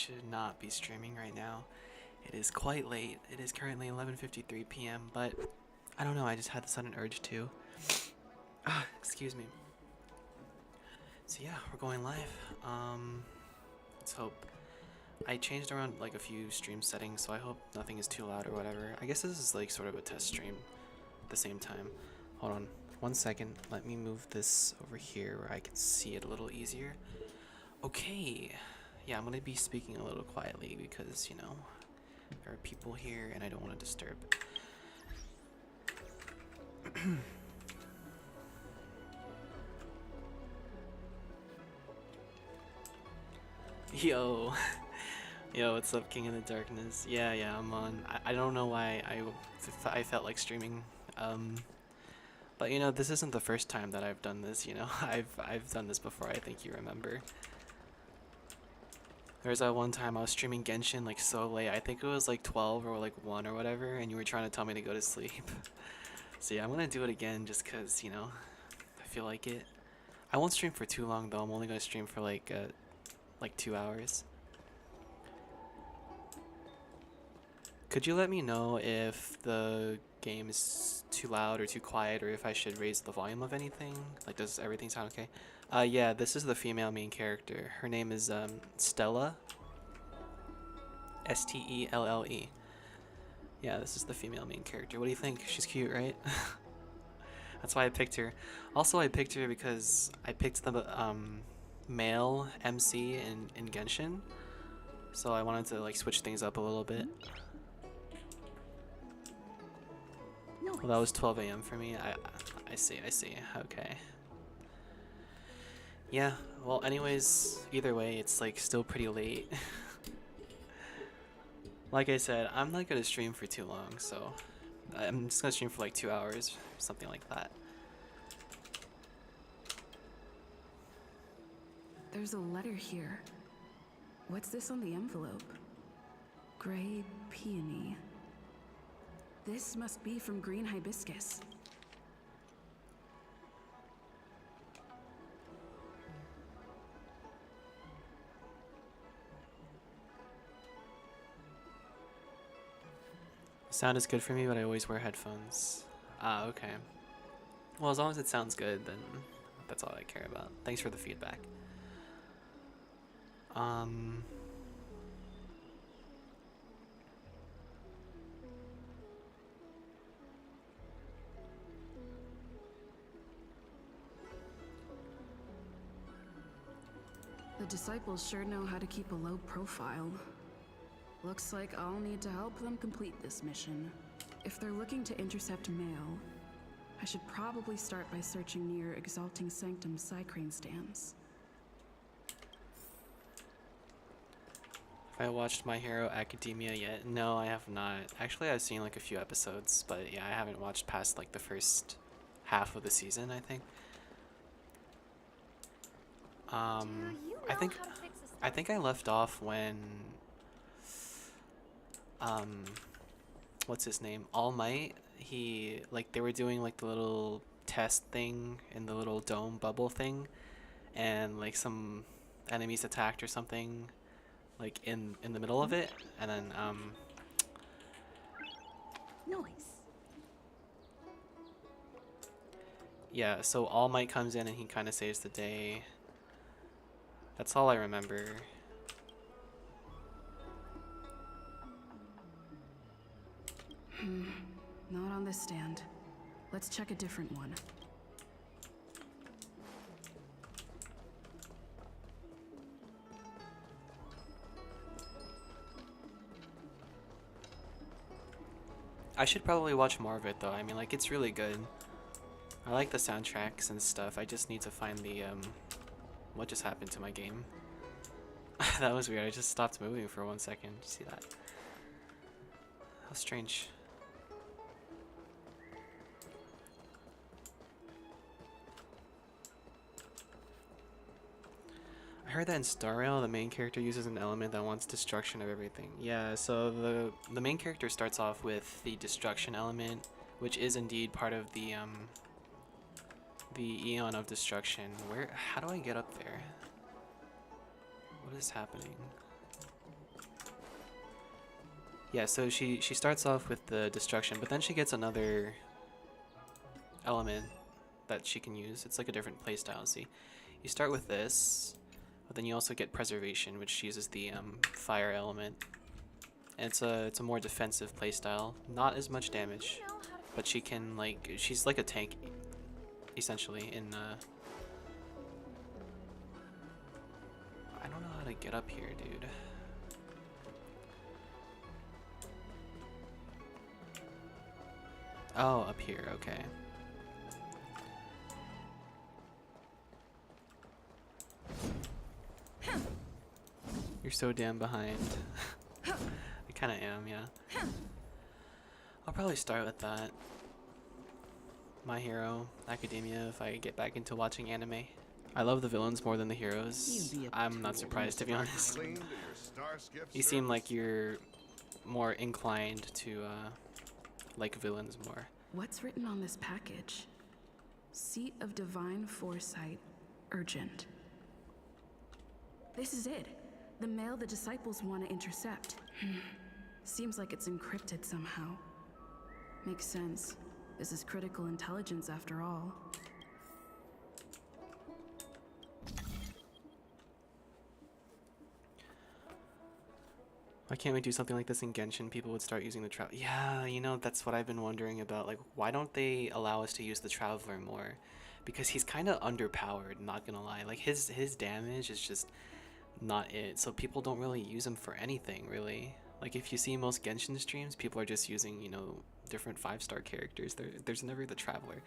should not be streaming right now. It is quite late. It is currently 11:53 p.m., but I don't know, I just had the sudden urge to. Excuse me. So yeah, we're going live. Let's hope. I changed around like a few stream settings, so I hope nothing is too loud or whatever. I guess this is like sort of a test stream at the same time. Hold on 1 second. Let me move this over here where I can see it a little easier. Okay. Yeah, I'm gonna be speaking a little quietly because, you know, there are people here and I don't want to disturb. Yo. Yo, what's up, King of the Darkness? Yeah, I'm on. I don't know why I felt like streaming. But you know, this isn't the first time that I've done this, you know. I've done this before, I think you remember. There was that one time I was streaming Genshin like so late. I think it was like 12 or like 1 or whatever, and you were trying to tell me to go to sleep. So yeah, I'm gonna do it again just cause, you know, I feel like it. I won't stream for too long though. I'm only gonna stream for like 2 hours. Could you let me know if the game is too loud or too quiet, or if I should raise the volume of anything? Like, does everything sound okay? Yeah, this is the female main character. Her name is Stella. Stelle. Yeah, this is the female main character. What do you think? She's cute, right? That's why I picked her. Also, I picked her because I picked the male MC in Genshin. So I wanted to like switch things up a little bit. Well, that was 12 a.m. for me. I see. Okay. Yeah, well, anyways, either way, it's like still pretty late. Like I said, I'm not gonna stream for too long, so I'm just gonna stream for like 2 hours, something like that. There's a letter here. What's this on the envelope? Gray peony. This must be from green hibiscus. Sound is good for me, but I always wear headphones. Ah, okay. Well, as long as it sounds good, then that's all I care about. Thanks for the feedback. The disciples sure know how to keep a low profile. Looks like I'll need to help them complete this mission. If they're looking to intercept mail, I should probably start by searching near Exalting Sanctum Psycrane stands. Have I watched My Hero Academia yet? No, I have not. Actually, I've seen like a few episodes, but yeah, I haven't watched past like the first half of the season, I think. I think I left off when what's his name? All Might. He like they were doing like the little test thing in the little dome bubble thing, and like some enemies attacked or something, like in the middle of it, and then Noise. yeah. So All Might comes in and he kind of saves the day. That's all I remember. Not on this stand. Let's check a different one. I should probably watch more of it though. I mean, like, it's really good. I like the soundtracks and stuff. I just need to find the what just happened to my game? That was weird. I just stopped moving for 1 second. Did you see that? How strange. I heard that in Star Rail, the main character uses an element that wants destruction of everything. Yeah, so the main character starts off with the destruction element, which is indeed part of the Eon of Destruction. How do I get up there? What is happening? Yeah, so she starts off with the destruction, but then she gets another element that she can use. It's like a different playstyle. See, you start with this, but then you also get preservation, which uses the fire element. And it's a more defensive playstyle. Not as much damage, but she can like she's like a tank, essentially. In I don't know how to get up here, dude. Oh, up here. Okay. You're so damn behind. I kind of am, yeah. I'll probably start with that. My Hero Academia if I get back into watching anime. I love the villains more than the heroes. I'm not surprised, to be honest. You seem like you're more inclined to like villains more. What's written on this package? Seat of Divine Foresight, urgent. This is it. The mail the disciples want to intercept. Seems like it's encrypted somehow. Makes sense. This is critical intelligence after all. Why can't we do something like this in Genshin? People would start using the travel. Yeah, you know, that's what I've been wondering about. Like, why don't they allow us to use the Traveler more? Because he's kind of underpowered, not gonna lie. Like, his damage is just not it. So people don't really use him for anything, really. Like, if you see most Genshin streams, people are just using, you know, different 5-star characters. There's never the Traveler.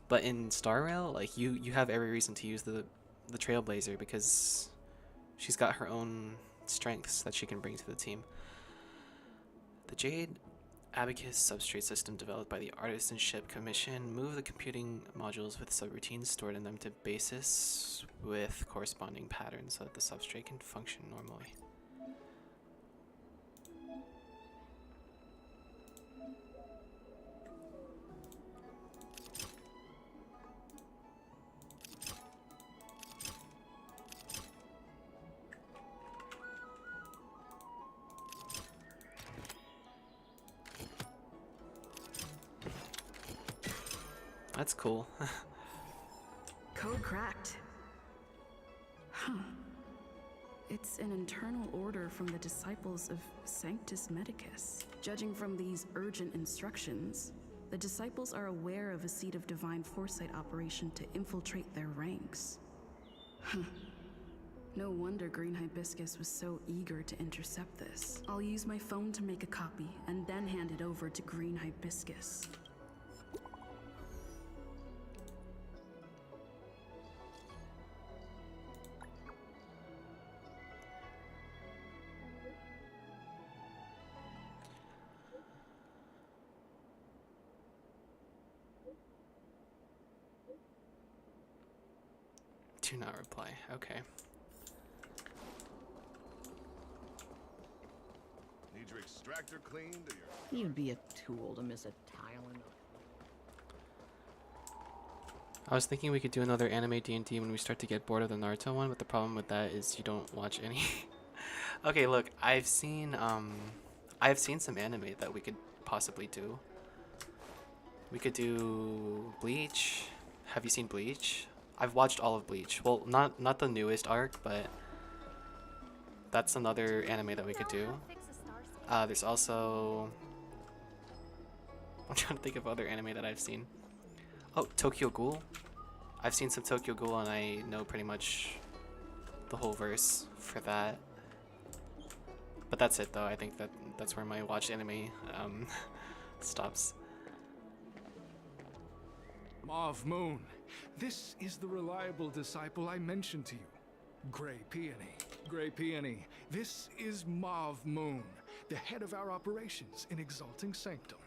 But in Star Rail, like, you have every reason to use the Trailblazer because she's got her own strengths that she can bring to the team. The Jade Abacus substrate system developed by the Artisanship Commission move the computing modules with subroutines stored in them to basis with corresponding patterns so that the substrate can function normally. That's cool. Code cracked. Huh. It's an internal order from the disciples of Sanctus Medicus. Judging from these urgent instructions, the disciples are aware of a Seat of Divine Foresight operation to infiltrate their ranks. Huh. No wonder Green Hibiscus was so eager to intercept this. I'll use my phone to make a copy and then hand it over to Green Hibiscus. Do not reply. Okay. Need your extractor cleaned or your... You'd be a tool to miss a tile in the... I was thinking we could do another anime D&D when we start to get bored of the Naruto one, but the problem with that is you don't watch any. Okay, look, I've seen some anime that we could possibly do. We could do Bleach. Have you seen Bleach? I've watched all of Bleach. Well, not the newest arc, but that's another anime that we could do. There's also... I'm trying to think of other anime that I've seen. Oh, Tokyo Ghoul. I've seen some Tokyo Ghoul and I know pretty much the whole verse for that. But that's it though. I think that's where my watch anime stops. Mauve Moon, this is the reliable disciple I mentioned to you. Grey Peony. Grey Peony, this is Mauve Moon, the head of our operations in Exalting Sanctum.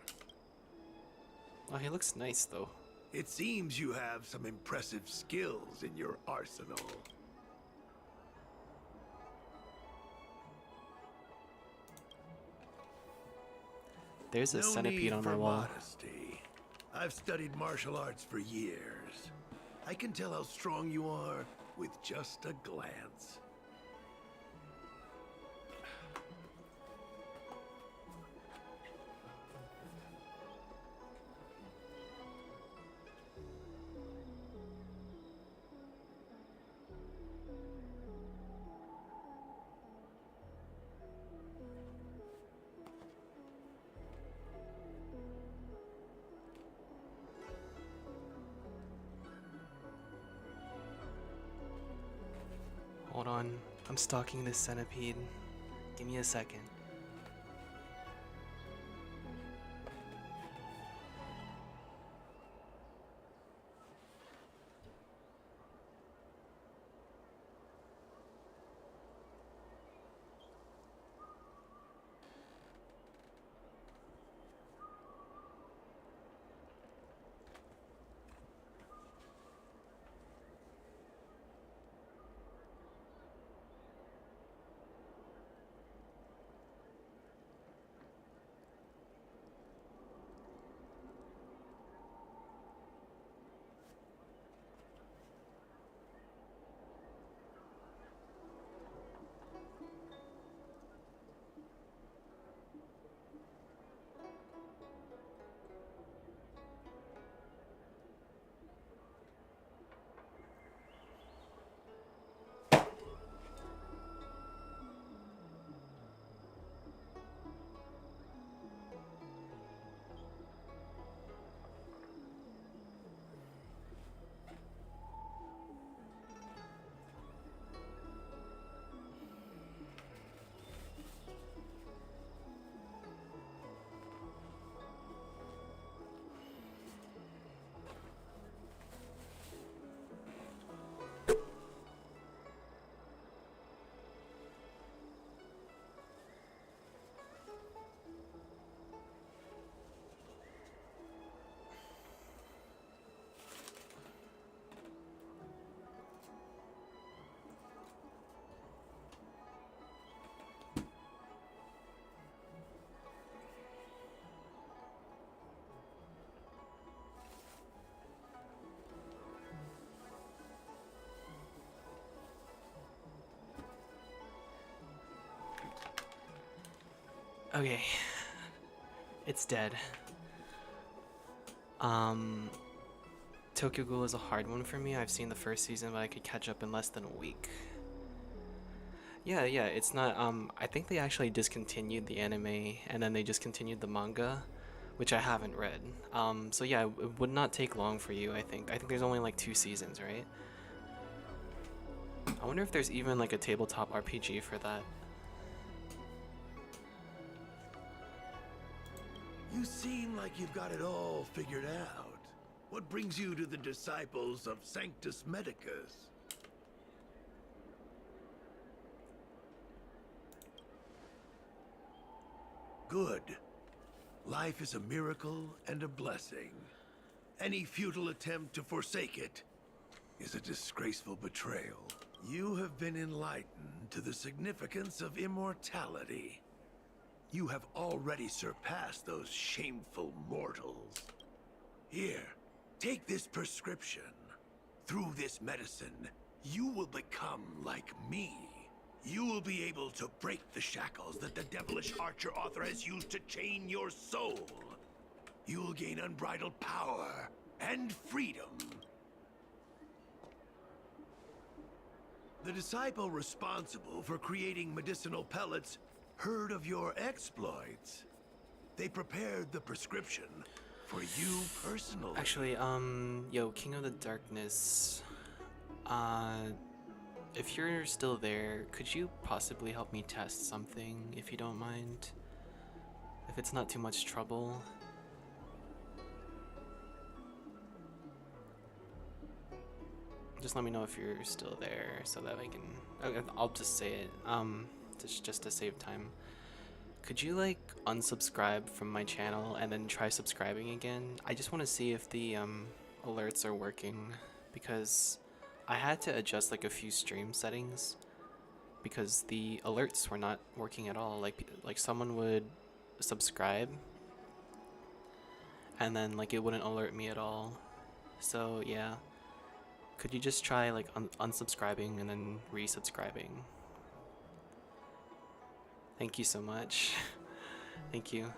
Oh, he looks nice though. It seems you have some impressive skills in your arsenal. There's a centipede on my wall. Modesty. I've studied martial arts for years. I can tell how strong you are with just a glance. Hold on, I'm stalking this centipede. Give me a second. Okay, it's dead. Tokyo Ghoul is a hard one for me. I've seen the first season, but I could catch up in less than a week. Yeah, it's not, I think they actually discontinued the anime, and then they just continued the manga, which I haven't read. So yeah, it would not take long for you, I think. I think there's only like 2 seasons, right? I wonder if there's even like a tabletop RPG for that. You seem like you've got it all figured out. What brings you to the disciples of Sanctus Medicus? Good. Life is a miracle and a blessing. Any futile attempt to forsake it is a disgraceful betrayal. You have been enlightened to the significance of immortality. You have already surpassed those shameful mortals. Here, take this prescription. Through this medicine, you will become like me. You will be able to break the shackles that the devilish archer author has used to chain your soul. You will gain unbridled power and freedom. The disciple responsible for creating medicinal pellets heard of your exploits. They prepared the prescription for you personally. Actually, yo, King of the Darkness, if you're still there, could you possibly help me test something, if you don't mind? If it's not too much trouble. Just let me know if you're still there so that I can... Okay, I'll just say it, just to save time. Could you, like, unsubscribe from my channel and then try subscribing again? I just want to see if the, alerts are working, because I had to adjust, like, a few stream settings, because the alerts were not working at all. Like someone would subscribe, and then, like, it wouldn't alert me at all. So, yeah. Could you just try, like, unsubscribing and then resubscribing? Thank you so much. Thank you.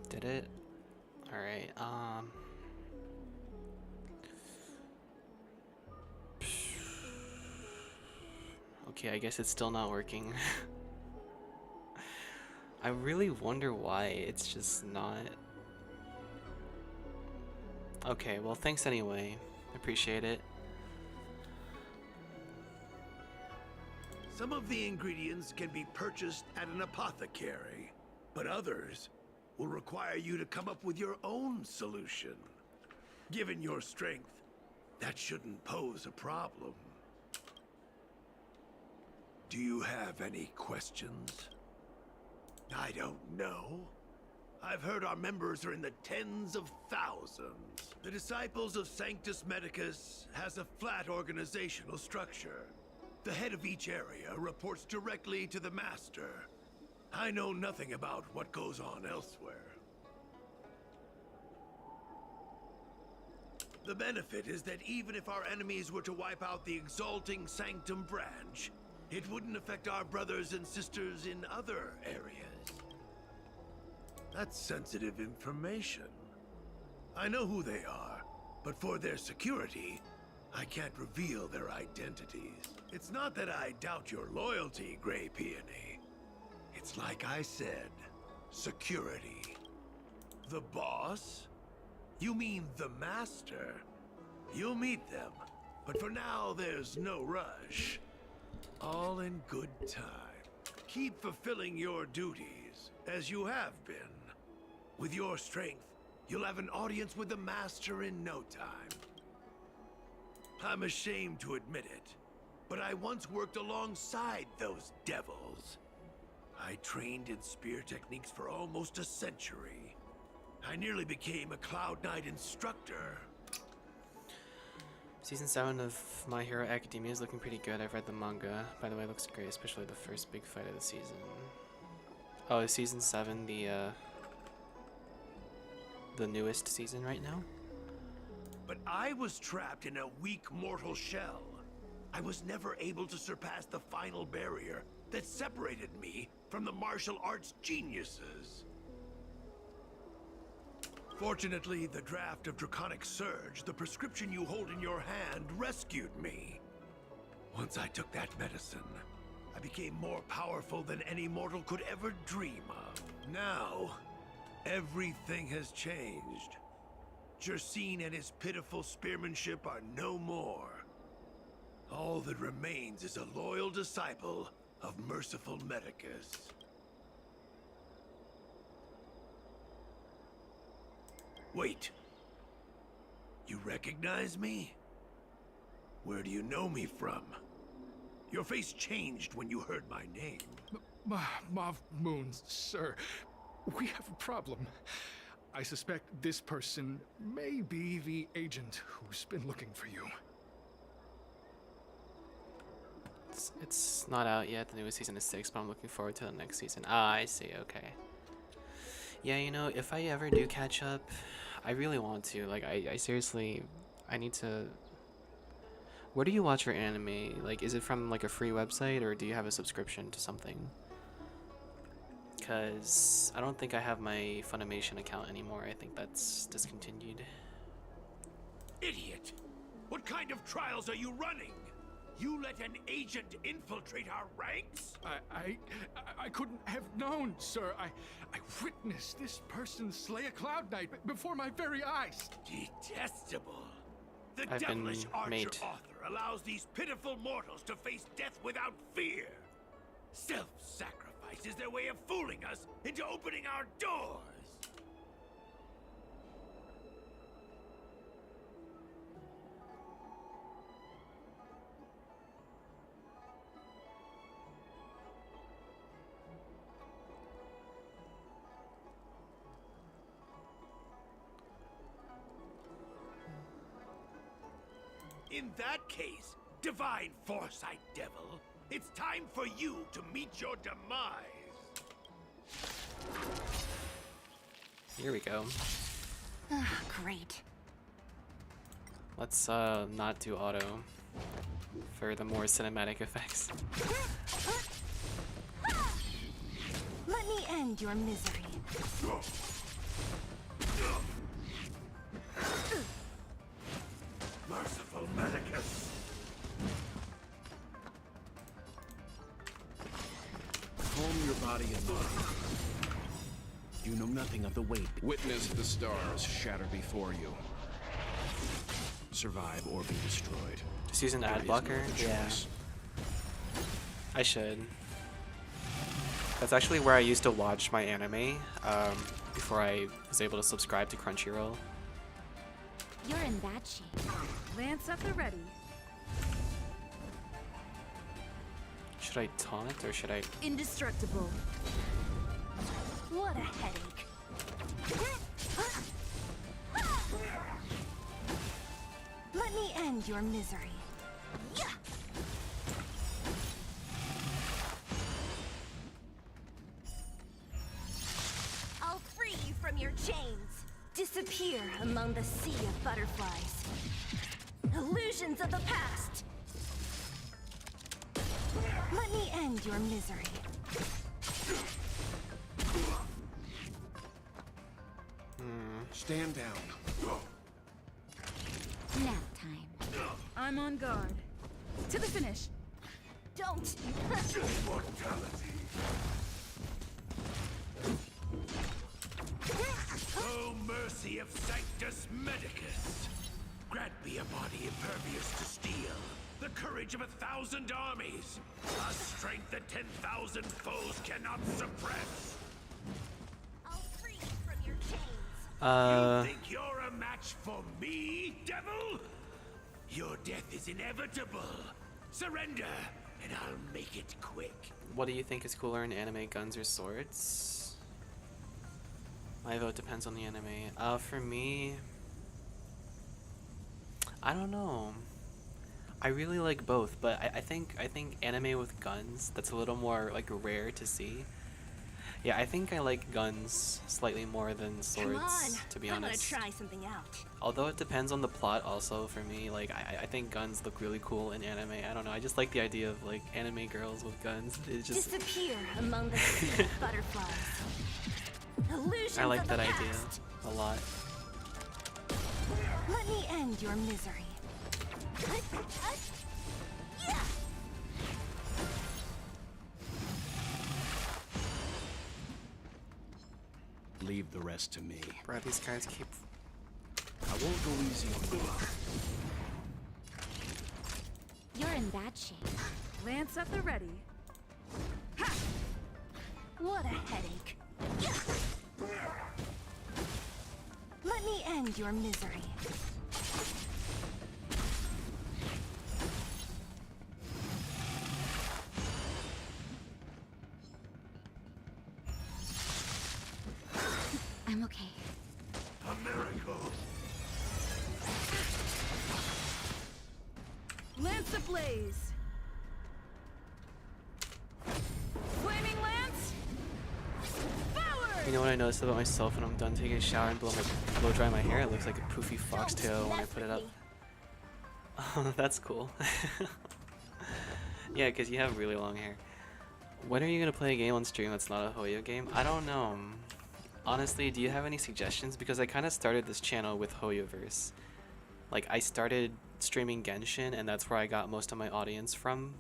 Did it? Alright, Okay, I guess it's still not working. I really wonder why it's just not. Okay, well, thanks anyway. Appreciate it. Some of the ingredients can be purchased at an apothecary, but others will require you to come up with your own solution. Given your strength, that shouldn't pose a problem. Do you have any questions? I don't know. I've heard our members are in the tens of thousands. The Disciples of Sanctus Medicus has a flat organizational structure. The head of each area reports directly to the Master. I know nothing about what goes on elsewhere. The benefit is that even if our enemies were to wipe out the Exalting Sanctum branch, it wouldn't affect our brothers and sisters in other areas. That's sensitive information. I know who they are, but for their security, I can't reveal their identities. It's not that I doubt your loyalty, Grey Peony. It's like I said, security. The boss? You mean the Master? You'll meet them, but for now there's no rush. All in good time. Keep fulfilling your duties, as you have been. With your strength, you'll have an audience with the Master in no time. I'm ashamed to admit it, but I once worked alongside those devils. I trained in spear techniques for almost a century. I nearly became a Cloud Knight instructor. Season 7 of My Hero Academia is looking pretty good. I've read the manga. By the way, it looks great, especially the first big fight of the season. Oh, is Season 7 the newest season right now? But I was trapped in a weak mortal shell. I was never able to surpass the final barrier that separated me from the martial arts geniuses. Fortunately, the draft of Draconic Surge, the prescription you hold in your hand, rescued me. Once I took that medicine, I became more powerful than any mortal could ever dream of. Now, everything has changed. Jersine and his pitiful spearmanship are no more. All that remains is a loyal disciple of merciful Medicus. Wait. You recognize me? Where do you know me from? Your face changed when you heard my name. Mauve Moon, sir. We have a problem. I suspect this person may be the agent who's been looking for you. It's not out yet. The newest season is 6, but I'm looking forward to the next season. Ah, I see. Okay. Yeah, you know, if I ever do catch up, I really want to. Like, I seriously, I need to. Where do you watch your anime? Like, is it from like a free website, or do you have a subscription to something? Because I don't think I have my Funimation account anymore. I think that's discontinued. Idiot! What kind of trials are you running? You let an agent infiltrate our ranks? I couldn't have known, sir. I witnessed this person slay a Cloud Knight before my very eyes. Detestable. The I've been devilish archer made. author allows these pitiful mortals to face death without fear. Self-sacrifice is their way of fooling us into opening our doors. In that case, divine foresight, devil, it's time for you to meet your demise. Here we go. Great. Let's not do auto for the more cinematic effects. Let me end your misery. Merciful Medicus. body in mind. You know nothing of the weight. Witness the stars shatter before you. Survive or be destroyed. Just use an There ad is blocker? no other Yeah. choice. I should. That's actually where I used to watch my anime before I was able to subscribe to Crunchyroll. You're in bad shape. Lance at the ready. Should I taunt or should I? Indestructible. What a headache. Let me end your misery. I'll free you from your chains. Disappear among the sea of butterflies. Illusions of the past. Let me end your misery. Stand down. Nap time. I'm on guard. To the finish. Don't! Mortality. Oh, mercy of Sanctus Medicus! Grant me a body impervious to steel, the courage of 1,000 armies, a strength that 10,000 foes cannot suppress. I'll free you from your chains. You think you're a match for me, devil? Your death is inevitable. Surrender, and I'll make it quick. What do you think is cooler in anime, guns or swords? My vote depends on the anime. For me, I don't know. I really like both, but I think anime with guns, that's a little more like rare to see. Yeah, I think I like guns slightly more than swords, Come on, to be I'm honest. gonna try something out. Although it depends on the plot also for me, like I think guns look really cool in anime. I don't know, I just like the idea of like anime girls with guns. It's just Disappear among the sea of butterflies. Illusions I like of the that idea past. a lot. Let me end your misery. Yeah. Leave the rest to me. Bro, these guys keep. I won't go easy on you. You're in bad shape. Lance at the ready. What a headache. Let me end your misery. I'm okay. A miracle. Lance ablaze. Flaming lance. Forward. You know what I noticed about myself when I'm done taking a shower and blow dry my hair? It looks like a poofy foxtail when I put it up. Oh, that's cool. Yeah, because you have really long hair. When are you gonna play a game on stream that's not a Hoyo game? I don't know. Honestly, do you have any suggestions? Because I kind of started this channel with Hoyoverse. Like, I started streaming Genshin, and that's where I got most of my audience from.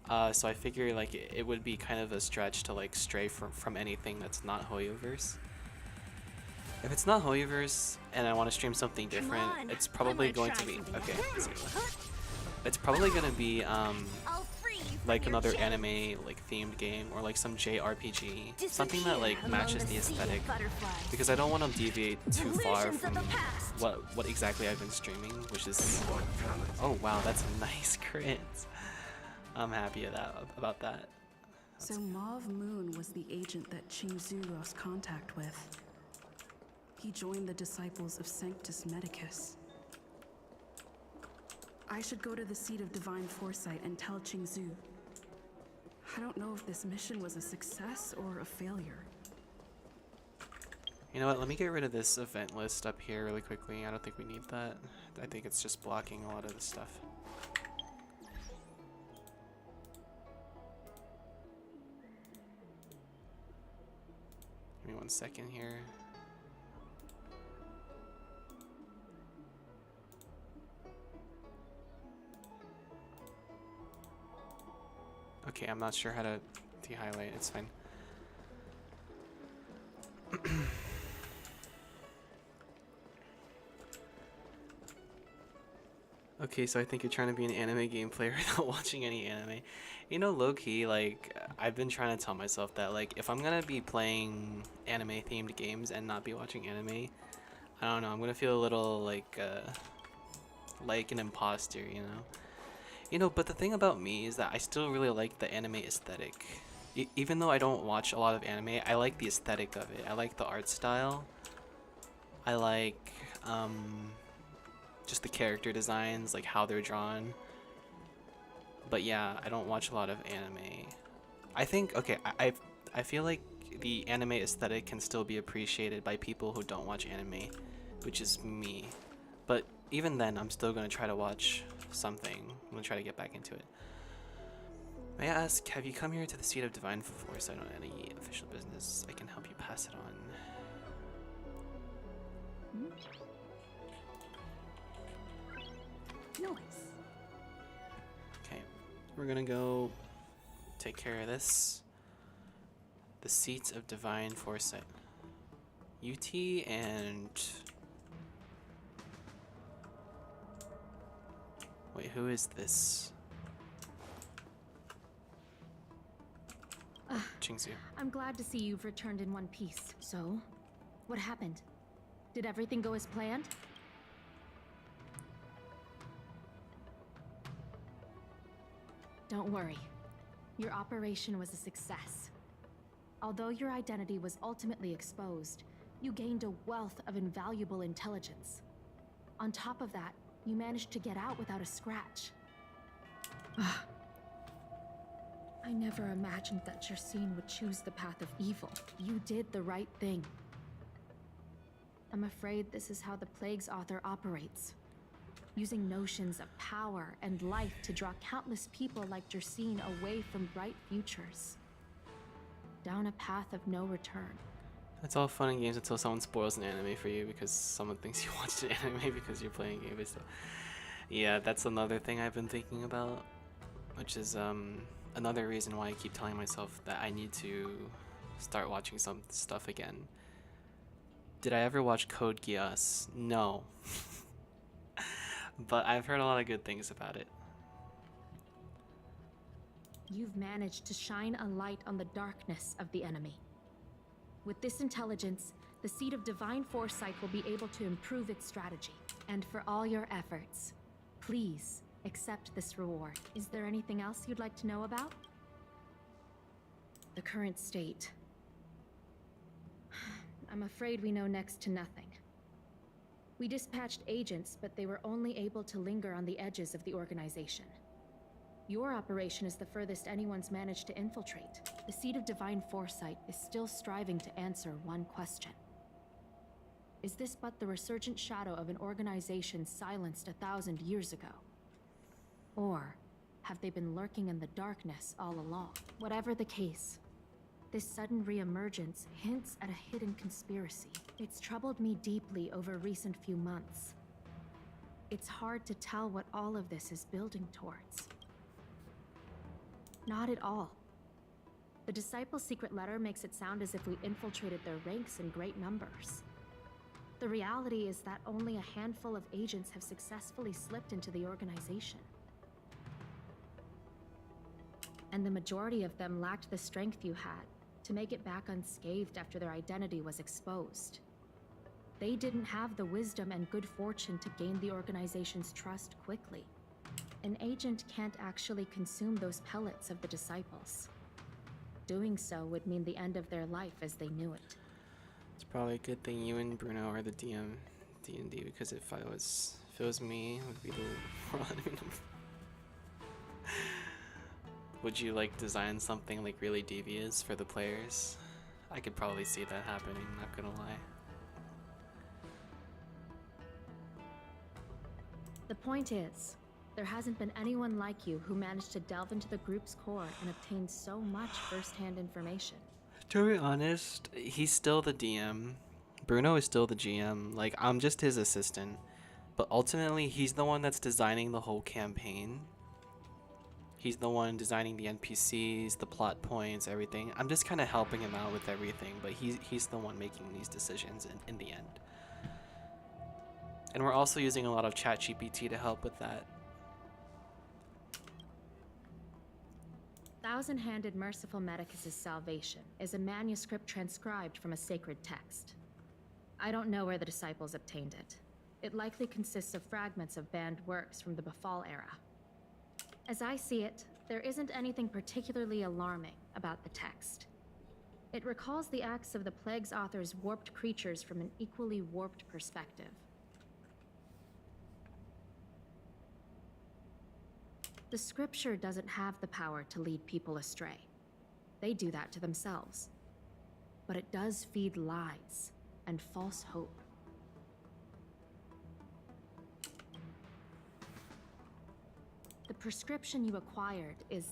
So I figure like it would be kind of a stretch to like stray from anything that's not Hoyoverse. If it's not Hoyoverse and I want to stream something different, on, it's probably I'm going gonna to try be something okay. out. Let's see. It's probably gonna be I'll free you from like your another chains. anime like themed game or like some JRPG, something that like Disappear matches among the sea of aesthetic. butterflies. Because I don't want to deviate too far Illusions of from the past. what exactly I've been streaming, which is oh wow, that's a nice crit. I'm happy about that. So Mauve Moon was the agent that Qingzhu lost contact with. He joined the disciples of Sanctus Medicus. I should go to the seat of divine foresight and tell Qingzhu. I don't know if this mission was a success or a failure. You know what? Let me get rid of this event list up here really quickly. I don't think we need that. I think it's just blocking a lot of the stuff. Give me 1 second here. Okay, I'm not sure how to de-highlight. It's fine. Okay, so I think you're trying to be an anime game player without watching any anime. You know, low-key, like, I've been trying to tell myself that, like, if I'm gonna be playing anime-themed games and not be watching anime, I don't know, I'm gonna feel a little, like an imposter, you know? You know, but the thing about me is that I still really like the anime aesthetic. Even though I don't watch a lot of anime, I like the aesthetic of it. I like the art style. I like, just the character designs, like how they're drawn. But yeah, I don't watch a lot of anime. I think, okay, I feel like the anime aesthetic can still be appreciated by people who don't watch anime, which is me. But even then, I'm still gonna try to watch something. I'm gonna try to get back into it. May I ask, have you come here to the seat of divine foresight on any official business? I can help you pass it on. Nice. Okay, we're gonna go take care of this. The seats of divine foresight. UT and... Wait, who is this? Chingsu. I'm glad to see you've returned in one piece. So, what happened? Did everything go as planned? Don't worry. Your operation was a success. Although your identity was ultimately exposed, you gained a wealth of invaluable intelligence. On top of that, you managed to get out without a scratch. I never imagined that Jersine would choose the path of evil. You did the right thing. I'm afraid this is how the Plague's author operates. Using notions of power and life to draw countless people like Jersine away from bright futures. Down a path of no return. It's all fun and games until someone spoils an anime for you because someone thinks you watched an anime because you're playing a game. So, yeah, that's another thing I've been thinking about, which is another reason why I keep telling myself that I need to start watching some stuff again. Did I ever watch Code Geass? No. But I've heard a lot of good things about it. You've managed to shine a light on the darkness of the enemy. With this intelligence, the Seed of Divine Foresight will be able to improve its strategy. And for all your efforts, please accept this reward. Is there anything else you'd like to know about? The current state. I'm afraid we know next to nothing. We dispatched agents, but they were only able to linger on the edges of the organization. Your operation is the furthest anyone's managed to infiltrate. The Seed of Divine Foresight is still striving to answer one question. Is this but the resurgent shadow of an organization silenced 1,000 years ago? Or have they been lurking in the darkness all along? Whatever the case, this sudden reemergence hints at a hidden conspiracy. It's troubled me deeply over recent few months. It's hard to tell what all of this is building towards. Not at all. The Disciple's secret letter makes it sound as if we infiltrated their ranks in great numbers. The reality is that only a handful of agents have successfully slipped into the organization. And the majority of them lacked the strength you had to make it back unscathed after their identity was exposed. They didn't have the wisdom and good fortune to gain the organization's trust quickly. An agent can't actually consume those pellets of the Disciples. Doing so would mean the end of their life as they knew it. It's probably a good thing you and Bruno are the DM D&D, because if it was me, it would be the world. Would you like design something like really devious for the players? I could probably see that happening, not gonna lie. The point is, there hasn't been anyone like you who managed to delve into the group's core and obtain so much first-hand information. To be honest, he's still the DM. Bruno is still the GM. Like, I'm just his assistant. But ultimately, he's the one that's designing the whole campaign. He's the one designing the NPCs, the plot points, everything. I'm just kind of helping him out with everything, but he's the one making these decisions in the end. And we're also using a lot of ChatGPT to help with that. Thousand-Handed Merciful Medicus' Salvation is a manuscript transcribed from a sacred text. I don't know where the disciples obtained it. It likely consists of fragments of banned works from the Befall era. As I see it, there isn't anything particularly alarming about the text. It recalls the acts of the Plague's author's warped creatures from an equally warped perspective. The scripture doesn't have the power to lead people astray. They do that to themselves. But it does feed lies and false hope. The prescription you acquired is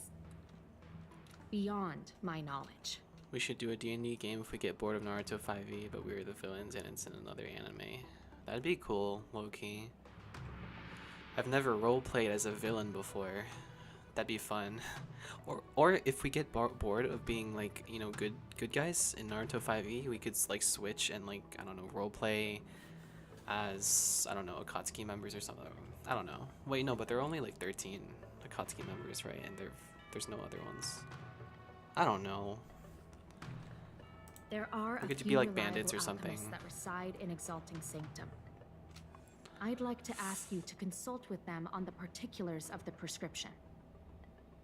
beyond my knowledge. We should do a D&D game if we get bored of Naruto 5e, but we're the villains and it's in another anime. That'd be cool, low-key. I've never roleplayed as a villain before. That'd be fun. Or if we get bored of being like, you know, good guys in Naruto 5e, we could like switch and like, I don't know, roleplay as, I don't know, Akatsuki members or something. I don't know. Wait, no, but there are only like 13 Akatsuki members, right? And there's no other ones. I don't know. There are We a could few be like reliable bandits or something. alchemists that reside in Exalting Sanctum. I'd like to ask you to consult with them on the particulars of the prescription.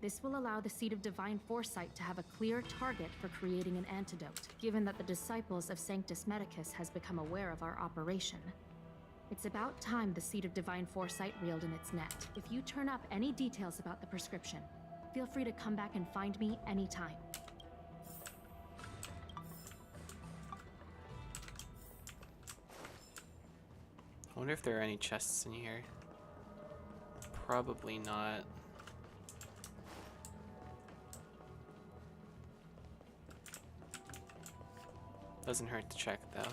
This will allow the Seed of Divine Foresight to have a clear target for creating an antidote, given that the disciples of Sanctus Medicus has become aware of our operation. It's about time the Seed of Divine Foresight reeled in its net. If you turn up any details about the prescription, feel free to come back and find me anytime. I wonder if there are any chests in here. Probably not. Doesn't hurt to check though.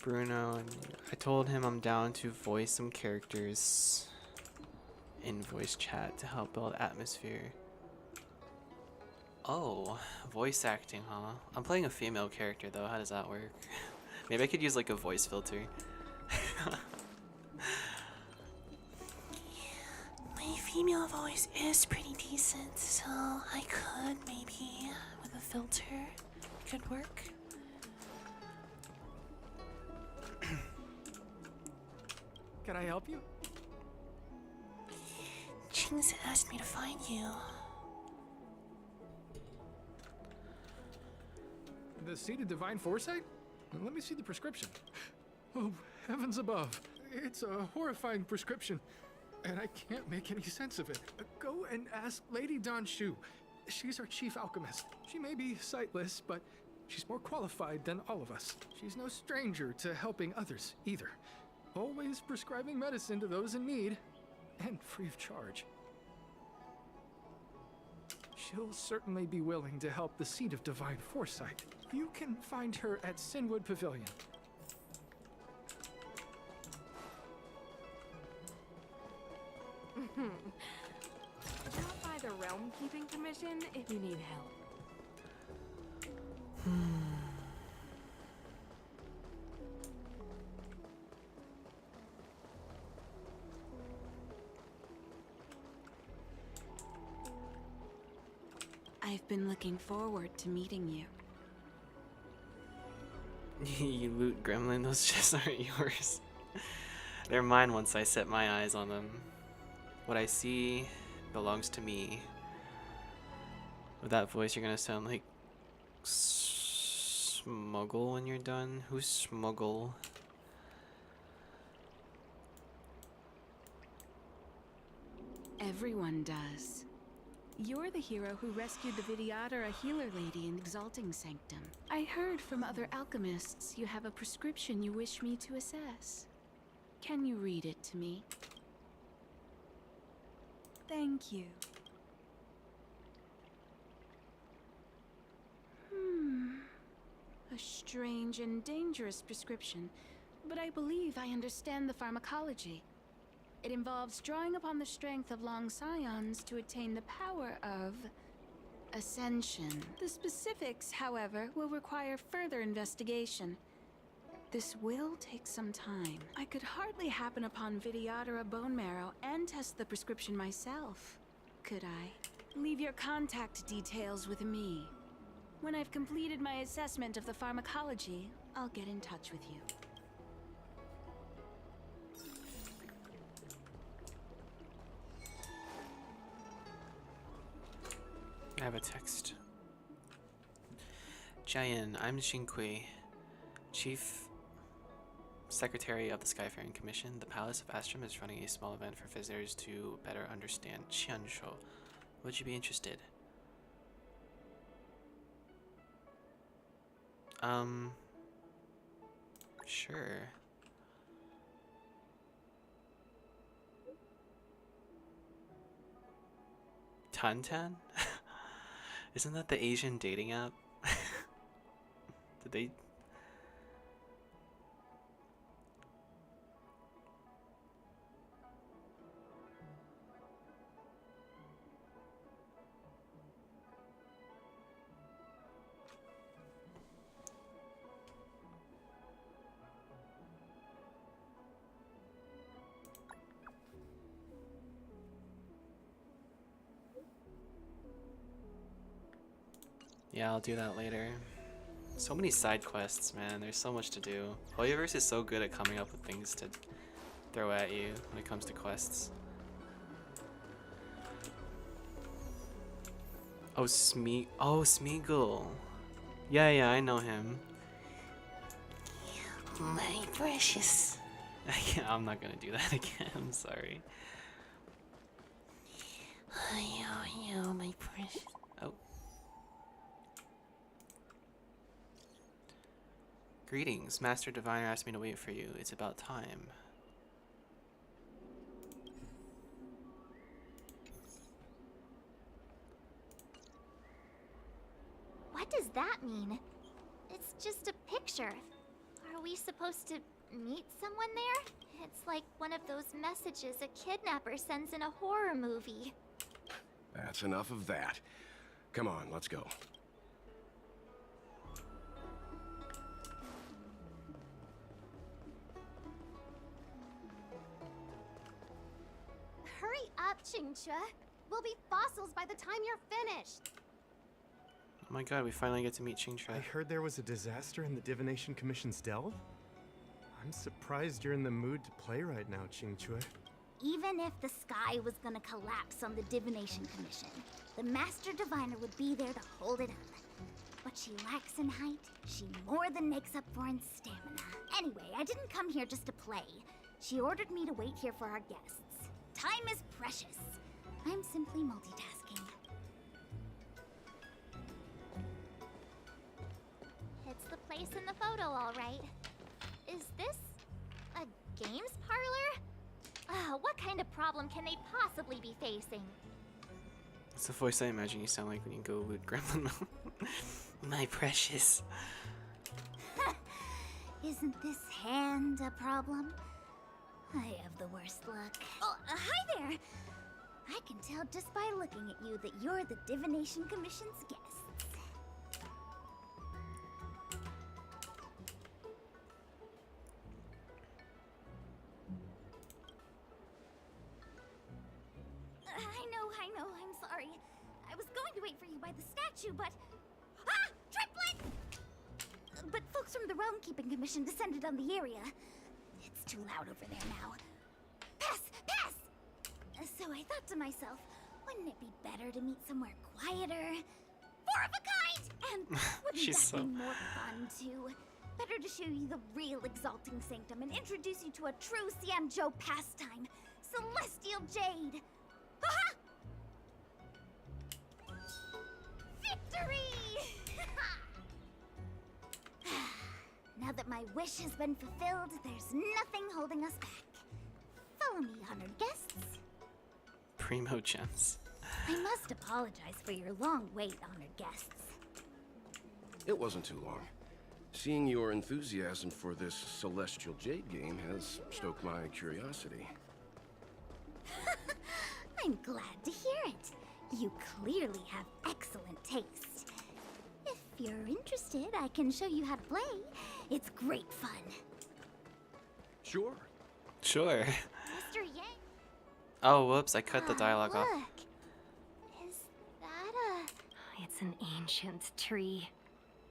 Bruno, and I told him I'm down to voice some characters in voice chat to help build atmosphere. Oh, voice acting, huh? I'm playing a female character though, how does that work? Maybe I could use like a voice filter. My female voice is pretty decent, so I could maybe, with a filter, it could work. Can I help you? Ching's asked me to find you. The Seed of Divine Foresight? Let me see the prescription. Oh, heavens above. It's a horrifying prescription, and I can't make any sense of it. Go and ask Lady Don Shu. She's our chief alchemist. She may be sightless, but she's more qualified than all of us. She's no stranger to helping others, either. Always prescribing medicine to those in need, and free of charge. She'll certainly be willing to help the Seed of Divine Foresight. You can find her at Sinwood Pavilion. Drop by the Realm Keeping Commission if you need help. I've been looking forward to meeting you. You loot gremlin, those chests aren't yours. They're mine once I set my eyes on them. What I see belongs to me. With that voice, you're gonna sound like Smuggle when you're done. Who's Smuggle? Everyone does. You're the hero who rescued the Vidyadhara healer lady in Exalting Sanctum. I heard from other alchemists you have a prescription you wish me to assess. Can you read it to me? Thank you. strange and dangerous prescription, but I believe I understand the pharmacology. It involves drawing upon the strength of long scions to attain the power of ascension. The specifics, however, will require further investigation. This will take some time. I could hardly happen upon Vidyadhara bone marrow and test the prescription myself, could I? Leave your contact details with me. When I've completed my assessment of the pharmacology, I'll get in touch with you. I have a text. Jayan, I'm Shinkui, Chief Secretary of the Skyfaring Commission. The Palace of Astrum is running a small event for visitors to better understand Qianshu. Would you be interested? Sure. Tantan? Isn't that the Asian dating app? Did they? Yeah, I'll do that later. So many side quests, man. There's so much to do. Hoyoverse is so good at coming up with things to throw at you when it comes to quests. Oh, Smeagol. Yeah, I know him. My precious. I'm not gonna do that again. I'm sorry. Yo, my precious. Oh. Greetings. Master Diviner asked me to wait for you. It's about time. What does that mean? It's just a picture. Are we supposed to meet someone there? It's like one of those messages a kidnapper sends in a horror movie. That's enough of that. Come on, let's go. Hurry up, Qingque. We'll be fossils by the time you're finished. Oh my god, we finally get to meet Qingque. I heard there was a disaster in the Divination Commission's delve? I'm surprised you're in the mood to play right now, Qingque. Even if the sky was gonna collapse on the Divination Commission, the Master Diviner would be there to hold it up. What she lacks in height, she more than makes up for in stamina. Anyway, I didn't come here just to play. She ordered me to wait here for our guests. Time is precious. I'm simply multitasking. It's the place in the photo, all right. Is this a games parlor? What kind of problem can they possibly be facing? It's the voice I imagine you sound like when you go loot Gremlin mode. My precious. Isn't this hand a problem? I have the worst luck. Oh, hi there! I can tell just by looking at you that you're the Divination Commission's guests. I know, I'm sorry. I was going to wait for you by the statue, but... Ah! Triplet! But folks from the Realm Keeping Commission descended on the area. It's too loud over there now. Pass! Pass! So I thought to myself, wouldn't it be better to meet somewhere quieter? Four of a kind! And wouldn't that be more fun, too? Better to show you the real Exalting Sanctum and introduce you to a true Xianzhou pastime. Celestial Jade! Haha! Victory! Now that my wish has been fulfilled, there's nothing holding us back. Follow me, honored guests. Primo gems. I must apologize for your long wait, honored guests. It wasn't too long. Seeing your enthusiasm for this Celestial Jade game has stoked my curiosity. I'm glad to hear it. You clearly have excellent taste. If you're interested, I can show you how to play. It's great fun. Sure. Sure. Mr. Yang. Oh, whoops, I cut the dialogue off. Look. Is that a... It's an ancient tree.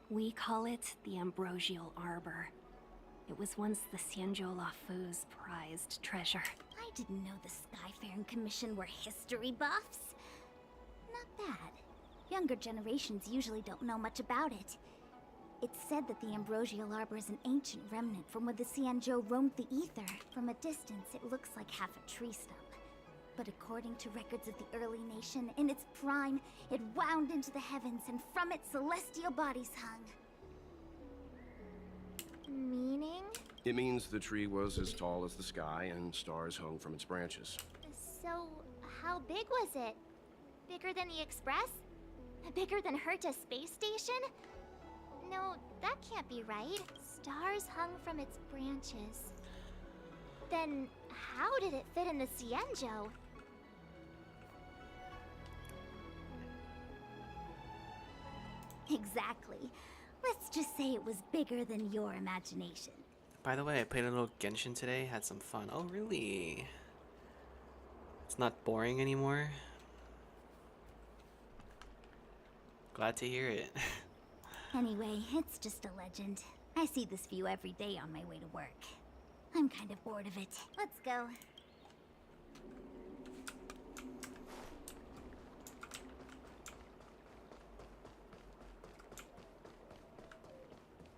We call it the Ambrosial Arbor. It was once the Xianzhou Lafu's prized treasure. I didn't know the Skyfaring Commission were history buffs. Not bad. Younger generations usually don't know much about it. It's said that the Ambrosial Arbor is an ancient remnant from when the Xianzhou roamed the ether. From a distance, it looks like half a tree stump. But according to records of the early nation, in its prime, it wound into the heavens and from it celestial bodies hung. Meaning? It means the tree was as tall as the sky and stars hung from its branches. So, how big was it? Bigger than the Express? Bigger than Herta Space Station? No, that can't be right. Stars hung from its branches. Then, how did it fit in the Xianzhou? Exactly. Let's just say it was bigger than your imagination. By the way, I played a little Genshin today, had some fun. Oh, really? It's not boring anymore? Glad to hear it. Anyway, it's just a legend. I see this view every day on my way to work. I'm kind of bored of it. Let's go.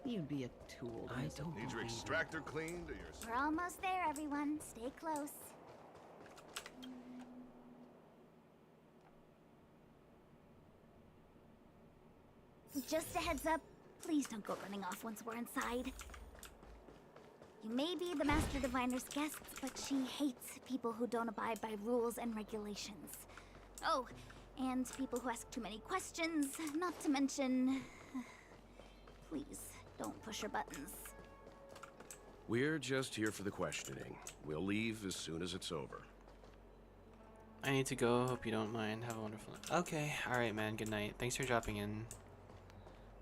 You'd be a tool. I don't Need your extractor cleaned or your... We're almost there, everyone. Stay close. Just a heads up, please don't go running off once we're inside. You may be the Master Diviner's guests, but she hates people who don't abide by rules and regulations. Oh, and people who ask too many questions, not to mention... Please, don't push her buttons. We're just here for the questioning. We'll leave as soon as it's over. I need to go, hope you don't mind. Have a wonderful night. Okay, alright man, good night. Thanks for dropping in.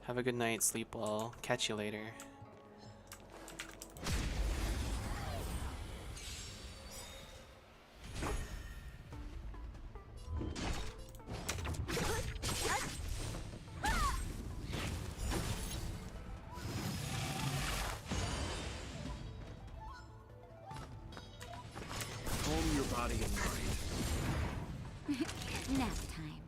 Have a good night, sleep well. Catch you later. Calm your body and mind. Nap time.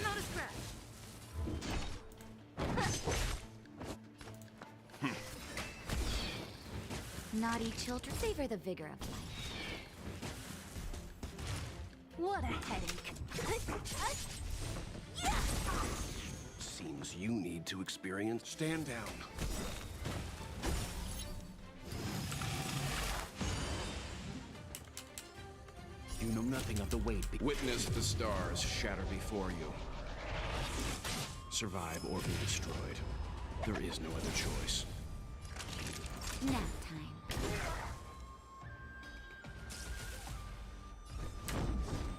Not a scratch. Naughty children savor the vigor of life. What a headache. Seems you need to experience. Stand down. You know nothing of the weight. Witness the stars shatter before you. Survive or be destroyed. There is no other choice. Nap time.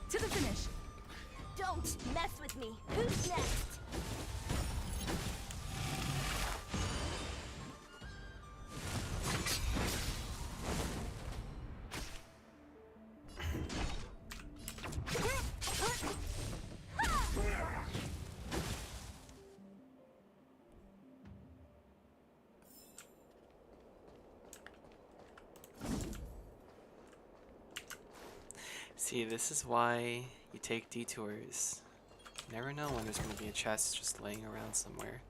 To the finish. Don't mess with me. Who's next? See, this is why you take detours. You never know when there's going to be a chest just laying around somewhere.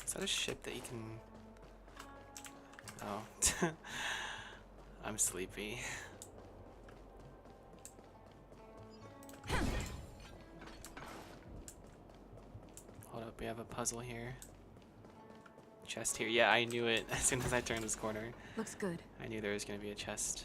Is that a ship that you can... Oh. I'm sleepy. we have a puzzle here. Chest here. Yeah, I knew it as soon as I turned this corner. Looks good. I knew there was going to be a chest.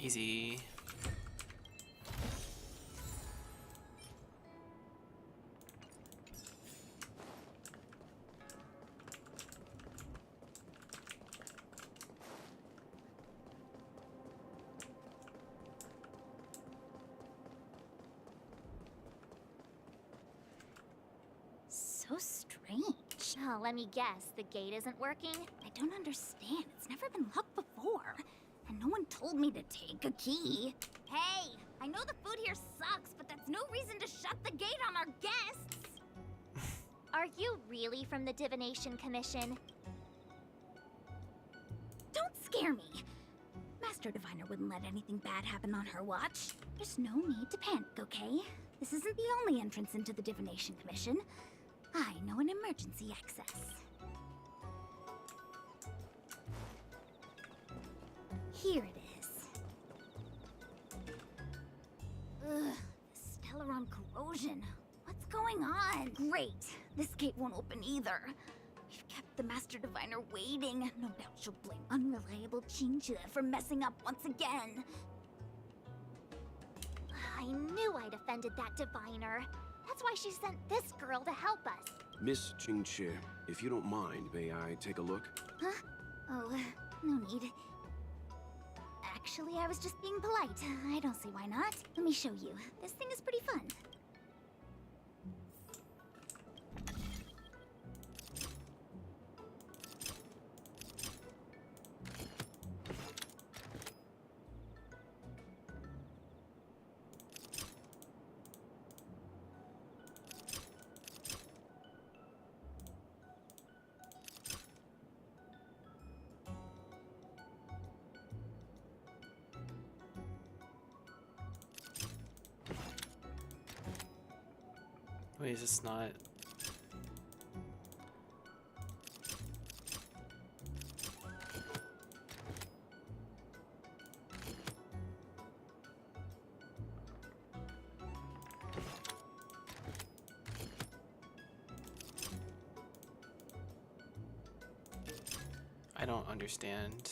Easy. So strange. Oh, let me guess. The gate isn't working? I don't understand. It's never been locked before. And no one told me to take a key. Hey, I know the food here sucks, but that's no reason to shut the gate on our guests. Are you really from the Divination Commission? Don't scare me. Master Diviner wouldn't let anything bad happen on her watch. There's no need to panic, okay? This isn't the only entrance into the Divination Commission. I know an emergency access. Here it is. Ugh, Stellaron corrosion. What's going on? Great. This gate won't open either. We've kept the Master Diviner waiting. No doubt she'll blame unreliable Chincha for messing up once again. I knew I'd offended that diviner. That's why she sent this girl to help us. Miss Qingqi, if you don't mind, may I take a look? Huh? Oh, no need. Actually, I was just being polite. I don't see why not. Let me show you. This thing is pretty fun. Wait, is this not... I don't understand.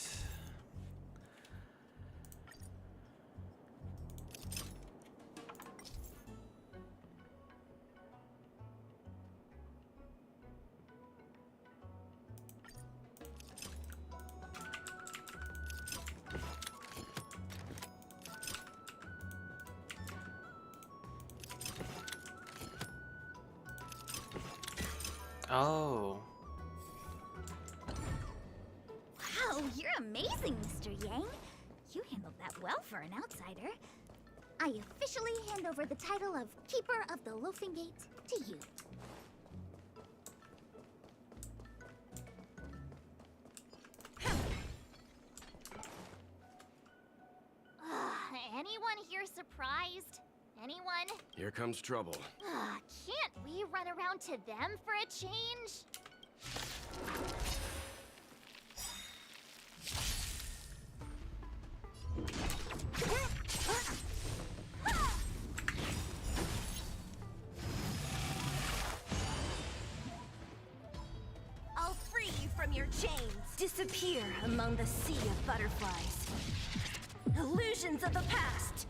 Oh. Wow, you're amazing, Mr. Yang. You handled that well for an outsider. I officially hand over the title of Keeper of the Loafing Gate to you. Anyone here surprised? Anyone? Here comes trouble. Can't we run around to them for a change? I'll free you from your chains. Disappear among the sea of butterflies. Illusions of the past.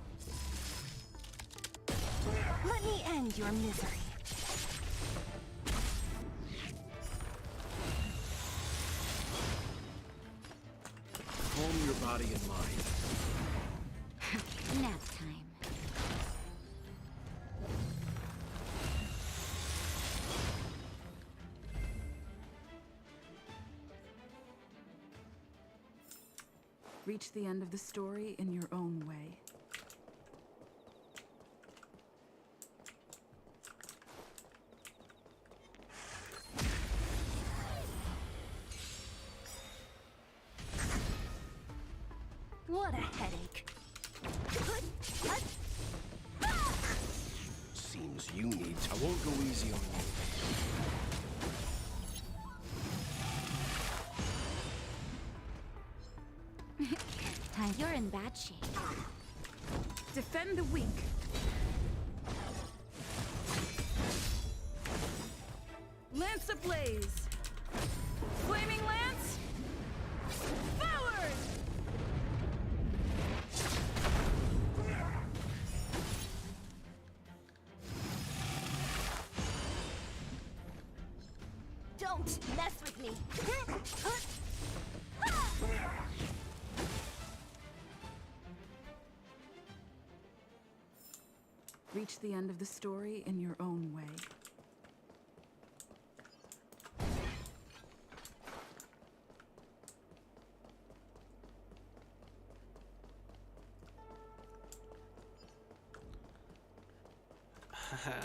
Let me end your misery. body and mind. Nap time. Reach the end of the story in your own way. What a headache. Seems you need to. I won't go easy on you. You're in bad shape. Defend the weak. Lance ablaze. Flaming lance. Forward! Don't mess with me. Reach the end of the story in your own way.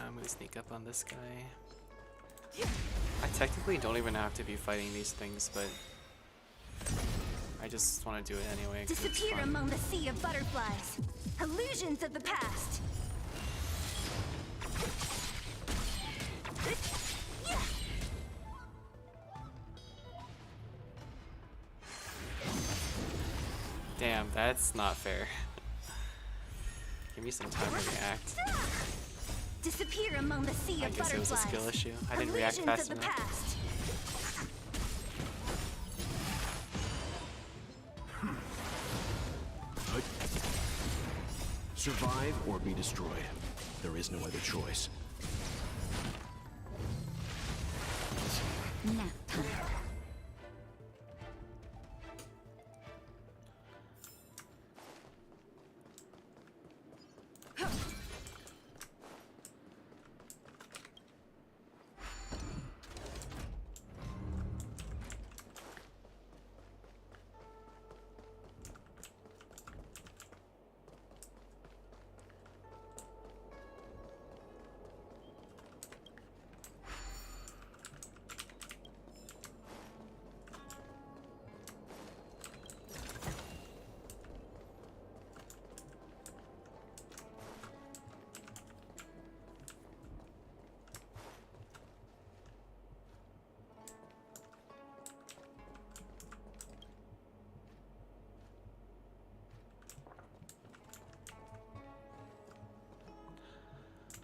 I'm gonna sneak up on this guy. I technically don't even have to be fighting these things, but I just want to do it anyway. 'Cause it's Disappear fun. among the sea of butterflies. Illusions of the past. Damn, that's not fair. Give me some time to react. Disappear among the sea I of guess it was a butterflies. skill issue. I didn't react Illusions fast of the enough. past. Survive or be destroyed. There is no other choice. Nap time.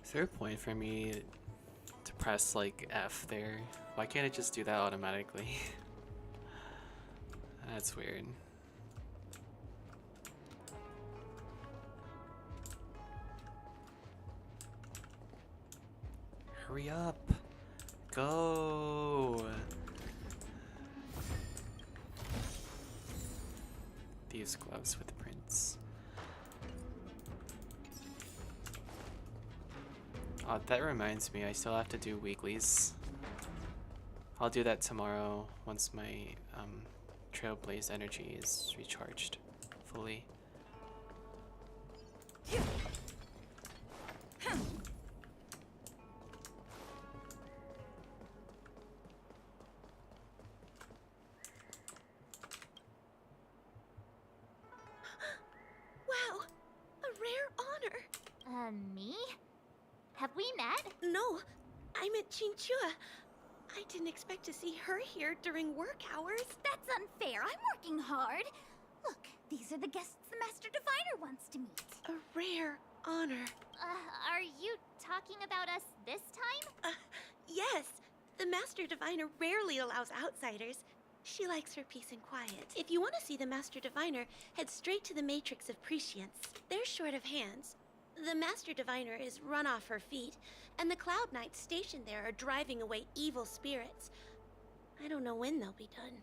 Is there a point for me to press like F there? Why can't it just do that automatically? That's weird. Hurry up! Go! These gloves with prints. Oh, that reminds me, I still have to do weeklies. I'll do that tomorrow once my Trailblaze energy is recharged fully. Wow, a rare honor. Me? Have we met? No, I met Chinchua. I didn't expect to see her here during work hours. That's unfair. I'm working hard. Look, these are the guests the Master Diviner wants to meet. A rare honor. Are you talking about us this time? Yes, the Master Diviner rarely allows outsiders. She likes her peace and quiet. If you want to see the Master Diviner, head straight to the Matrix of Prescience. They're short of hands. The Master Diviner is run off her feet, and the Cloud Knights stationed there are driving away evil spirits. I don't know when they'll be done.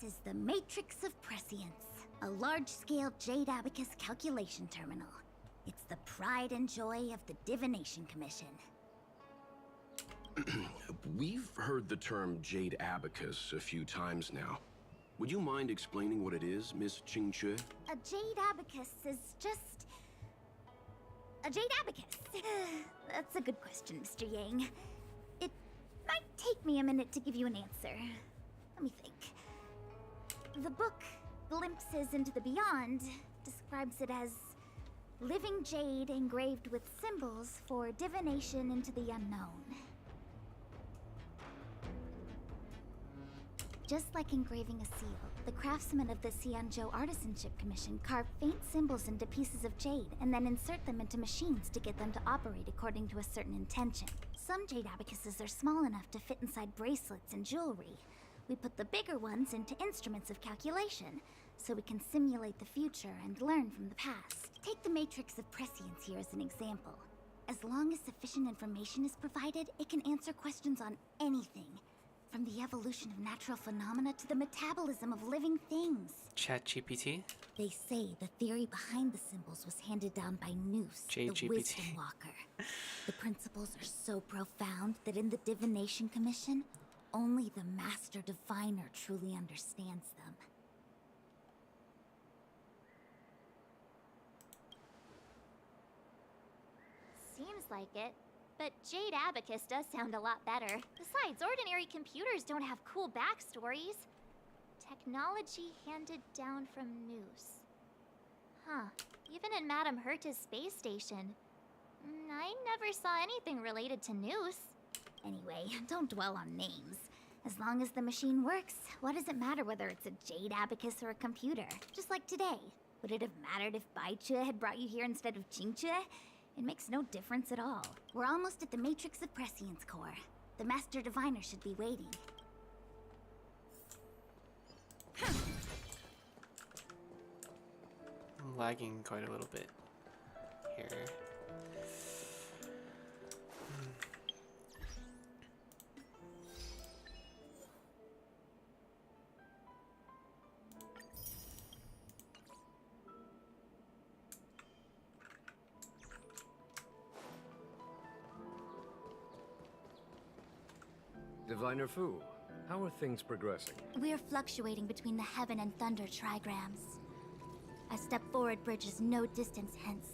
This is the Matrix of Prescience, a large-scale Jade Abacus calculation terminal. It's the pride and joy of the Divination Commission. We've heard the term Jade Abacus a few times now. Would you mind explaining what it is, Miss Qingque? A Jade Abacus is just... a Jade Abacus. That's a good question, Mr. Yang. It might take me a minute to give you an answer. Let me think. The book, Glimpses into the Beyond, describes it as living jade engraved with symbols for divination into the unknown. Just like engraving a seal, the craftsmen of the Xianzhou Artisanship Commission carve faint symbols into pieces of jade and then insert them into machines to get them to operate according to a certain intention. Some jade abacuses are small enough to fit inside bracelets and jewelry. We put the bigger ones into instruments of calculation, so we can simulate the future and learn from the past. Take the Matrix of Prescience here as an example. As long as sufficient information is provided, it can answer questions on anything. From the evolution of natural phenomena to the metabolism of living things. ChatGPT? They say the theory behind the symbols was handed down by Noose, the Wisdom Walker. The principles are so profound that in the Divination Commission, only the Master Diviner truly understands them. Seems like it. But Jade Abacus does sound a lot better. Besides, ordinary computers don't have cool backstories. Technology handed down from Noose. Huh. Even in Madame Herta's space station. I never saw anything related to Noose. Anyway, don't dwell on names. As long as the machine works, what does it matter whether it's a Jade Abacus or a computer? Just like today. Would it have mattered if Baichue had brought you here instead of Qingque? It makes no difference at all. We're almost at the Matrix of Prescience core. The Master Diviner should be waiting. I'm lagging quite a little bit here. Diviner Fu, how are things progressing? We're fluctuating between the heaven and thunder trigrams. A step forward bridges no distance hence.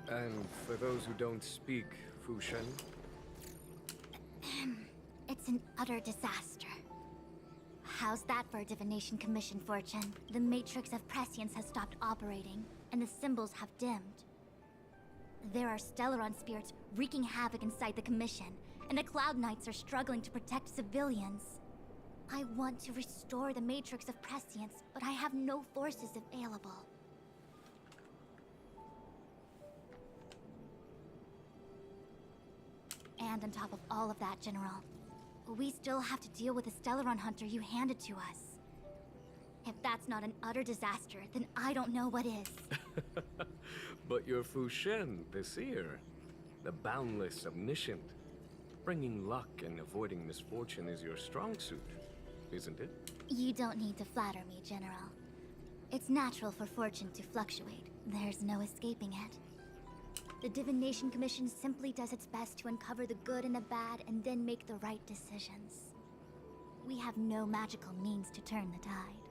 And for those who don't speak Fu Shen? It's an utter disaster. How's that for a Divination Commission fortune? The Matrix of Prescience has stopped operating, and the symbols have dimmed. There are Stellaron spirits wreaking havoc inside the Commission, and the Cloud Knights are struggling to protect civilians. I want to restore the Matrix of Prescience, but I have no forces available. And on top of all of that, General, we still have to deal with the Stellaron Hunter you handed to us. If that's not an utter disaster, then I don't know what is. But you're Fu Shen, the seer. The boundless, omniscient. Bringing luck and avoiding misfortune is your strong suit, isn't it? You don't need to flatter me, General. It's natural for fortune to fluctuate. There's no escaping it. The Divination Commission simply does its best to uncover the good and the bad and then make the right decisions. We have no magical means to turn the tide.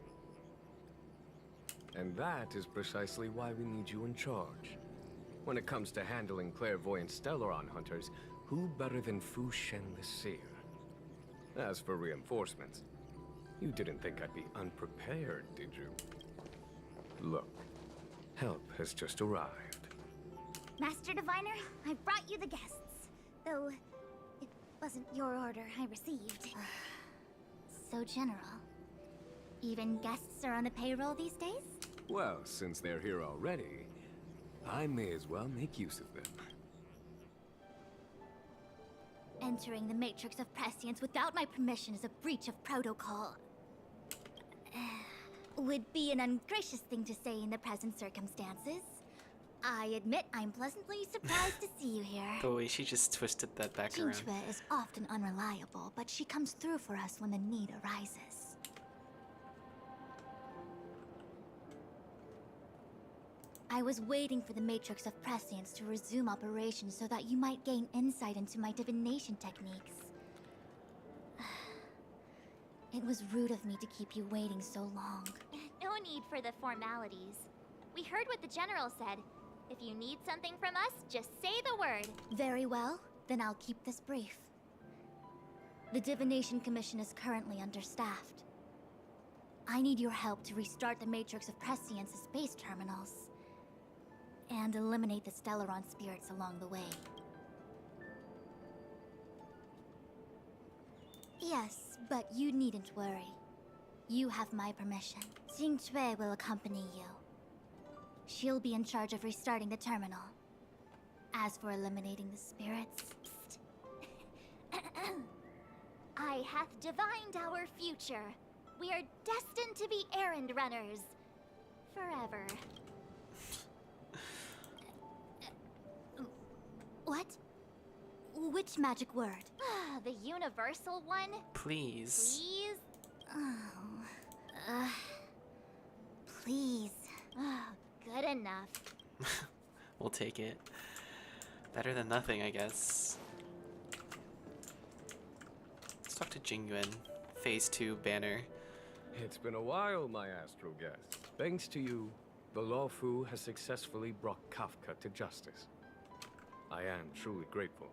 And that is precisely why we need you in charge. When it comes to handling clairvoyant Stellaron hunters, who better than Fu Shen the Seer? As for reinforcements, you didn't think I'd be unprepared, did you? Look, help has just arrived. Master Diviner, I brought you the guests. Though, it wasn't your order I received. So, General, even guests are on the payroll these days? Well, since they're here already, I may as well make use of them. Entering the Matrix of Prescience without my permission is a breach of protocol. Would be an ungracious thing to say in the present circumstances. I admit I'm pleasantly surprised to see you here. The way she just twisted that back around. Jinchue is often unreliable, but she comes through for us when the need arises. I was waiting for the Matrix of Prescience to resume operations so that you might gain insight into my divination techniques. It was rude of me to keep you waiting so long. No need for the formalities. We heard what the General said. If you need something from us, just say the word. Very well, then I'll keep this brief. The Divination Commission is currently understaffed. I need your help to restart the Matrix of Prescience's space terminals. And eliminate the Stellaron spirits along the way. Yes, but you needn't worry. You have my permission. Jinchue will accompany you. She'll be in charge of restarting the terminal. As for eliminating the spirits... I hath divined our future. We are destined to be errand runners. Forever. What? Which magic word? The universal one? Please. Please? Please. Good enough. We'll take it. Better than nothing, I guess. Let's talk to Jingyuan. Phase 2 banner. It's been a while, my astral guest. Thanks to you, the Lawfu has successfully brought Kafka to justice. I am truly grateful.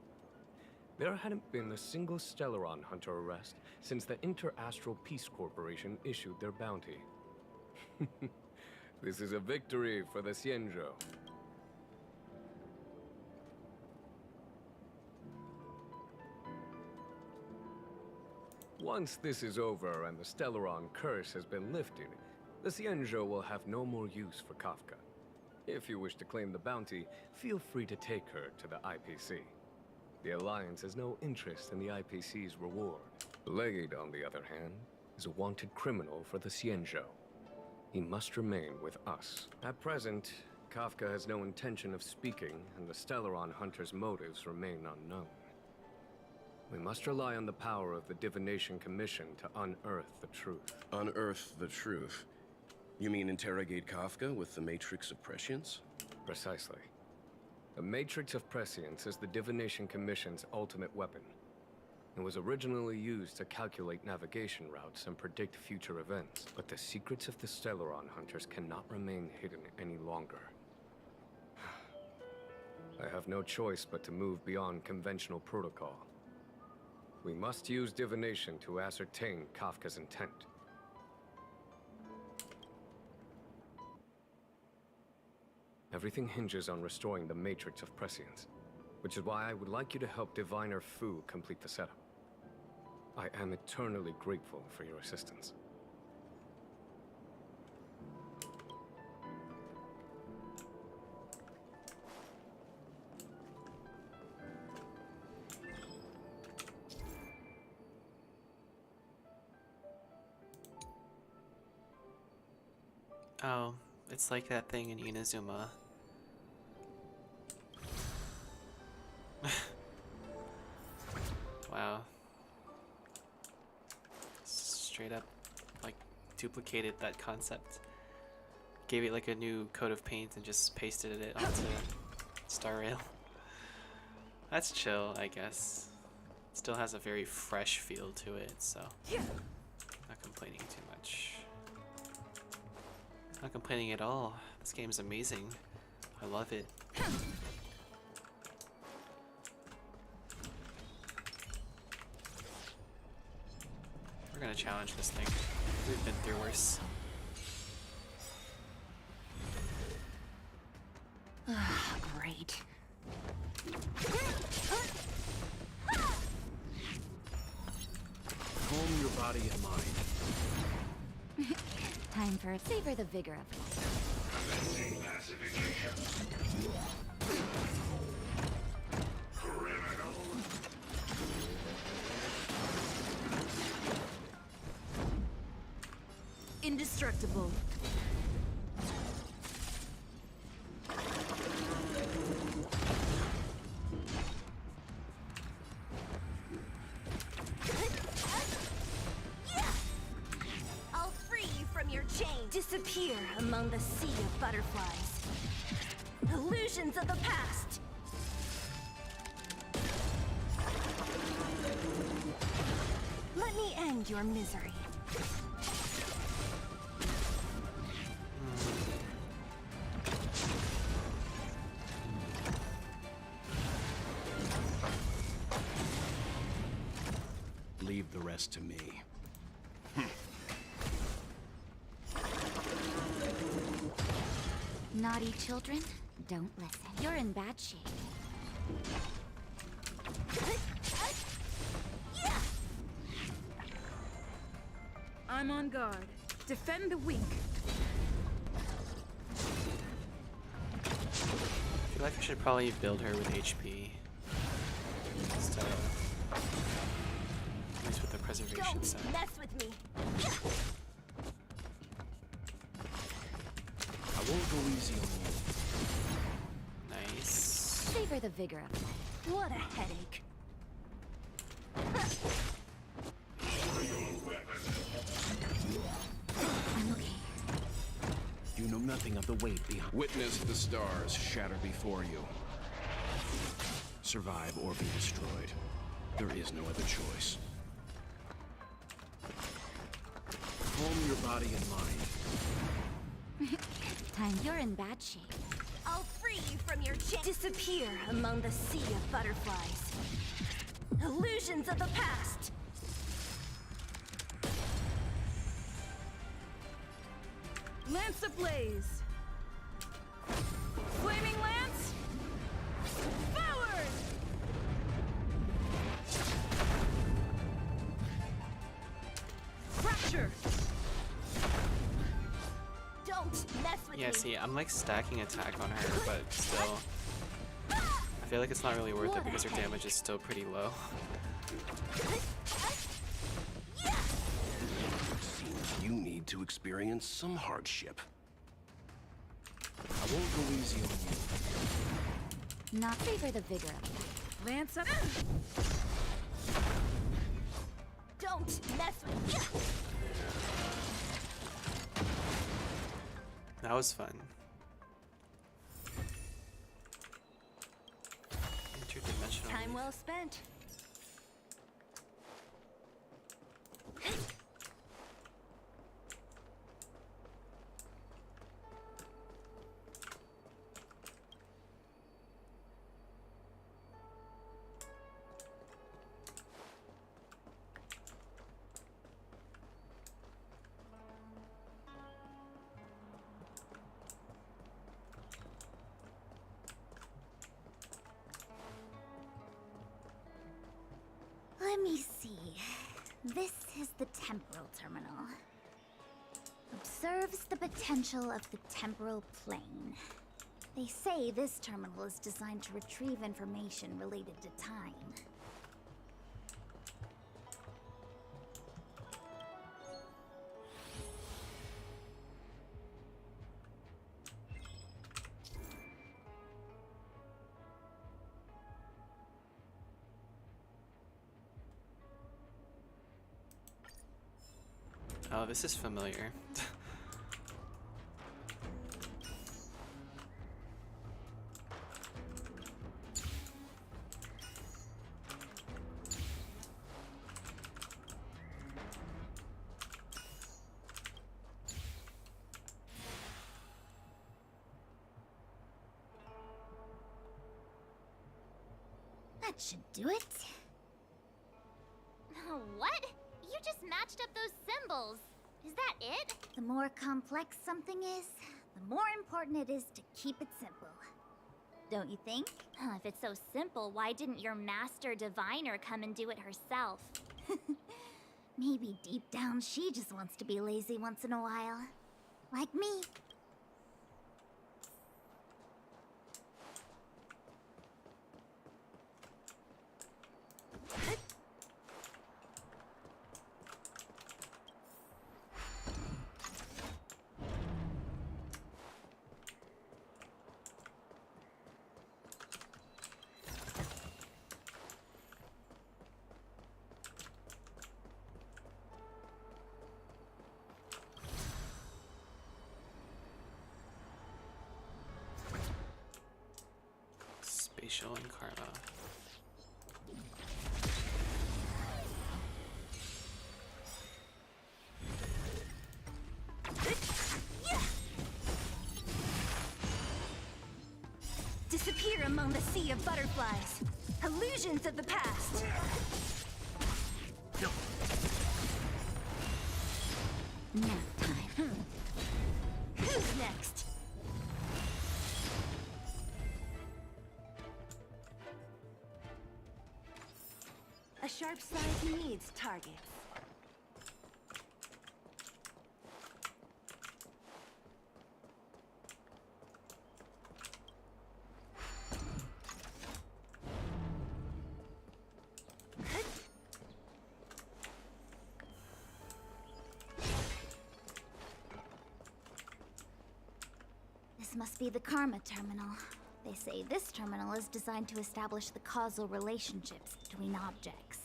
There hadn't been a single Stellaron hunter arrest since the Inter-Astral Peace Corporation issued their bounty. This is a victory for the Xianzhou. Once this is over and the Stellaron curse has been lifted, the Xianzhou will have no more use for Kafka. If you wish to claim the bounty, feel free to take her to the IPC. The Alliance has no interest in the IPC's reward. Blade, on the other hand, is a wanted criminal for the Xianzhou. He must remain with us. At present, Kafka has no intention of speaking, and the Stellaron hunter's motives remain unknown. We must rely on the power of the Divination Commission to unearth the truth. Unearth the truth? You mean interrogate Kafka with the Matrix of Prescience? Precisely. The Matrix of Prescience is the Divination Commission's ultimate weapon. It was originally used to calculate navigation routes and predict future events, but the secrets of the Stellaron hunters cannot remain hidden any longer. I have no choice but to move beyond conventional protocol. We must use divination to ascertain Kafka's intent. Everything hinges on restoring the Matrix of Prescience, which is why I would like you to help Diviner Fu complete the setup. I am eternally grateful for your assistance. Oh, it's like that thing in Inazuma. Wow. Straight up, like, duplicated that concept. Gave it like a new coat of paint and just pasted it onto Star Rail. That's chill, I guess. Still has a very fresh feel to it, so not complaining too much. Not complaining at all. This game's amazing. I love it. We're gonna challenge this thing. We've been through worse. Great. Calm your body and mind. Time for savor the vigor of life. Indestructible. Disappear among the sea of butterflies. Illusions of the past. Let me end your misery. Leave the rest to me. Naughty children, don't listen. You're in bad shape. I'm on guard. Defend the weak. I feel like I should probably build her with HP. Instead of, at least with the preservation Don't set. mess with me. I won't go easy on you. Nice. Savor the vigor of life. What a headache. I'm okay. You know nothing of the weight behind. Witness the stars shatter before you. Survive or be destroyed. There is no other choice. Calm your body and mind. Time. You're in bad shape. I'll free you from your chain. Disappear among the sea of butterflies. Illusions of the past. Lance ablaze. Flaming lance. Forward. Fracture. Don't mess with Yeah, me. see, I'm like stacking attack on her, but still. I feel like it's not really worth it because her damage is still pretty low. Seems you need to experience some hardship. I won't go easy on you. Not favor the vigor of life. Lance up. Don't mess with me. That was fun. Interdimensional. Time well spent. Let me see. This is the temporal terminal. Observes the potential of the temporal plane. They say this terminal is designed to retrieve information related to time. Oh, this is familiar. That should do it. What? You just matched up those symbols. Is that it? The more complex something is, the more important it is to keep it simple. Don't you think? If it's so simple, why didn't your master diviner come and do it herself? Maybe deep down she just wants to be lazy once in a while. Like me. facial and karma. Disappear among the sea of butterflies. Illusions of the past. Nap time. Who's next? A sharp size needs targets. This must be the Karma Terminal. They say this terminal is designed to establish the causal relationships between objects.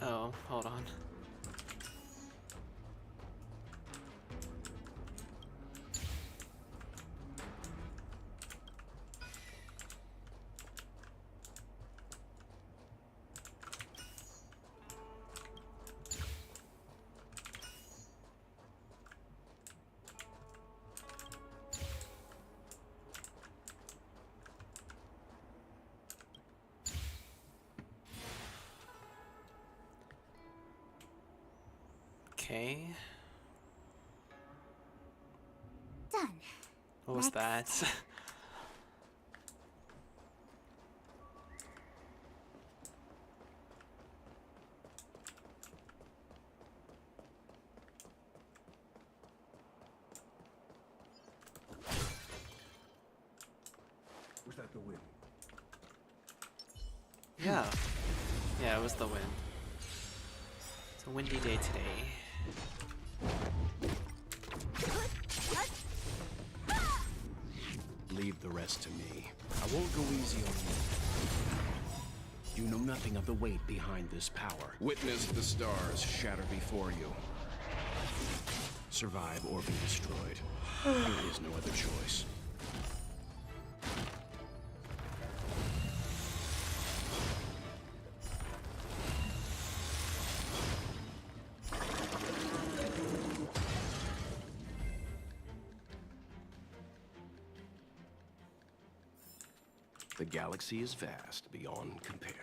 Oh, hold on. Okay. Done. What was that? Was that the wind? Yeah. Yeah, it was the wind. It's a windy day today. Leave the rest to me. I won't go easy on you. You know nothing of the weight behind this power. Witness the stars shatter before you. Survive or be destroyed. There is no other choice. The galaxy is vast beyond compare.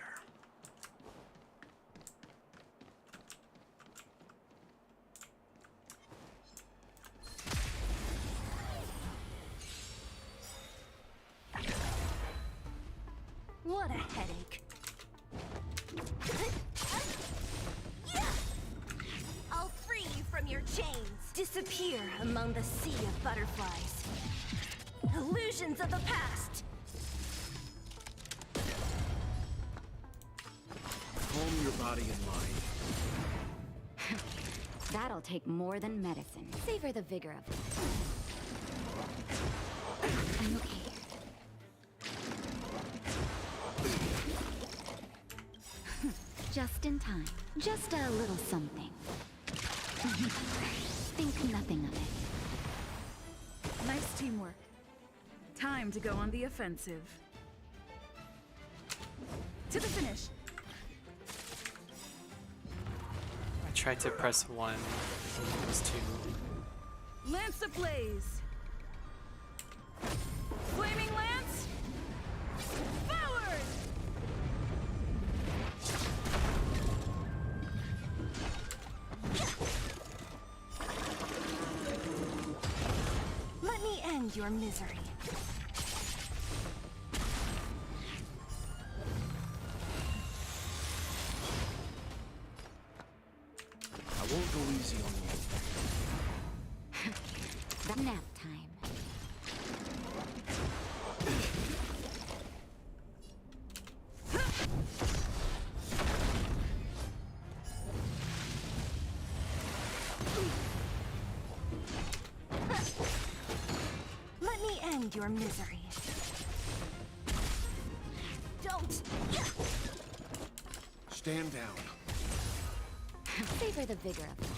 What a headache. I'll free you from your chains. Disappear among the sea of butterflies. Illusions of the past. Calm your body and mind. That'll take more than medicine. Savor the vigor of it. I'm okay. Just in time. Just a little something. Think nothing of it. Nice teamwork. Time to go on the offensive. To the finish. I tried to press 1. It was 2. Lance ablaze. Flaming lance. Forward. Let me end your misery. won't go easy on you. Nap time. Let me end your misery. Don't! Stand down. Savor the vigor of life.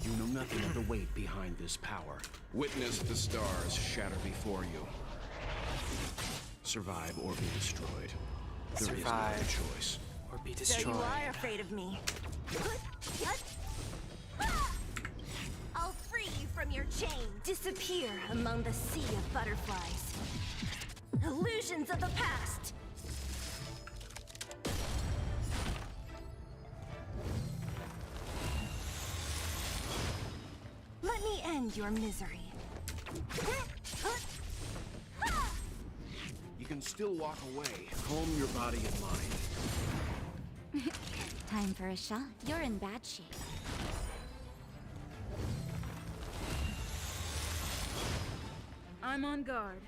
You know nothing of the weight behind this power. Witness the stars shatter before you. Survive or be destroyed. There is no other Survive choice. or be So destroyed. you are afraid of me. I'll free you from your chains. Disappear among the sea of butterflies. Illusions of the past. Let me end your misery. You can still walk away. Calm your body and mind. Time for a shot. You're in bad shape. I'm on guard.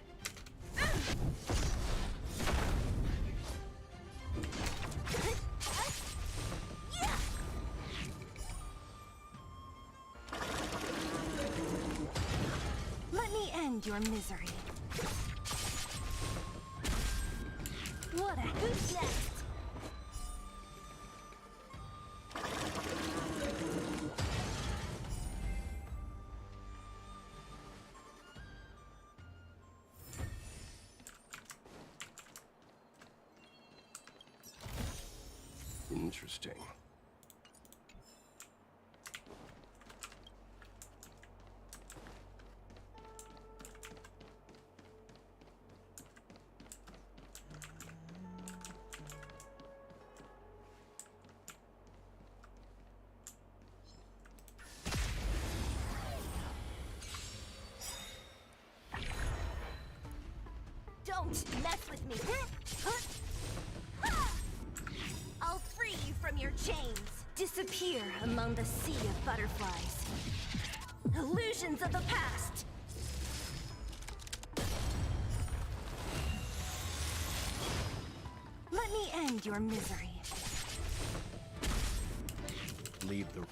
Let me end your misery. What a who's next? Interesting. Don't mess with me. I'll free you from your chains. Disappear among the sea of butterflies. Illusions of the past. Let me end your misery. Leave the...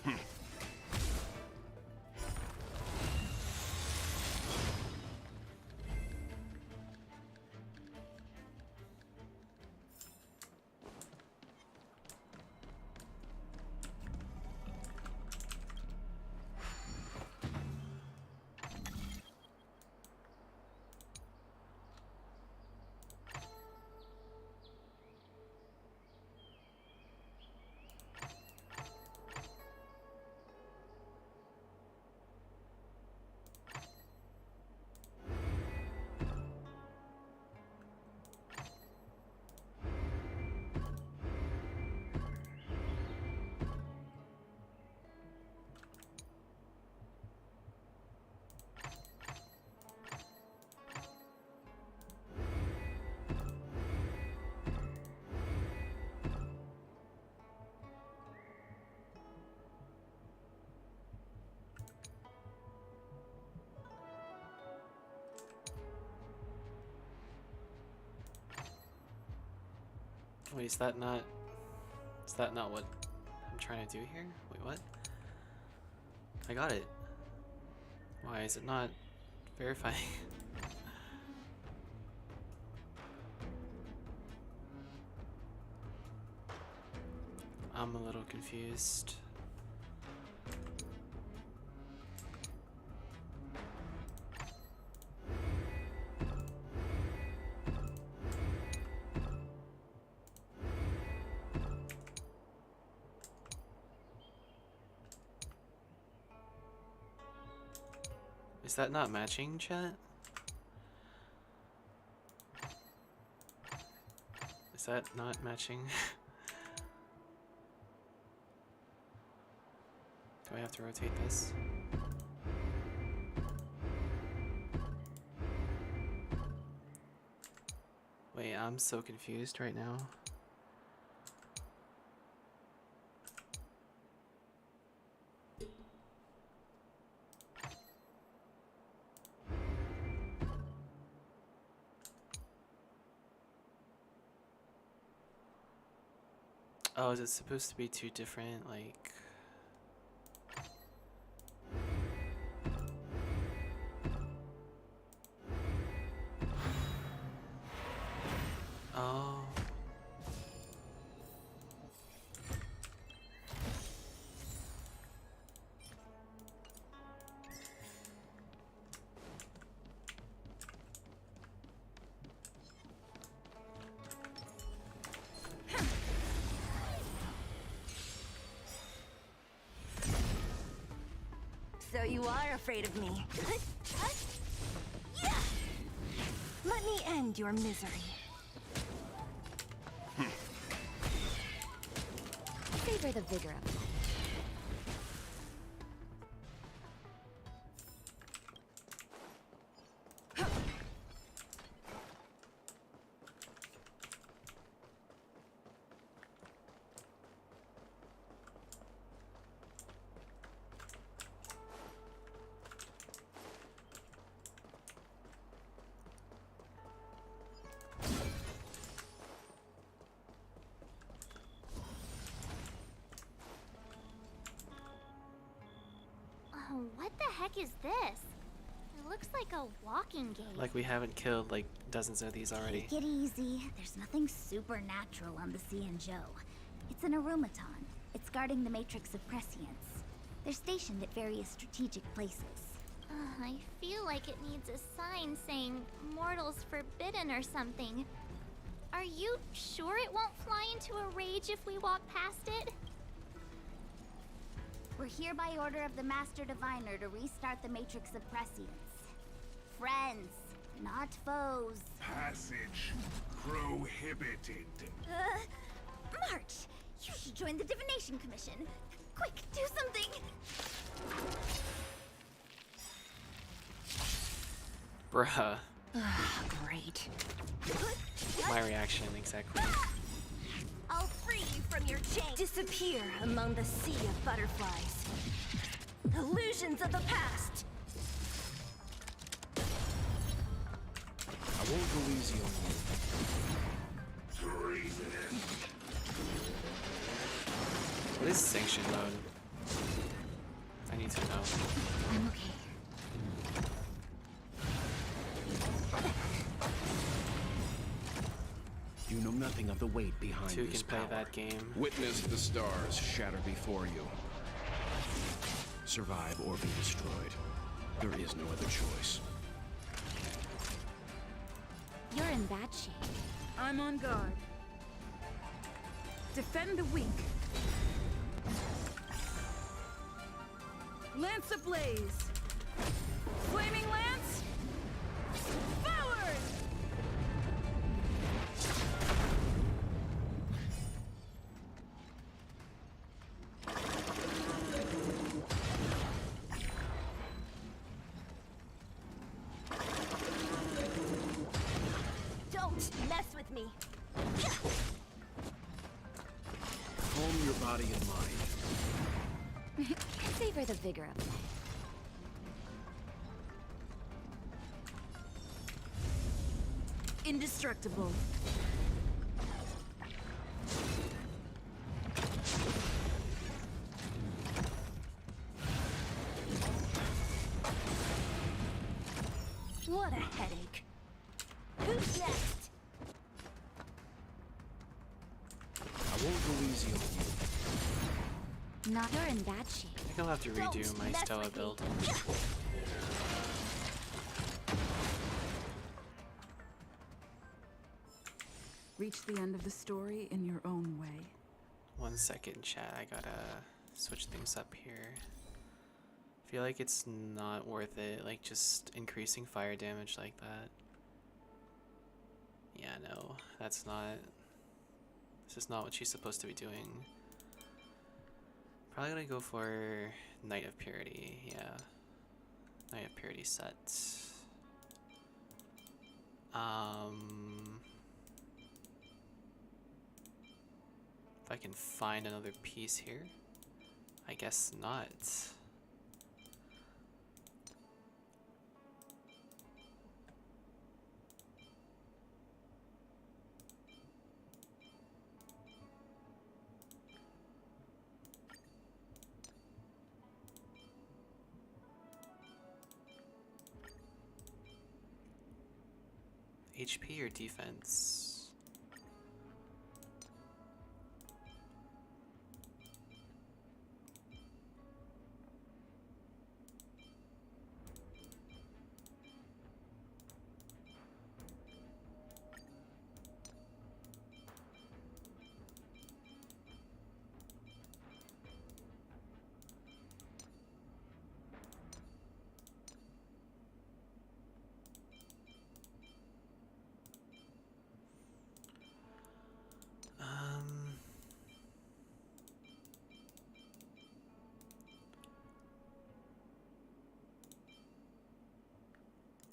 Wait, is that not what I'm trying to do here? Wait, what? I got it. Why is it not verifying? I'm a little confused. Is that not matching, chat? Is that not matching? Do I have to rotate this? Wait, I'm so confused right now. Oh, is it supposed to be two different, like... Oh. So you are afraid of me. Let me end your misery. Savor the vigor of life. Oh, what the heck is this? It looks like a walking game. Like we haven't killed like dozens of these already. Take it easy. There's nothing supernatural on the Cianjo. It's an aromaton. It's guarding the matrix of prescience. They're stationed at various strategic places. I feel like it needs a sign saying mortals forbidden or something. Are you sure it won't fly into a rage if we walk past it? We're here by order of the Master Diviner to restart the Matrix of Prescience. Friends, not foes. Passage prohibited. March! You should join the Divination Commission. Quick, do something! Bruh. Great. My reaction, exactly. I'll free you from your chain. Disappear among the sea of butterflies. Illusions of the past. I won't go easy on you. Treasonous. What is sanction mode? I need to know. I'm okay. You know nothing of the weight behind Two this can play power. that game. Witness the stars shatter before you. Survive or be destroyed. There is no other choice. You're in bad shape. I'm on guard. Defend the weak. Lance ablaze. Flaming lance. Forward! Don't mess with me. Calm your body and mind. Savor the vigor of life. Indestructible. What a headache. Who's next? I won't go easy on you. Not you're in bad shape. I think I'll have to redo my Stella build. Reach the end of the story in your own way. 1 second, chat. I gotta switch things up here. I feel like it's not worth it, like just increasing fire damage like that. Yeah, no, that's not. This is not what she's supposed to be doing. Probably gonna go for Night of Purity, yeah. Night of Purity set. If I can find another piece here. I guess not. HP or defense?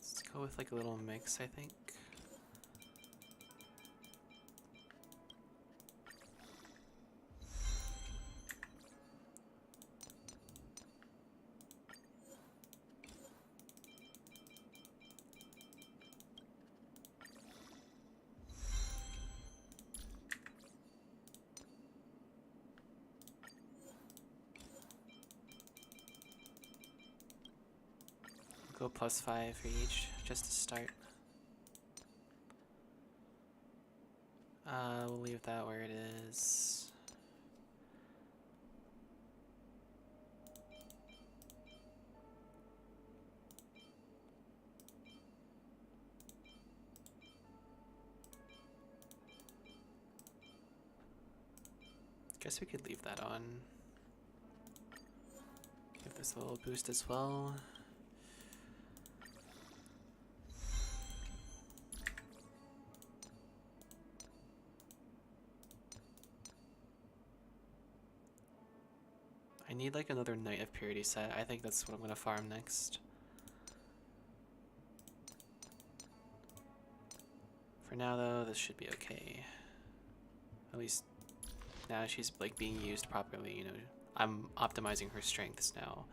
Let's go with like a little mix, I think. Go +5 for each, just to start. We'll leave that where it is. Guess we could leave that on. Give this a little boost as well. I need like another Night of Purity set. I think that's what I'm gonna farm next. For now though, this should be okay. At least now she's like being used properly, you know. I'm optimizing her strengths now.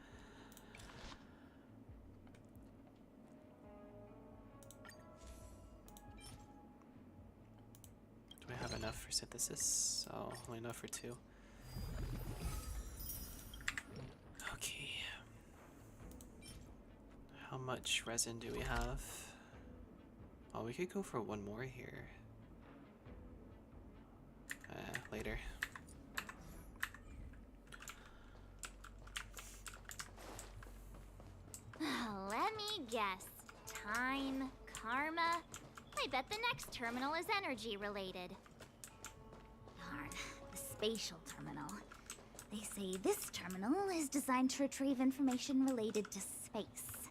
Do I have enough for synthesis? Oh, only enough for 2. Okay. How much resin do we have? Oh, we could go for one more here. Later. Let me guess. Time, karma. I bet the next terminal is energy related. Darn, the spatial terminal. They say this terminal is designed to retrieve information related to space.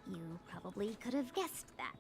You probably could have guessed that.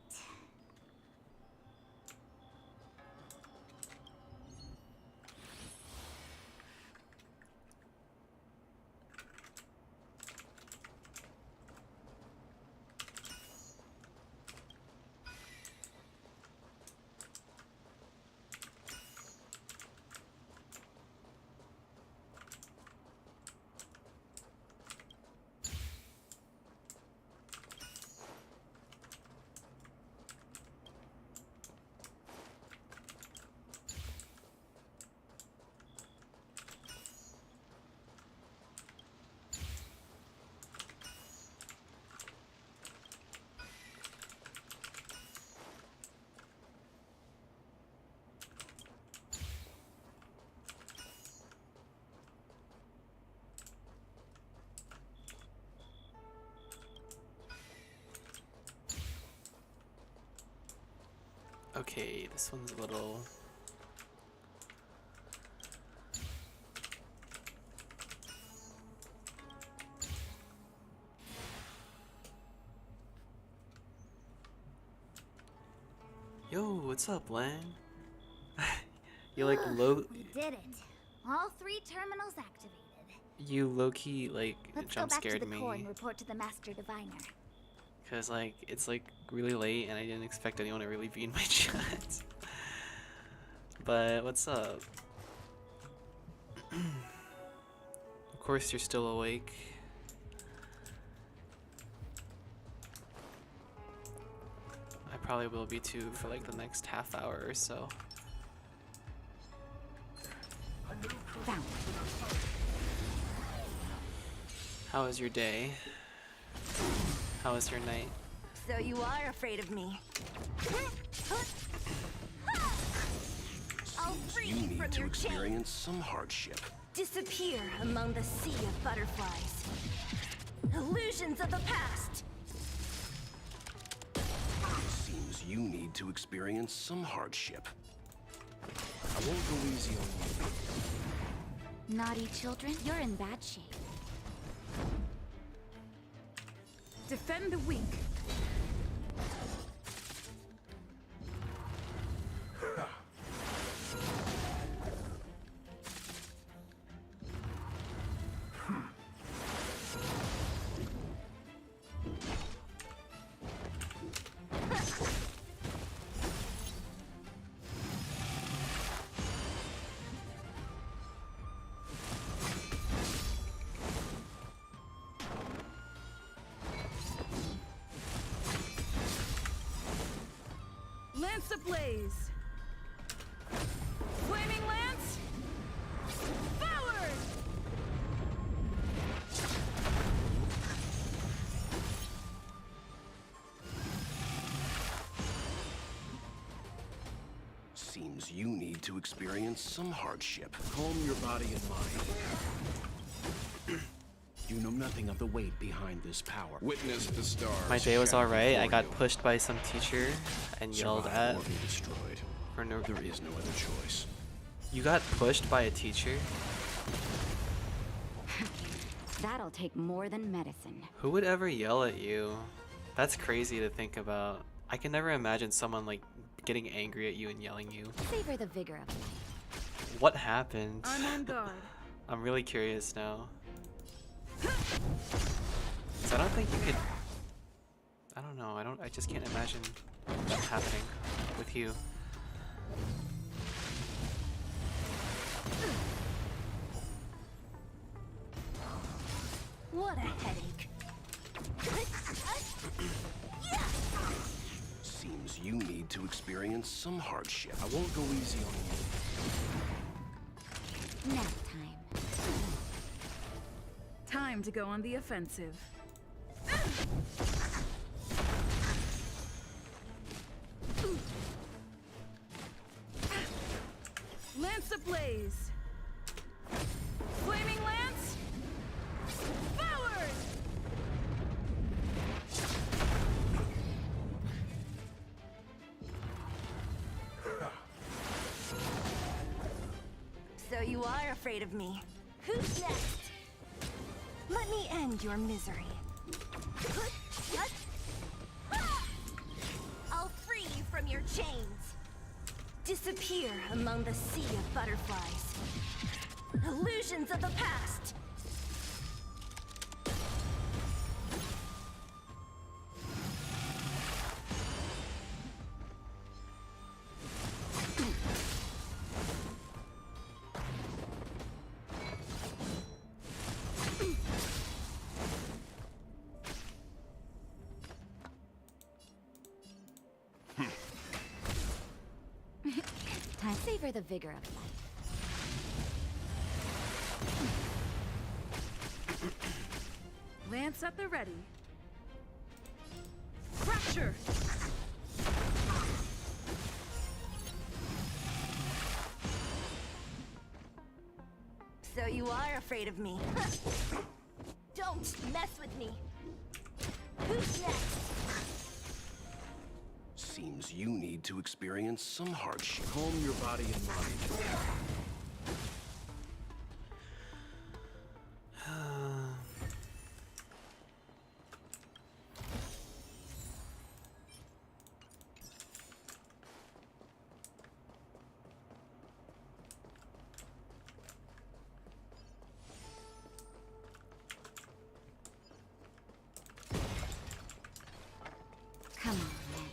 Okay, this one's a little... Yo, what's up, Lang? You like low... We did it. All 3 terminals activated. You low-key, like, Let's jump go back to scared the me. core and report to the Master Diviner. Cause like, it's like really late and I didn't expect anyone to really be in my chat. But, what's up? Of course, you're still awake. I probably will be too for like the next half hour or so. How was your day? How was your night? So you are afraid of me. I'll free You you need from to your experience chains. some hardship. Disappear among the sea of butterflies. Illusions of the past. Seems you need to experience some hardship. I won't go easy on you. Naughty children, you're in bad shape. Defend the weak. Lance ablaze! Flaming lance! Forward! Seems you need to experience some hardship. Calm your body and mind. You know nothing of the weight behind this power. Witness the stars. My day was shatter alright. I before got you. pushed by some teacher and yelled Survive at. or be destroyed. For no. There is no other choice. You got pushed by a teacher? That'll take more than medicine. Who would ever yell at you? That's crazy to think about. I can never imagine someone like getting angry at you and yelling you. Savor the vigor of life. What happened? I'm on guard. I'm really curious now. So I don't think you could. I don't know. I just can't imagine that happening with you. What a headache. Seems you need to experience some hardship. I won't go easy on you. Nap time. Time to go on the offensive. Lance ablaze! Flaming lance! Forward! So you are afraid of me. Who's next? Let me end your misery. I'll free you from your chains. Disappear among the sea of butterflies. Illusions of the past. Time. Savor the vigor of life. Lance at the ready. Fracture! So you are afraid of me. Don't mess with me. Who's next? Seems you need to experience some hardship. Calm your body and mind. Come on, man.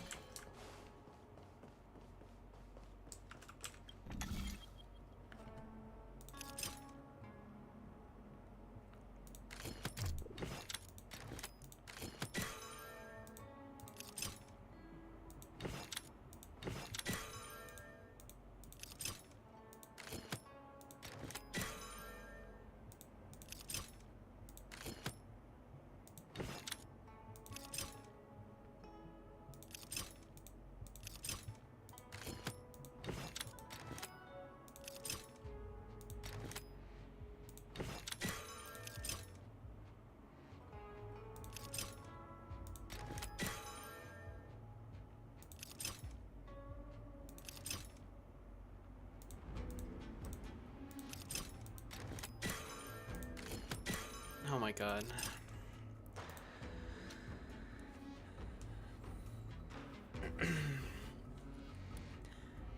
god.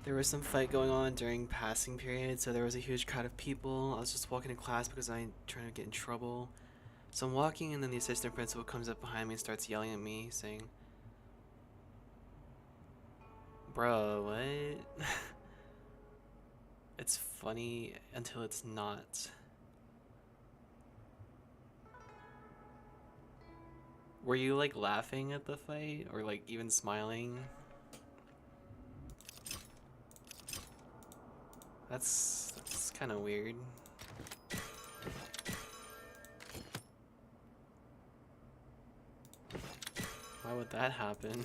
There was some fight going on during passing period, so there was a huge crowd of people. I was just walking to class because I ain't trying to get in trouble. So I'm walking, and then the assistant principal comes up behind me and starts yelling at me, saying, "Bro, what?" It's funny until it's not. Were you like laughing at the fight or like even smiling? That's kind of weird. Why would that happen?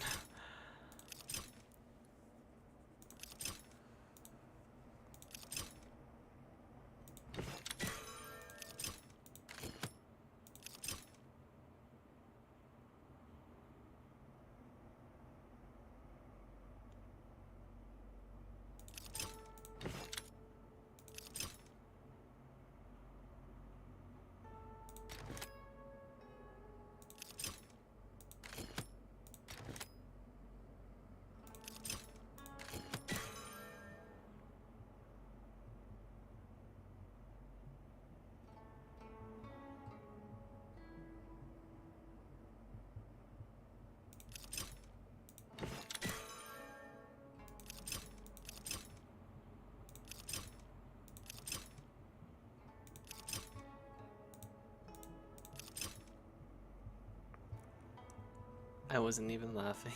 I wasn't even laughing.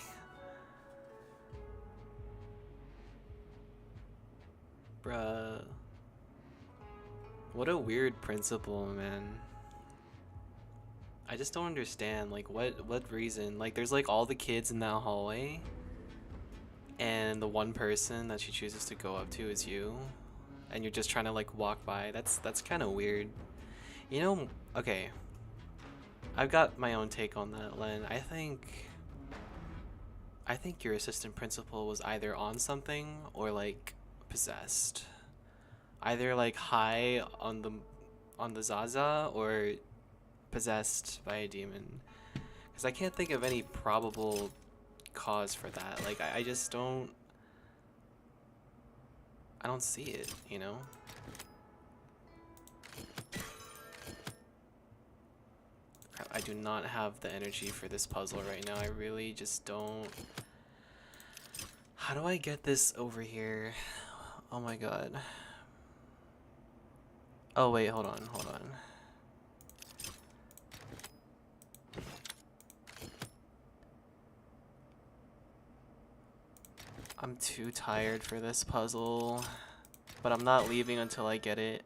Bruh. What a weird principle, man. I just don't understand, like, what reason? Like, there's, like, all the kids in that hallway, and the one person that she chooses to go up to is you, and you're just trying to, like, walk by. That's kind of weird. You know, okay. I've got my own take on that, Len. I think your assistant principal was either on something or, like, possessed. Either, like, high on the Zaza or possessed by a demon. Because I can't think of any probable cause for that. Like, I just don't... I don't see it, you know? Crap, I do not have the energy for this puzzle right now. I really just don't... How do I get this over here? Oh my god. Oh wait, hold on. I'm too tired for this puzzle, but I'm not leaving until I get it.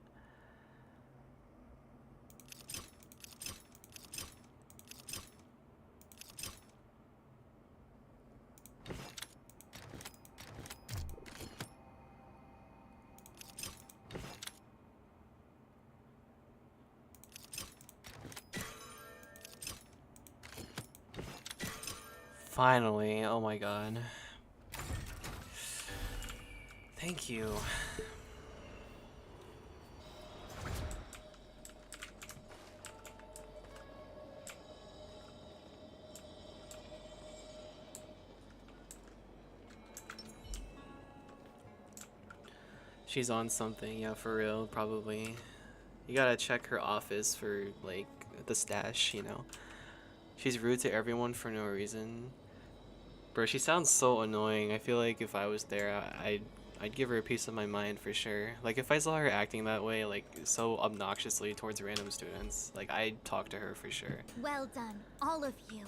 Finally, oh my god. Thank you. She's on something, yeah, for real, probably. You gotta check her office for, like, the stash, you know? She's rude to everyone for no reason. Bro, she sounds so annoying. I feel like if I was there, I'd give her a piece of my mind for sure. Like, if I saw her acting that way, like, so obnoxiously towards random students, like, I'd talk to her for sure. Well done, all of you.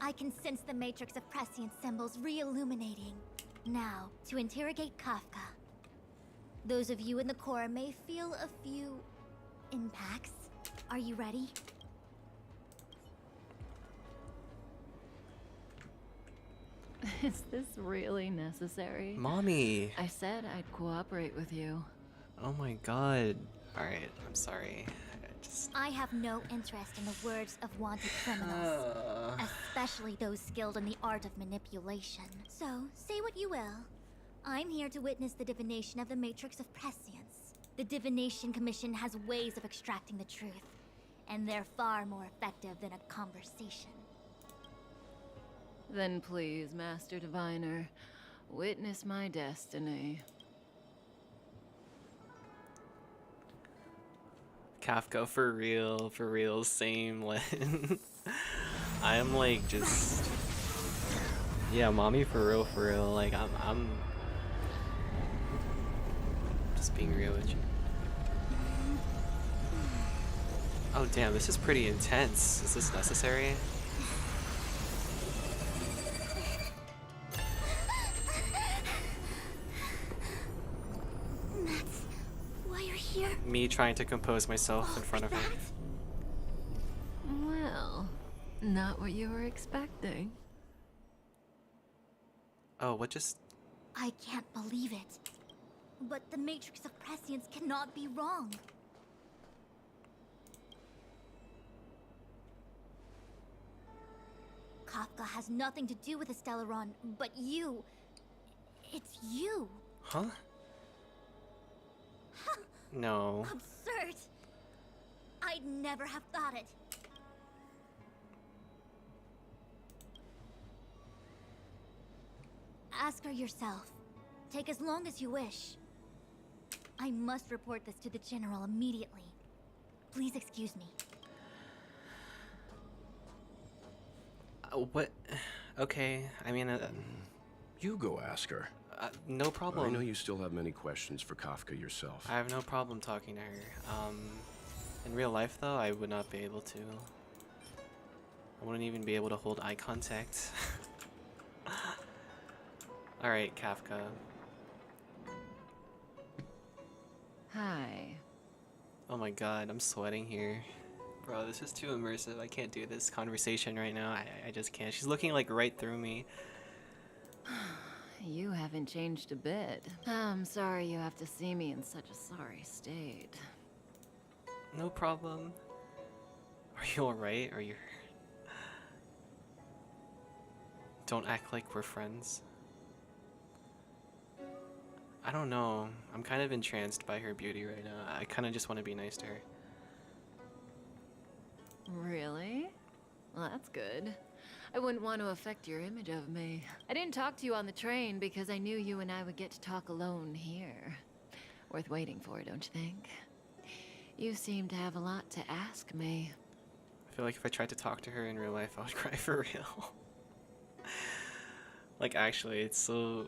I can sense the matrix of prescient symbols re-illuminating. Now, to interrogate Kafka. Those of you in the core may feel a few impacts. Are you ready? Is this really necessary? Mommy! I said I'd cooperate with you. Oh my god. Alright, I'm sorry. I have no interest in the words of wanted criminals, especially those skilled in the art of manipulation. So, say what you will. I'm here to witness the divination of the Matrix of Prescience. The Divination Commission has ways of extracting the truth, and they're far more effective than a conversation. Then please, Master Diviner, witness my destiny. Kafka, for real, same. I'm like just, yeah, mommy, for real. Like I'm just being real with you. Oh damn, this is pretty intense. Is this necessary? That's why you're here. Me trying to compose myself in front of her. Well, not what you were expecting. Oh, what just... I can't believe it. But the Matrix of Prescience cannot be wrong. Kafka has nothing to do with the Stellaron, but you... It's you. Huh? No. Absurd. I'd never have thought it. Ask her yourself. Take as long as you wish. I must report this to the General immediately. Please excuse me. What? Okay, I mean... You go ask her. No problem. I know you still have many questions for Kafka yourself. I have no problem talking to her. In real life, though, I would not be able to. I wouldn't even be able to hold eye contact. Alright, Kafka. Hi. Oh my god, I'm sweating here. Bro, this is too immersive. I can't do this conversation right now. I just can't. She's looking like right through me. You haven't changed a bit. I'm sorry you have to see me in such a sorry state. No problem. Are you alright? Are you... Don't act like we're friends. I don't know. I'm kind of entranced by her beauty right now. I kind of just want to be nice to her. Really? Well, that's good. I wouldn't want to affect your image of me. I didn't talk to you on the train because I knew you and I would get to talk alone here. Worth waiting for, don't you think? You seem to have a lot to ask me. I feel like if I tried to talk to her in real life, I would cry for real. Like, actually, it's so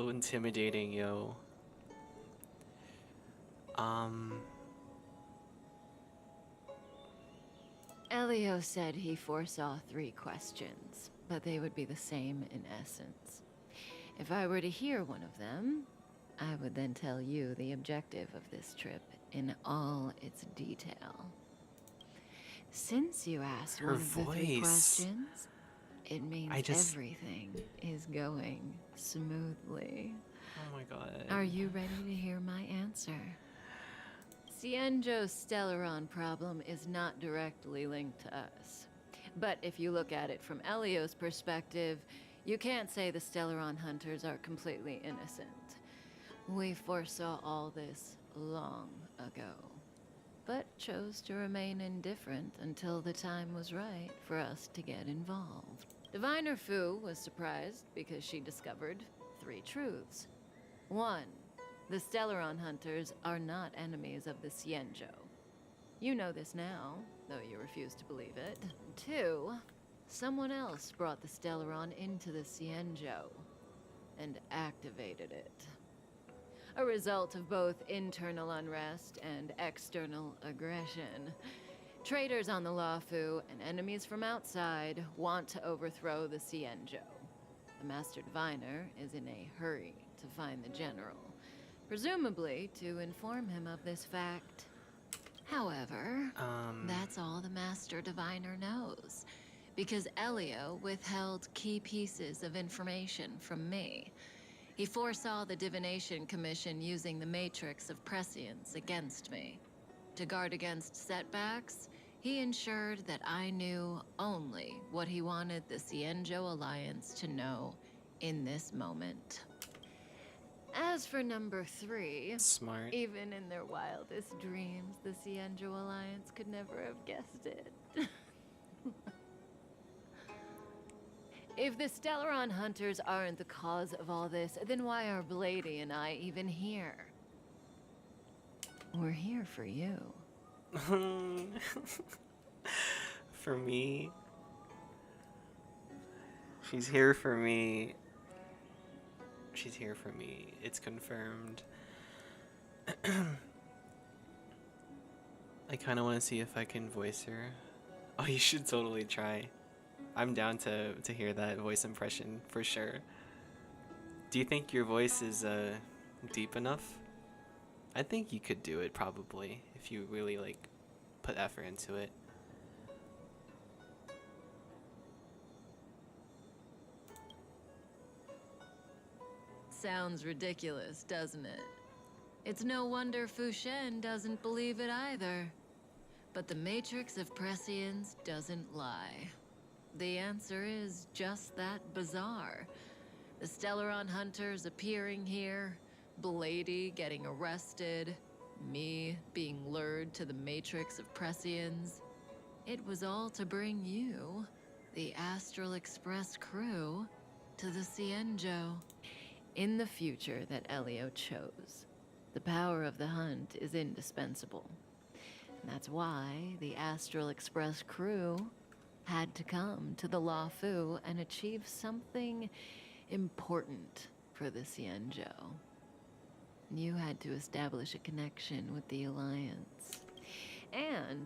intimidating, yo. Elio said he foresaw 3 questions, but they would be the same in essence. If I were to hear one of them, I would then tell you the objective of this trip in all its detail. Since you asked Her one of the 3 voice. questions, it means everything is going smoothly. Oh my god. Are you ready to hear my answer? Cienjo's Stellaron problem is not directly linked to us. But if you look at it from Elio's perspective, you can't say the Stellaron hunters are completely innocent. We foresaw all this long ago, but chose to remain indifferent until the time was right for us to get involved. Diviner Fu was surprised because she discovered 3 truths. 1. The Stellaron hunters are not enemies of the Cienjo. You know this now, though you refuse to believe it. 2. Someone else brought the Stellaron into the Cienjo and activated it. A result of both internal unrest and external aggression. Traitors on the Luofu and enemies from outside want to overthrow the Cienjo. The Master Diviner is in a hurry to find the General, presumably to inform him of this fact. However, that's all the Master Diviner knows, because Elio withheld key pieces of information from me. He foresaw the Divination Commission using the Matrix of Prescience against me. To guard against setbacks, he ensured that I knew only what he wanted the Cienjo Alliance to know in this moment. As for number 3, Smart. even in their wildest dreams, the Cienjo Alliance could never have guessed it. If the Stellaron hunters aren't the cause of all this, then why are Blady and I even here? We're here for you. For me. She's here for me. She's here for me. It's confirmed. I kind of want to see if I can voice her. Oh, you should totally try. I'm down to hear that voice impression for sure. Do you think your voice is deep enough? I think you could do it probably if you really like put effort into it. Sounds ridiculous, doesn't it? It's no wonder Fu Shen doesn't believe it either. But the Matrix of Prescience doesn't lie. The answer is just that bizarre. The Stellaron hunters appearing here, Blady getting arrested, me being lured to the Matrix of Prescience. It was all to bring you, the Astral Express crew, to the Cienjo. In the future that Elio chose, the power of the hunt is indispensable. And that's why the Astral Express crew had to come to the Luofu and achieve something important for the Cienjo. You had to establish a connection with the Alliance. And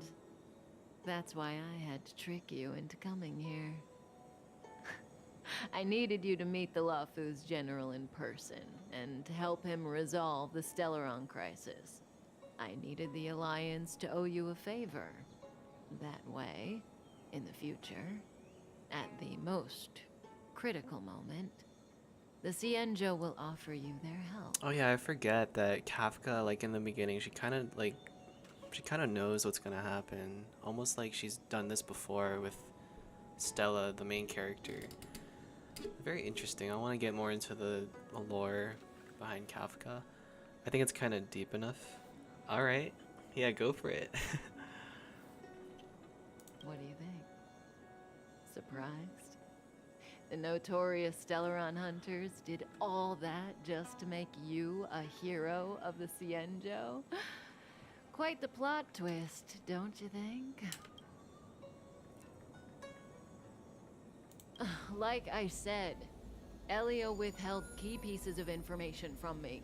that's why I had to trick you into coming here. I needed you to meet the Luofu's general in person and to help him resolve the Stellaron crisis. I needed the Alliance to owe you a favor. That way, in the future, at the most critical moment, the Cienjo will offer you their help. Oh yeah, I forget that Kafka, like in the beginning, she kind of knows what's gonna happen. Almost like she's done this before with Stella, the main character. Very interesting. I want to get more into the lore behind Kafka. I think it's kind of deep enough. Alright. Yeah, go for it. What do you think? Surprised? The notorious Stellaron hunters did all that just to make you a hero of the Cienjo? Quite the plot twist, don't you think? Like I said, Elio withheld key pieces of information from me.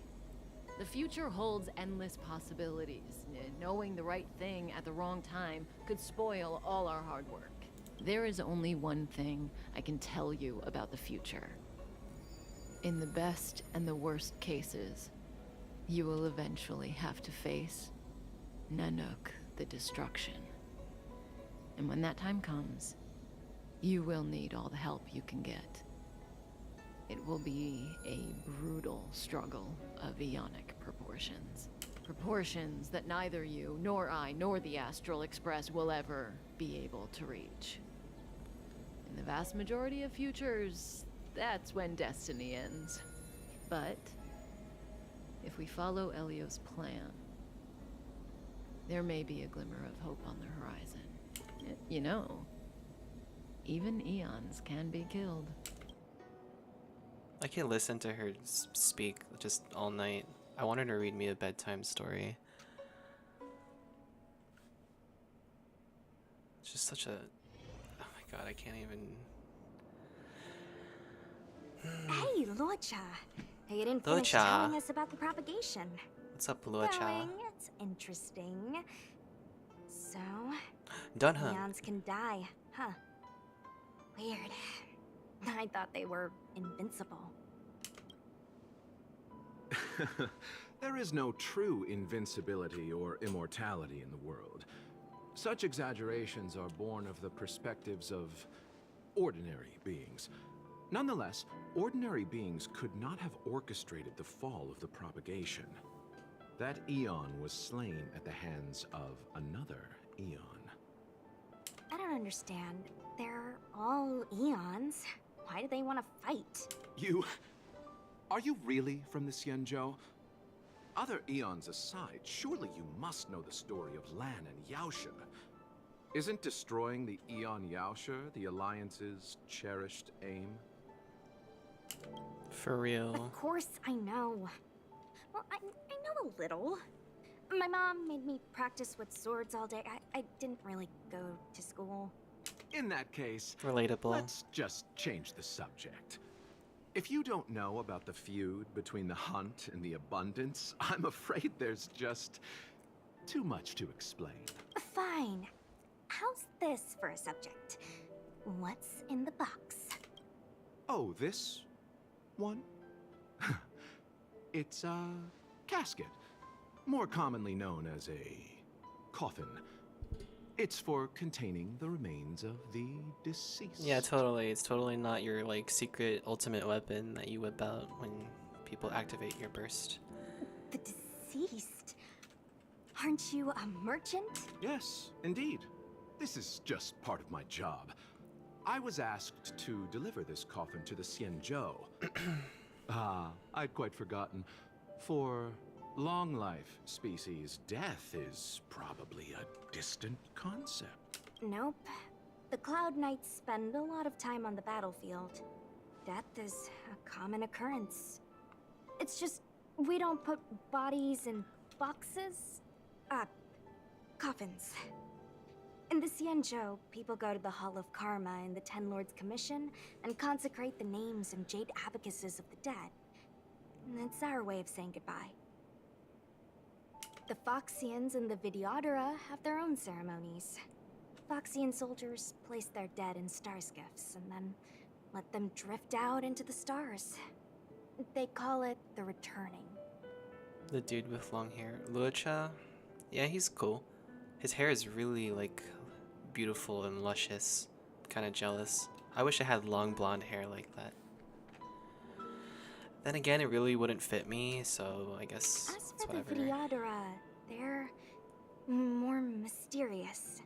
The future holds endless possibilities. Knowing the right thing at the wrong time could spoil all our hard work. There is only one thing I can tell you about the future. In the best and the worst cases, you will eventually have to face Nanook the Destruction. And when that time comes, you will need all the help you can get. It will be a brutal struggle of eonic proportions. Proportions that neither you, nor I, nor the Astral Express will ever be able to reach. In the vast majority of futures, that's when destiny ends. But if we follow Elio's plan, there may be a glimmer of hope on the horizon. You know, even eons can be killed. I can listen to her speak just all night. I want her to read me a bedtime story. It's just such a... Oh my god, I can't even... Hey, Luocha. You didn't finish telling us about the propagation. What's up, Luocha? Going, it's interesting. So... Dunham. Eons can die, huh? Weird. I thought they were invincible. There is no true invincibility or immortality in the world. Such exaggerations are born of the perspectives of ordinary beings. Nonetheless, ordinary beings could not have orchestrated the fall of the propagation. That eon was slain at the hands of another eon. I don't understand. They're all eons. Why do they want to fight? Are Are you really from the Xianzhou? Other eons aside, surely you must know the story of Lan and Yaoshe. Isn't destroying the Eon Yaoshe the Alliance's cherished aim? For real. Of course I know. Well, I know a little. My mom made me practice with swords all day. I didn't really go to school. In that case, Relatable. let's just change the subject. If you don't know about the feud between the Hunt and the Abundance, I'm afraid there's just too much to explain. Fine. How's this for a subject? What's in the box? Oh, this one? It's a casket, more commonly known as a coffin. It's for containing the remains of the deceased. Yeah, totally. It's totally not your like secret ultimate weapon that you whip out when people activate your burst. The deceased? Aren't you a merchant? Yes, indeed. This is just part of my job. I was asked to deliver this coffin to the Xianzhou. I'd quite forgotten. For long life species, death is probably a distant concept. Nope. The Cloud Knights spend a lot of time on the battlefield. Death is a common occurrence. It's just, we don't put bodies in boxes. Coffins. In the Xianzhou, people go to the Hall of Karma in the Ten Lords Commission and consecrate the names and jade abacuses of the dead. It's our way of saying goodbye. The Foxians and the Videodora have their own ceremonies. Foxian soldiers place their dead in star skiffs and then let them drift out into the stars. They call it the returning. The dude with long hair. Lucha? Yeah, he's cool. His hair is really, like, beautiful and luscious. Kind of jealous. I wish I had long blonde hair like that. Then again, it really wouldn't fit me, so I guess As it's for the whatever. Videodora, they're more mysterious.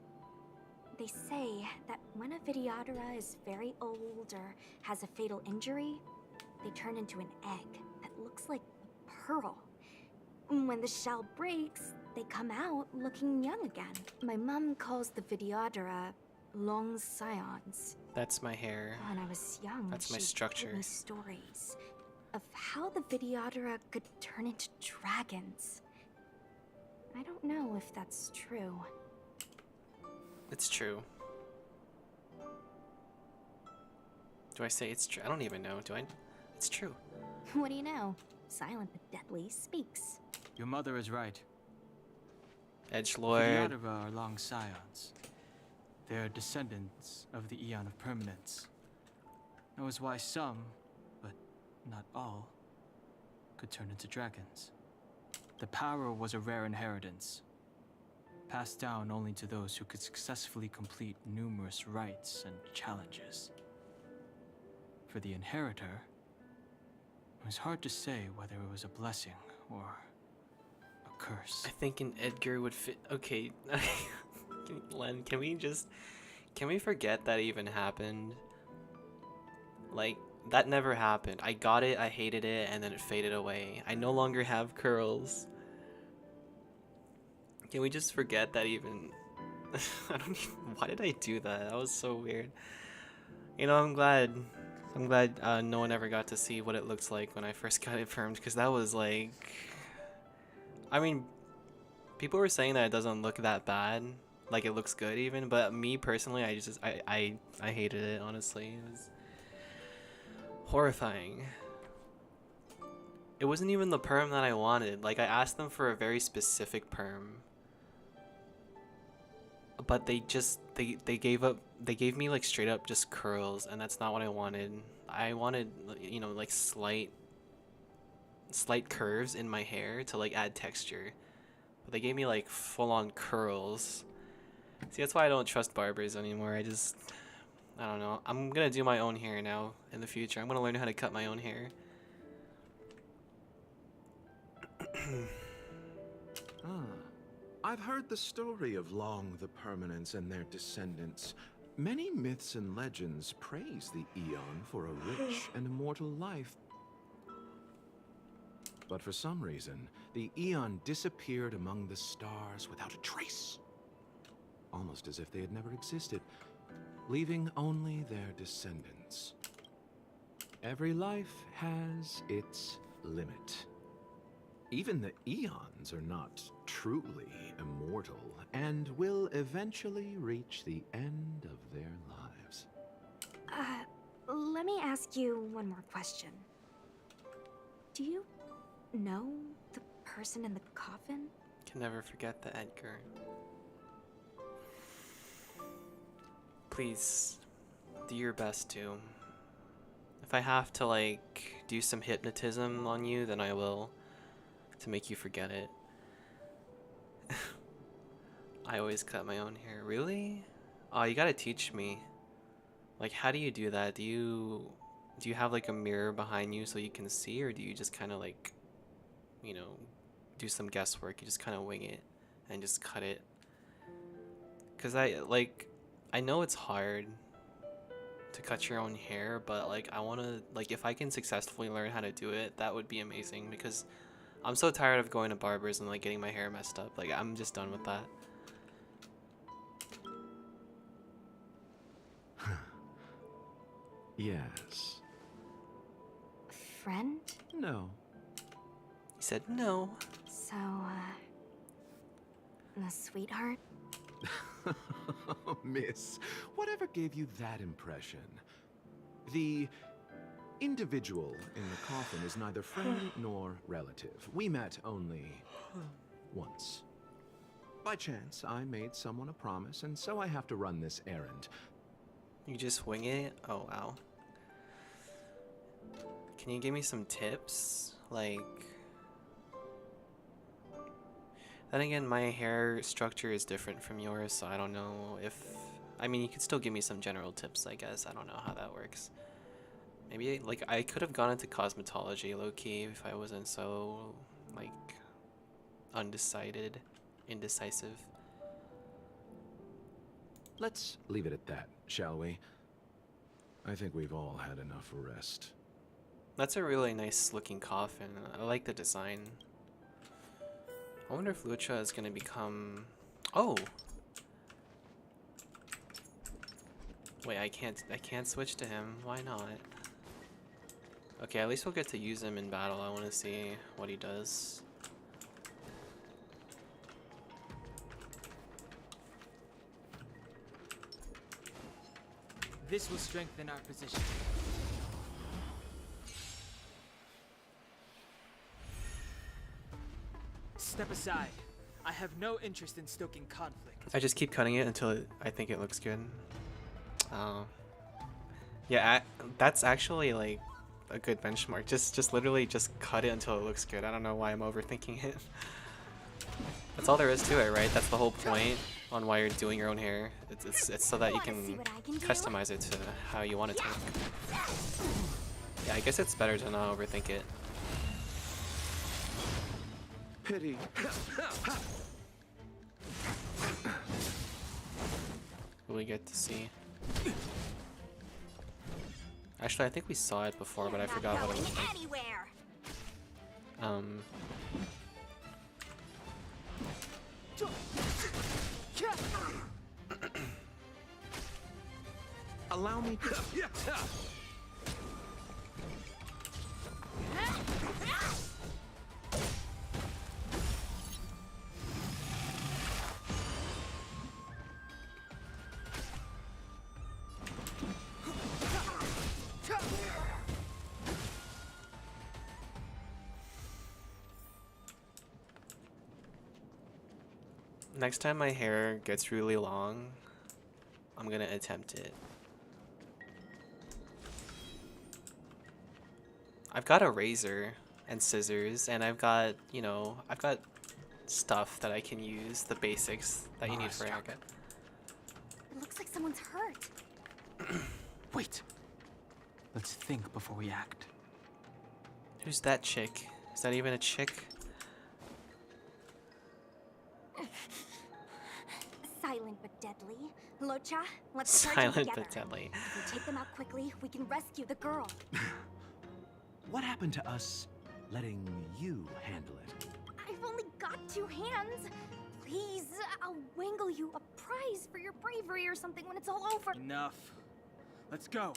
They say that when a Videodora is very old or has a fatal injury, they turn into an egg that looks like a pearl. When the shell breaks, they come out looking young again. My mom calls the Videodora long scions. That's my hair. When I was young, That's my she structure. told me stories of how the Videodora could turn into dragons. I don't know if that's true. It's true. Do I say it's true? I don't even know. Do I? It's true. What do you know? Silent but deadly speaks. Your mother is right. Edgelord. The Yadava are long scions. They are descendants of the Eon of Permanence. That was why some, but not all, could turn into dragons. The power was a rare inheritance, passed down only to those who could successfully complete numerous rites and challenges. For the inheritor, it was hard to say whether it was a blessing or a curse. I think an Edgar would fit. Okay, Len, can we forget that even happened? Like, that never happened. I got it, I hated it, and then it faded away. I no longer have curls. Can we just forget that even? I don't even, why did I do that? That was so weird. You know, I'm glad no one ever got to see what it looked like when I first got it permed, because that was like, I mean, people were saying that it doesn't look that bad, like it looks good even, but me personally, I hated it, honestly. It was horrifying. It wasn't even the perm that I wanted. Like, I asked them for a very specific perm, but they gave me like straight up just curls, and that's not what I wanted. I wanted, you know, like slight curves in my hair to like add texture, but they gave me like full-on curls. See, that's why I don't trust barbers anymore. I don't know. I'm gonna do my own hair now in the future. I'm gonna learn how to cut my own hair. I've heard the story of Long the Permanence and their descendants. Many myths and legends praise the Eon for a rich and immortal life. But for some reason, the Eon disappeared among the stars without a trace. Almost as if they had never existed, leaving only their descendants. Every life has its limit. Even the Eons are not truly immortal and will eventually reach the end of their lives. Let me ask you one more question. Do you know the person in the coffin? Can never forget the Edgar. Please, do your best to. If I have to, like, do some hypnotism on you, then I will. To make you forget it. I always cut my own hair. Really? Oh, you gotta teach me. Like, how do you do that? Do you have, like, a mirror behind you so you can see? Or do you just kind of, like, you know, do some guesswork? You just kind of wing it and just cut it? Because I know it's hard to cut your own hair, but like I want to, like, if I can successfully learn how to do it, that would be amazing, because I'm so tired of going to barbers and like getting my hair messed up. Like, I'm just done with that. Yes. Friend? No. He said no. So, the sweetheart? Miss, whatever gave you that impression? The individual in the coffin is neither friend nor relative. We met only once. By chance, I made someone a promise, and so I have to run this errand. You just wing it? Oh, wow. Can you give me some tips? Like... Then again, my hair structure is different from yours, so I don't know if... I mean, you could still give me some general tips, I guess. I don't know how that works. Maybe, like, I could have gone into cosmetology, low-key, if I wasn't so, like, indecisive. Let's leave it at that, shall we? I think we've all had enough rest. That's a really nice-looking coffin. I like the design. I wonder if Lucha is gonna become... Oh! Wait, I can't switch to him. Why not? Okay, at least we'll get to use him in battle. I want to see what he does. This will strengthen our position. Step aside. I have no interest in stoking conflict. I just keep cutting it until I think it looks good. Yeah, that's actually like a good benchmark. Just literally just cut it until it looks good. I don't know why I'm overthinking it. That's all there is to it, right? That's the whole point on why you're doing your own hair. It's so that you can customize it to how you want it to look. Yeah, I guess it's better to not overthink it. Pity. We get to see. Actually, I think we saw it before, but I forgot what it was like. Allow me to... Next time my hair gets really long, I'm gonna attempt it. I've got a razor and scissors, and I've got, you know, I've got stuff that I can use, the basics that you need for a haircut. It looks like someone's hurt. Wait. Let's think before we act. Who's that chick? Is that even a chick? Silent but deadly. Locha, let's start Silent together. but deadly. If we take them out quickly, we can rescue the girl. What happened to us letting you handle it. I've only got 2 hands. Please, I'll wangle you a prize for your bravery or something when it's all over. Enough. Let's go.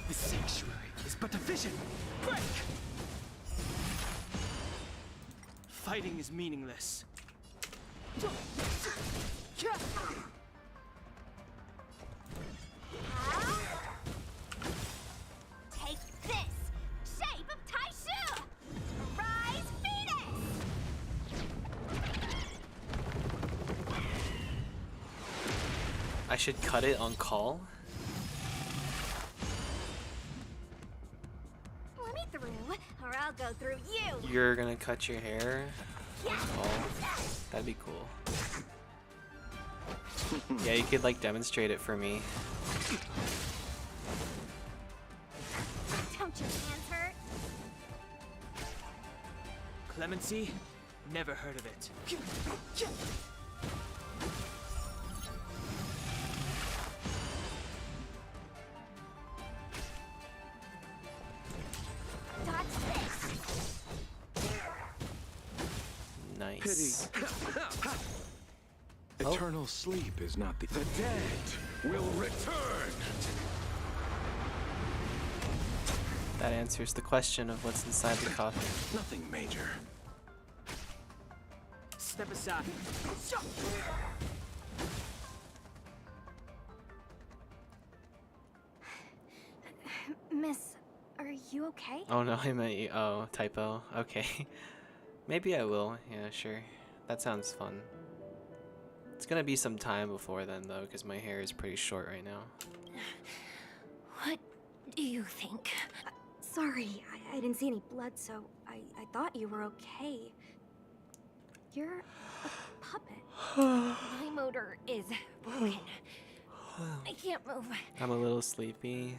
The sanctuary is but a vision. Break! Fighting is meaningless. Take this! Shape of Taishu! Rise Phoenix! I should cut it on call. Let me through, or I'll go through you! You're gonna cut your hair on call? That'd be cool. Yeah, you could like demonstrate it for me. Don't your hands hurt? Clemency? Never heard of it. Dodge this! Nice. Eternal sleep is not the dead will return. That answers the question of what's inside the coffin. Nothing major. Step aside. Miss, are you okay? Oh no, I meant you. Oh, typo. Okay. Maybe I will. Yeah, sure. That sounds fun. It's gonna be some time before then, though, because my hair is pretty short right now. What do you think? Sorry, I didn't see any blood, so I thought you were okay. You're a puppet. My motor is broken. I can't move. I'm a little sleepy.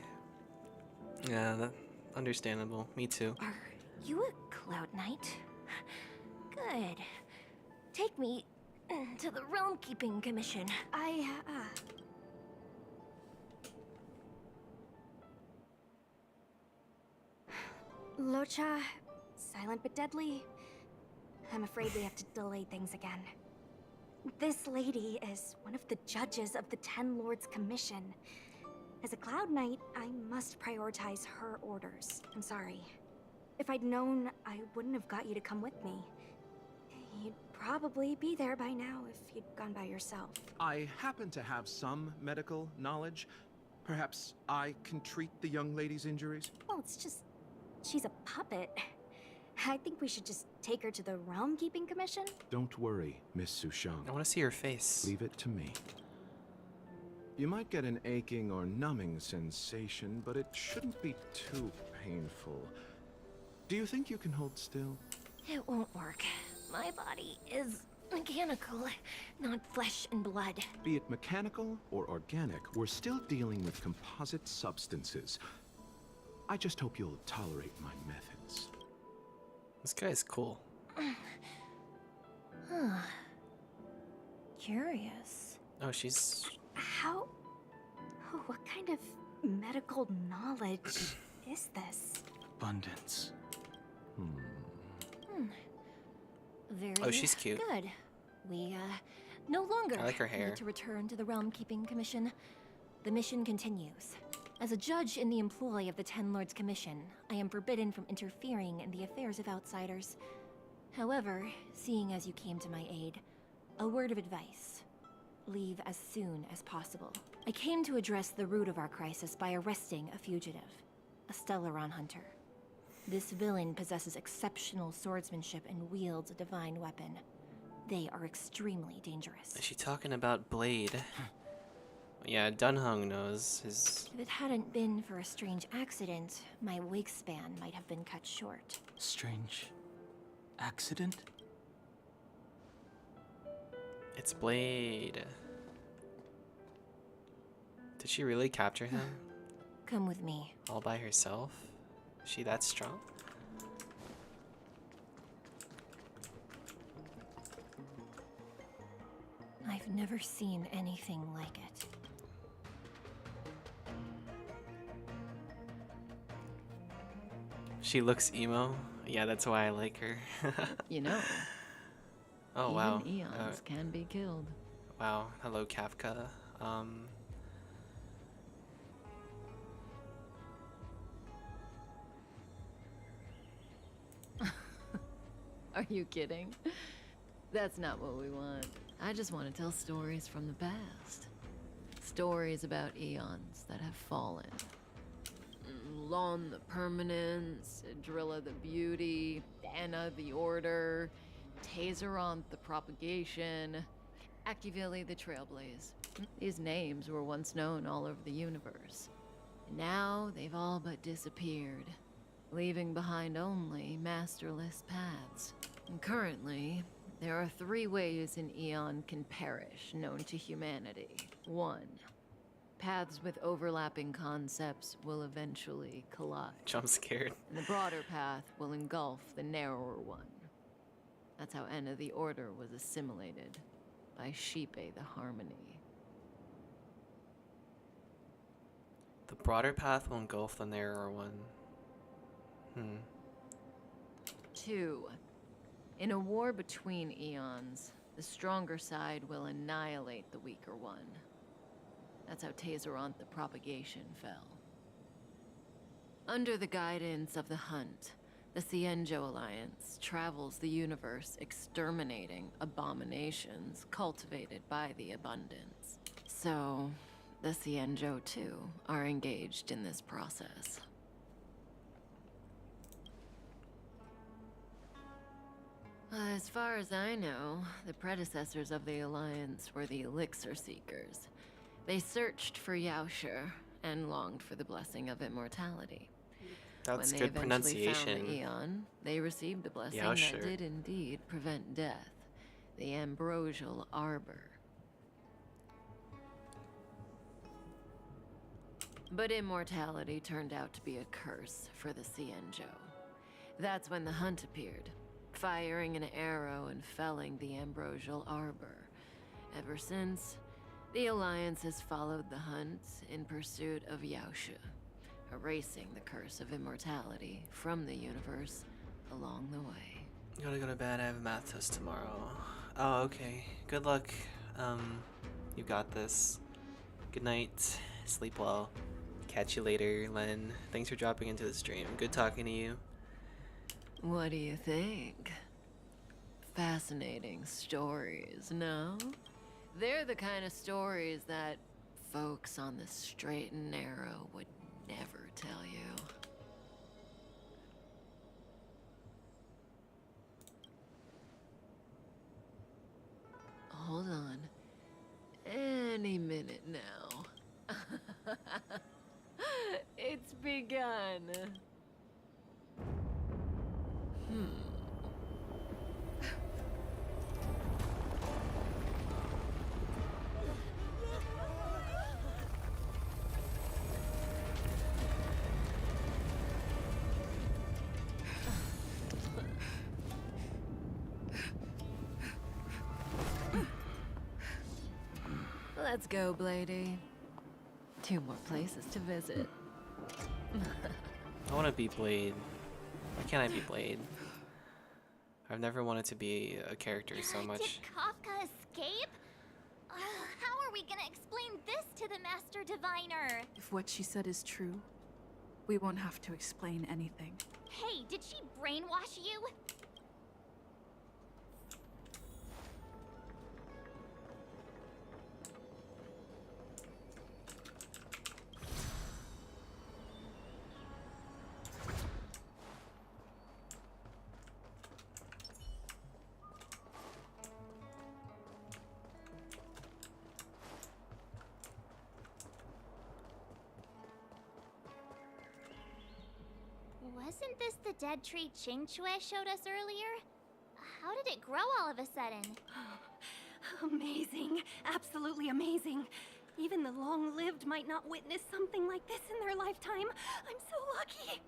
Yeah, that understandable. Me too. Are you a Cloud Knight? Good. Take me to the Realm Keeping Commission. Locha, silent but deadly. I'm afraid we have to delay things again. This lady is one of the judges of the Ten Lords Commission. As a Cloud Knight, I must prioritize her orders. I'm sorry. If I'd known, I wouldn't have got you to come with me. You'd probably be there by now if you'd gone by yourself. I happen to have some medical knowledge. Perhaps I can treat the young lady's injuries? Well, it's just... she's a puppet. I think we should just take her to the Realm Keeping Commission. Don't worry, Miss Sushang. I want to see her face. Leave it to me. You might get an aching or numbing sensation, but it shouldn't be too painful. Do you think you can hold still? It won't work. My body is mechanical, not flesh and blood. Be it mechanical or organic, we're still dealing with composite substances. I just hope you'll tolerate my methods. This guy's cool. Huh. Curious. Oh, she's... How... oh, what kind of medical knowledge is this? Abundance. Very Oh, she's cute. Good. We, no longer I like her hair. need to return to the Realm Keeping Commission. The mission continues. As a judge in the employ of the Ten Lords Commission, I am forbidden from interfering in the affairs of outsiders. However, seeing as you came to my aid, a word of advice. Leave as soon as possible. I came to address the root of our crisis by arresting a fugitive, a Stellaron hunter. This villain possesses exceptional swordsmanship and wields a divine weapon. They are extremely dangerous. Is she talking about Blade? Yeah, Dunhung knows his... If it hadn't been for a strange accident, my wingspan might have been cut short. Strange accident? It's Blade. Did she really capture him? Come with me. All by herself? Is she that strong? I've never seen anything like it. She looks emo. Yeah, that's why I like her. You know, Oh even wow. eons can be killed. Wow. Hello, Kafka. Are you kidding? That's not what we want. I just want to tell stories from the past. Stories about eons that have fallen. Lon the Permanence, Drilla the Beauty, Anna the Order, Tazeronth the Propagation, Activili the Trailblaze. These names were once known all over the universe. And now they've all but disappeared, leaving behind only masterless paths. And currently, there are 3 ways an eon can perish known to humanity. 1. Paths with overlapping concepts will eventually collide. Jump scared. And the broader path will engulf the narrower one. That's how Enna the Order was assimilated by Shipe the Harmony. The broader path will engulf the narrower one. 2. In a war between eons, the stronger side will annihilate the weaker one. That's how Tazeronth the Propagation fell. Under the guidance of the Hunt, the Cienjo Alliance travels the universe exterminating abominations cultivated by the Abundance. So, the Cienjo too are engaged in this process. As far as I know, the predecessors of the Alliance were the Elixir Seekers. They searched for Yaoshi and longed for the blessing of immortality. That's When good they eventually pronunciation. found the Eon, they received a blessing Yaoshi. that did indeed prevent death. The Ambrosial Arbor. But immortality turned out to be a curse for the Cienjo. That's when the Hunt appeared, firing an arrow and felling the Ambrosial Arbor. Ever since, the Alliance has followed the Hunt in pursuit of Yaoshi, erasing the curse of immortality from the universe along the way. Gotta go to bed. I have a math test tomorrow. Oh, okay. Good luck. You got this. Good night. Sleep well. Catch you later, Len. Thanks for dropping into the stream. Good talking to you. What do you think? Fascinating stories, no? They're the kind of stories that folks on the straight and narrow would never tell you. Hold on. Any minute now. It's begun. Let's go, Blady. 2 more places to visit. I want to be Blade. Why can't I be Blade? I've never wanted to be a character so much. Did Kafka escape? How are we gonna explain this to the Master Diviner? If what she said is true, we won't have to explain anything. Hey, did she brainwash you? Wasn't this the dead tree Qingque showed us earlier? How did it grow all of a sudden? Amazing. Absolutely amazing. Even the long-lived might not witness something like this in their lifetime. I'm so lucky.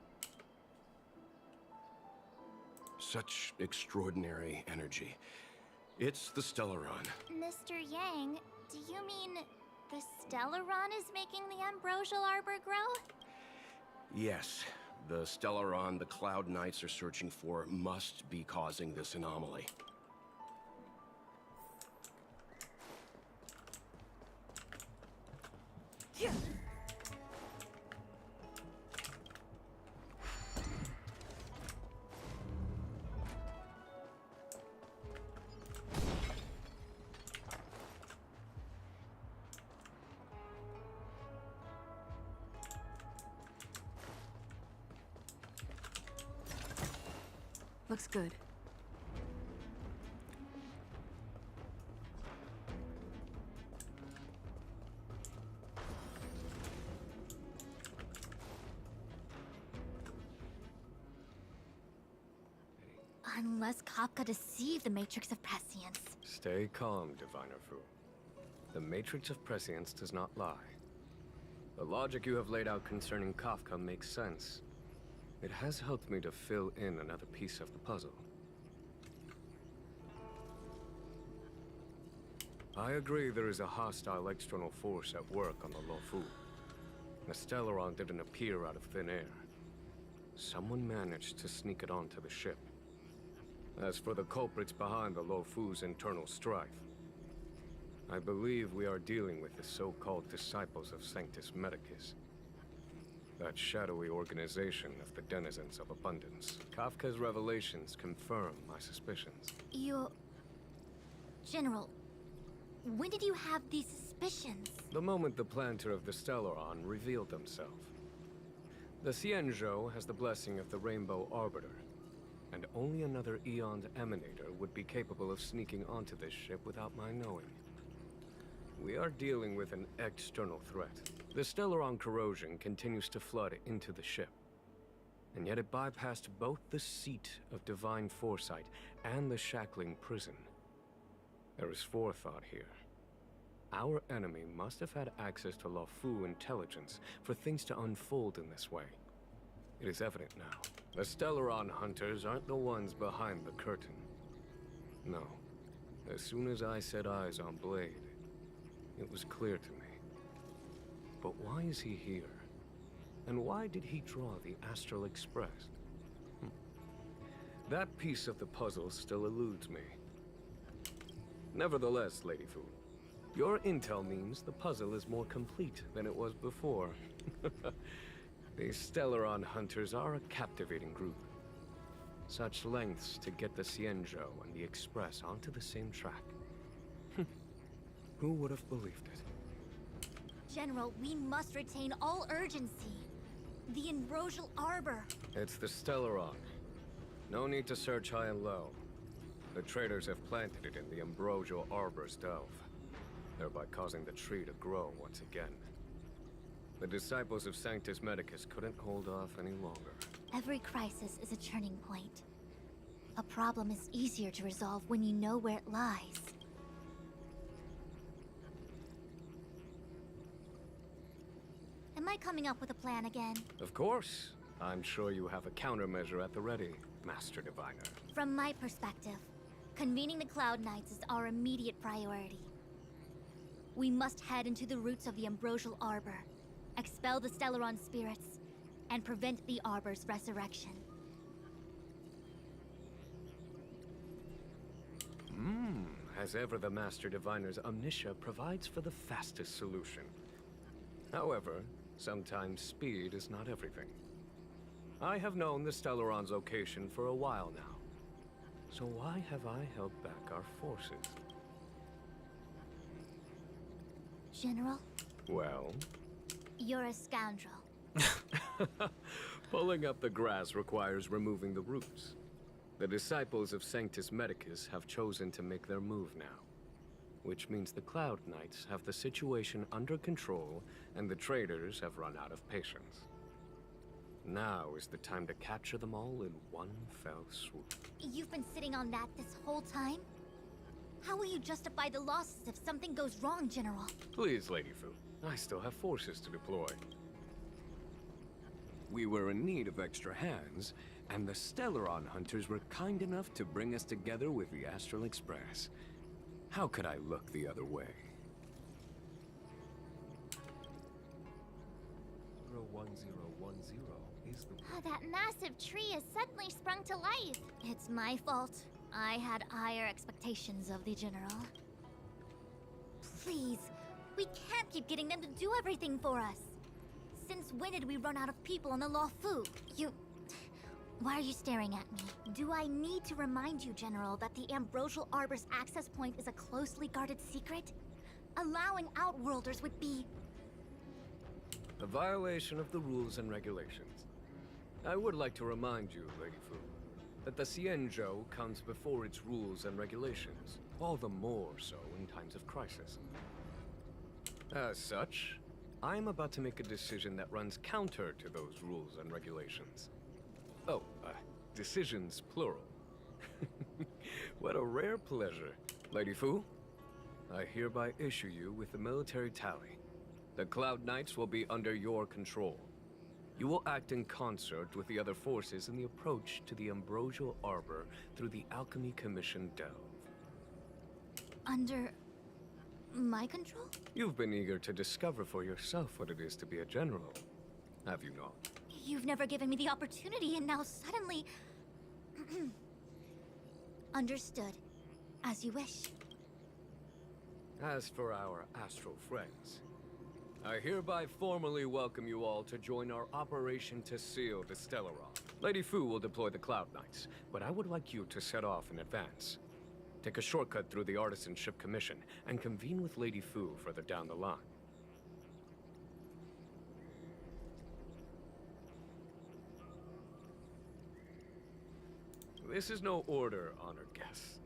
Such extraordinary energy. It's the Stellaron. Mr. Yang, do you mean the Stellaron is making the Ambrosial Arbor grow? Yes, The Stellaron the Cloud Knights are searching for must be causing this anomaly. Looks good. Unless Kafka deceived the Matrix of Prescience. Stay calm, Diviner Fu. The Matrix of Prescience does not lie. The logic you have laid out concerning Kafka makes sense. It has helped me to fill in another piece of the puzzle. I agree there is a hostile external force at work on the Luofu. The Stellaron didn't appear out of thin air. Someone managed to sneak it onto the ship. As for the culprits behind the Luofu's internal strife, I believe we are dealing with the so-called disciples of Sanctus Medicus. That shadowy organization of the denizens of abundance. Kafka's revelations confirm my suspicions. General, when did you have these suspicions? The moment the planter of the Stellaron revealed himself. The Xianzhou has the blessing of the Rainbow Arbiter, and only another Eon's Emanator would be capable of sneaking onto this ship without my knowing. We are dealing with an external threat. The Stellaron corrosion continues to flood into the ship, and yet it bypassed both the seat of divine foresight and the shackling prison. There is forethought here. Our enemy must have had access to Luofu intelligence for things to unfold in this way. It is evident now. The Stellaron hunters aren't the ones behind the curtain. No. As soon as I set eyes on Blade, it was clear to me. But why is he here? And why did he draw the Astral Express? That piece of the puzzle still eludes me. Nevertheless, Lady Fu, your intel means the puzzle is more complete than it was before. These Stellaron hunters are a captivating group. Such lengths to get the Xianzhou and the Express onto the same track. Who would have believed it? General, we must retain all urgency. The Ambrosial Arbor. It's the Stellaron. No need to search high and low. The traders have planted it in the Ambrosial Arbor's delve, thereby causing the tree to grow once again. The disciples of Sanctus Medicus couldn't hold off any longer. Every crisis is a turning point. A problem is easier to resolve when you know where it lies. Am I coming up with a plan again? Of course. I'm sure you have a countermeasure at the ready, Master Diviner. From my perspective, convening the Cloud Knights is our immediate priority. We must head into the roots of the Ambrosial Arbor, expel the Stellaron spirits, and prevent the Arbor's resurrection. As ever, the Master Diviner's omniscia provides for the fastest solution. However, sometimes speed is not everything. I have known the Stellaron's location for a while now. So why have I held back our forces? General? Well? You're a scoundrel. Pulling up the grass requires removing the roots. The disciples of Sanctus Medicus have chosen to make their move now. Which means the Cloud Knights have the situation under control, and the traders have run out of patience. Now is the time to capture them all in one fell swoop. You've been sitting on that this whole time? How will you justify the losses if something goes wrong, General? Please, Lady Fu. I still have forces to deploy. We were in need of extra hands, and the Stellaron hunters were kind enough to bring us together with the Astral Express. How could I look the other way? Bro, what? 1010 is the... That massive tree has suddenly sprung to life. It's my fault. I had higher expectations of the General. Please, we can't keep getting them to do everything for us. Since when did we run out of people on the Luofu? Why are you staring at me? Do I need to remind you, General, that the Ambrosial Arbor's access point is a closely guarded secret? Allowing Outworlders would be... a violation of the rules and regulations. I would like to remind you, Lady Fu, that the Xianzhou comes before its rules and regulations, all the more so in times of crisis. As such, I'm about to make a decision that runs counter to those rules and regulations. Oh, decisions plural. What a rare pleasure. Lady Fu, I hereby issue you with the military tally. The Cloud Knights will be under your control. You will act in concert with the other forces in the approach to the Ambrosial Arbor through the Alchemy Commission delve. Under... my control? You've been eager to discover for yourself what it is to be a general, have you not? You've never given me the opportunity, and now suddenly... Understood. As you wish. As for our astral friends, I hereby formally welcome you all to join our operation to seal the Stellaron. Lady Fu will deploy the Cloud Knights, but I would like you to set off in advance. Take a shortcut through the Artisanship Commission and convene with Lady Fu further down the line. This is no order, honored guests.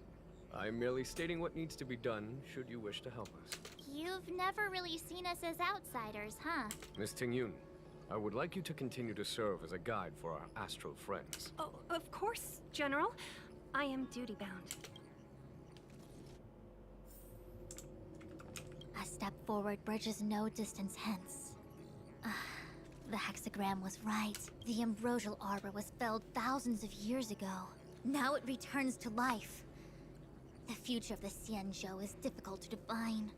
I'm merely stating what needs to be done should you wish to help us. You've never really seen us as outsiders, huh? Miss Tingyun, I would like you to continue to serve as a guide for our astral friends. Oh, of course, General. I am duty-bound. A step forward bridges no distance hence. The hexagram was right. The Ambrosial Arbor was felled thousands of years ago. Now it returns to life. The future of the Xianzhou is difficult to define.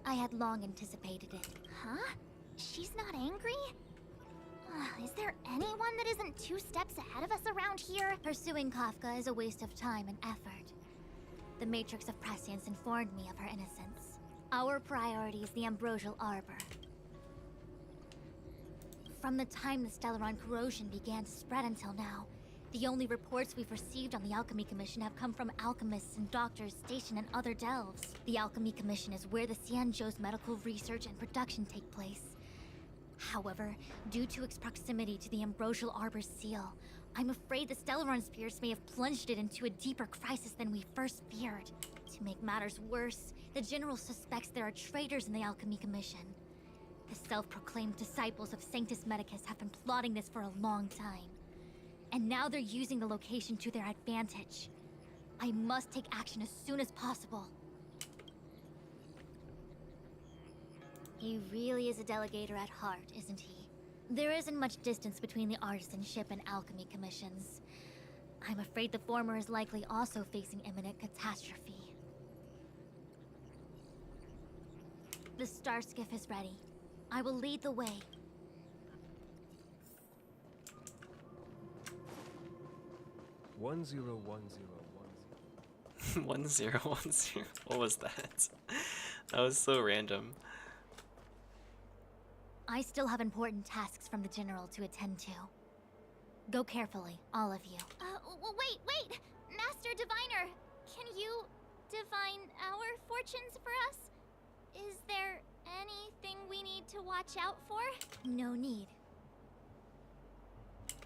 I had long anticipated it. Huh? She's not angry? Is there anyone that isn't 2 steps ahead of us around here? Pursuing Kafka is a waste of time and effort. The Matrix of Prescience informed me of her innocence. Our priority is the Ambrosial Arbor. From the time the Stellaron corrosion began to spread until now, the only reports we've received on the Alchemy Commission have come from alchemists and doctors stationed in other delves. The Alchemy Commission is where the Xianzhou's medical research and production take place. However, due to its proximity to the Ambrosial Arbor's seal, I'm afraid the Stellaron spirits may have plunged it into a deeper crisis than we first feared. To make matters worse, the General suspects there are traitors in the Alchemy Commission. The self-proclaimed disciples of Sanctus Medicus have been plotting this for a long time. And now they're using the location to their advantage. I must take action as soon as possible. He really is a delegator at heart, isn't he? There isn't much distance between the Artisanship and Alchemy Commissions. I'm afraid the former is likely also facing imminent catastrophe. The star skiff is ready. I will lead the way. 101010. 1010. What was that? That was so random. I still have important tasks from the General to attend to. Go carefully, all of you. Wait! Master Diviner! Can you divine our fortunes for us? Is there anything we need to watch out for? No need.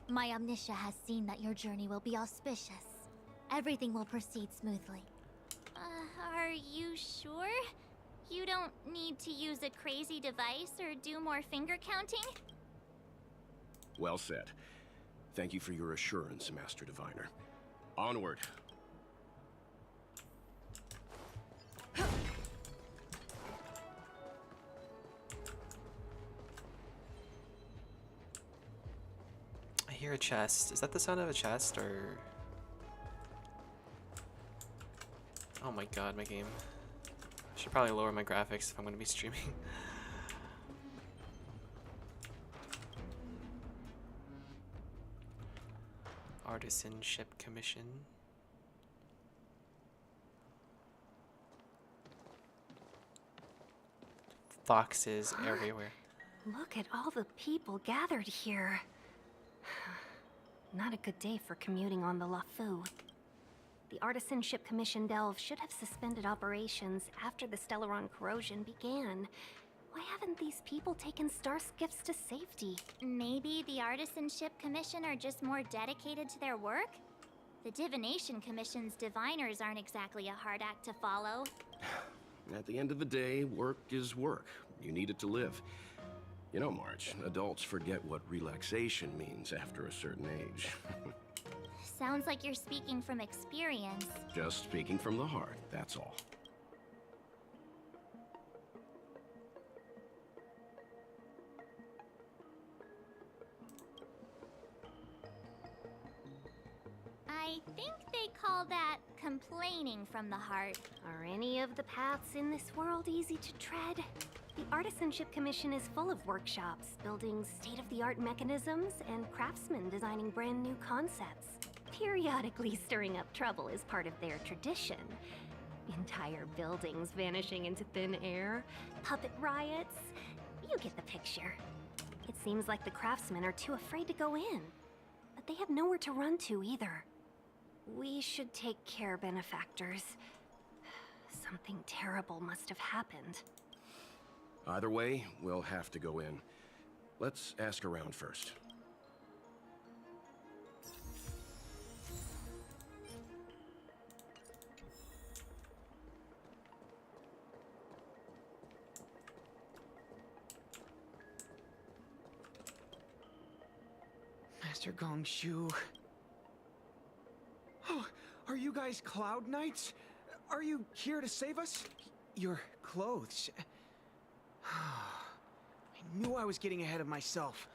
My Omniscia has seen that your journey will be auspicious. Everything will proceed smoothly. Are you sure? You don't need to use a crazy device or do more finger counting? Well said. Thank you for your assurance, Master Diviner. Onward. I hear a chest. Is that the sound of a chest, or... Oh my god, my game. I should probably lower my graphics if I'm going to be streaming. Artisanship Commission. Foxes everywhere. Look at all the people gathered here. Not a good day for commuting on the LaFou. The Artisanship Commission Delve should have suspended operations after the Stellaron corrosion began. Why haven't these people taken star skiffs to safety? Maybe the Artisanship Commission are just more dedicated to their work? The Divination Commission's diviners aren't exactly a hard act to follow. At the end of the day, work is work. You need it to live. You know, March, adults forget what relaxation means after a certain age. Sounds like you're speaking from experience. Just speaking from the heart, that's all. I think they call that complaining from the heart. Are any of the paths in this world easy to tread? The Artisanship Commission is full of workshops, building state-of-the-art mechanisms, and craftsmen designing brand new concepts. Periodically stirring up trouble is part of their tradition. Entire buildings vanishing into thin air, puppet riots. You get the picture. It seems like the craftsmen are too afraid to go in, but they have nowhere to run to either. We should take care, benefactors. Something terrible must have happened. Either way, we'll have to go in. Let's ask around first. Master Gongshu. Oh, are you guys Cloud Knights? Are you here to save us? Your clothes. I knew I was getting ahead of myself.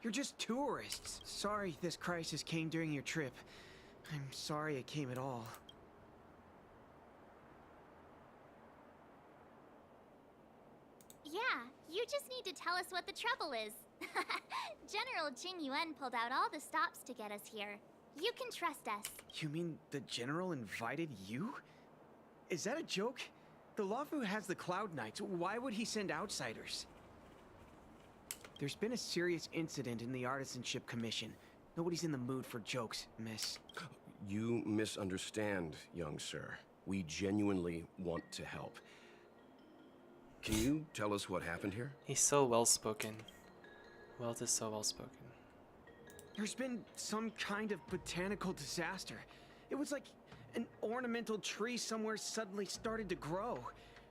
You're just tourists. Sorry this crisis came during your trip. I'm sorry it came at all. Yeah, you just need to tell us what the trouble is. General Jing Yuan pulled out all the stops to get us here. You can trust us. You mean the General invited you? Is that a joke? The LaFou has the Cloud Knights. Why would he send outsiders? There's been a serious incident in the Artisanship Commission. Nobody's in the mood for jokes, miss. You misunderstand, young sir. We genuinely want to help. Can you tell us what happened here? He's so well-spoken. Welt is so well-spoken. There's been some kind of botanical disaster. It was like an ornamental tree somewhere suddenly started to grow.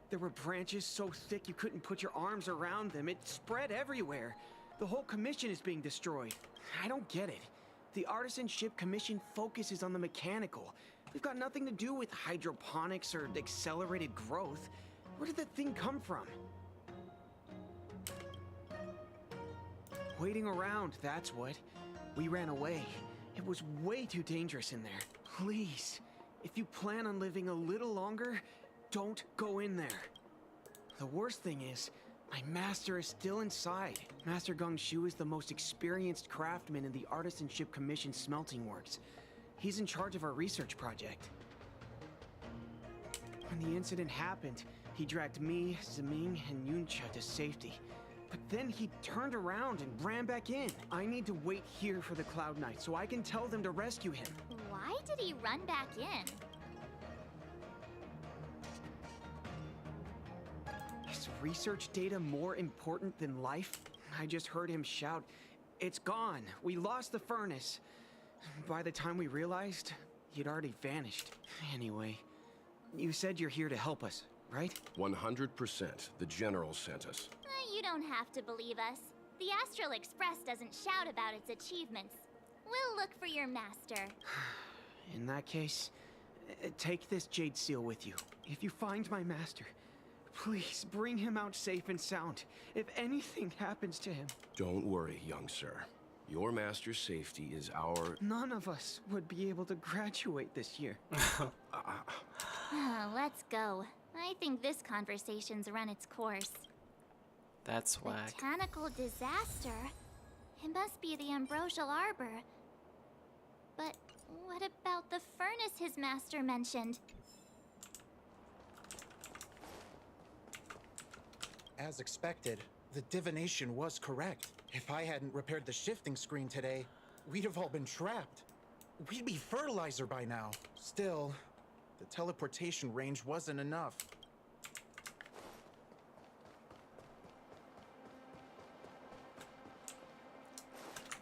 There were branches so thick you couldn't put your arms around them. It spread everywhere. The whole commission is being destroyed. I don't get it. The Artisanship Commission focuses on the mechanical. We've got nothing to do with hydroponics or accelerated growth. Where did that thing come from? Waiting around, that's what. We ran away. It was way too dangerous in there. Please, if you plan on living a little longer, don't go in there. The worst thing is, my master is still inside. Master Gongshu is the most experienced craftsman in the Artisanship Commission smelting works. He's in charge of our research project. When the incident happened, he dragged me, Zeming, and Yuncha to safety. But then he turned around and ran back in. I need to wait here for the Cloud Knight so I can tell them to rescue him. Why did he run back in? Is research data more important than life? I just heard him shout, "It's gone! We lost the furnace!" By the time we realized, he'd already vanished. Anyway, you said you're here to help us, right? 100%. The General sent us. You don't have to believe us. The Astral Express doesn't shout about its achievements. We'll look for your master. In that case, take this jade seal with you. If you find my master, please bring him out safe and sound. If anything happens to him... Don't worry, young sir. Your master's safety is our... None of us would be able to graduate this year. Let's go. I think this conversation's run its course. That's whack. Botanical disaster? It must be the Ambrosial Arbor. But What about the furnace his master mentioned? As expected, the divination was correct. If I hadn't repaired the shifting screen today, we'd have all been trapped. We'd be fertilizer by now. Still, the teleportation range wasn't enough.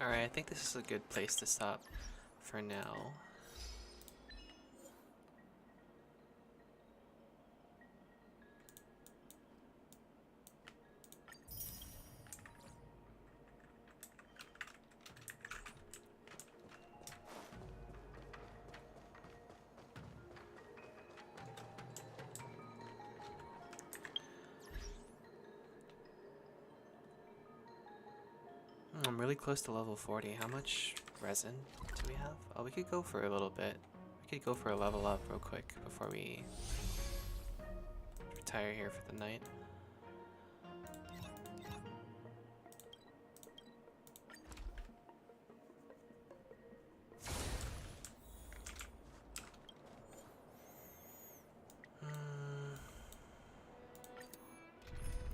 Alright, I think this is a good place to stop for now. I'm really close to level 40. How much resin do we have? Oh, we could go for a little bit. We could go for a level up real quick before we retire here for the night.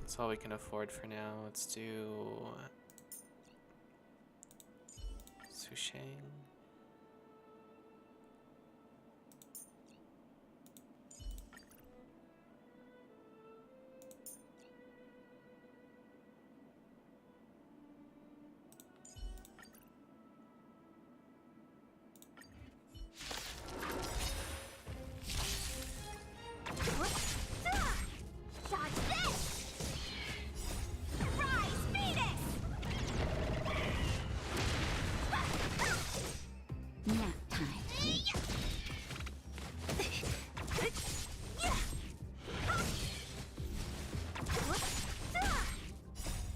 That's all we can afford for now. Let's do Sushang. Dodge this! Rise, Venus! Nap time.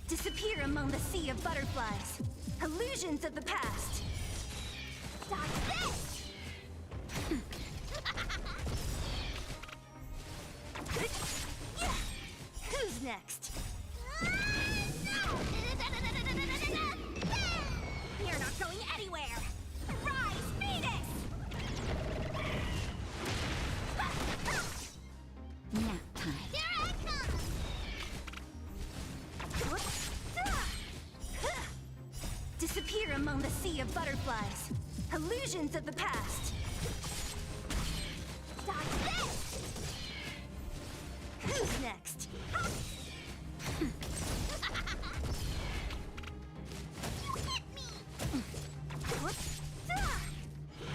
Disappear among the sea of butterflies. Illusions of the past. Dodge this! Who's next? You're not going anywhere! Rise, Venus! Nap time. Here I come! Disappear among the sea of butterflies. Illusions of the past. Dodge this! Who's next? You hit me!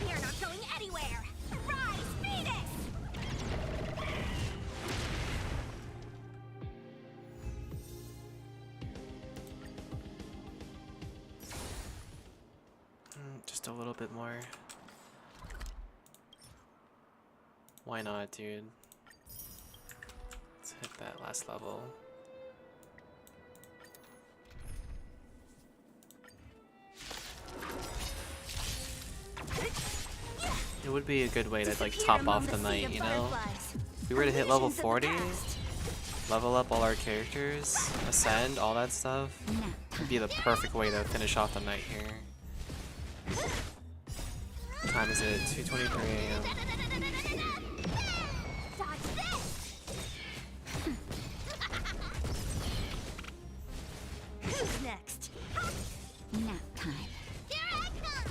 You're not going anywhere! Rise, Venus! Just a little bit more. Why not, dude? Let's hit that last level. It would be a good way to like top off the night, you know? If we were to hit level 40, level up all our characters, ascend, all that stuff, it'd be the perfect way to finish off the night here. What time is it? 2:23 a.m. Dodge this! Who's next? Nap time. Here I come!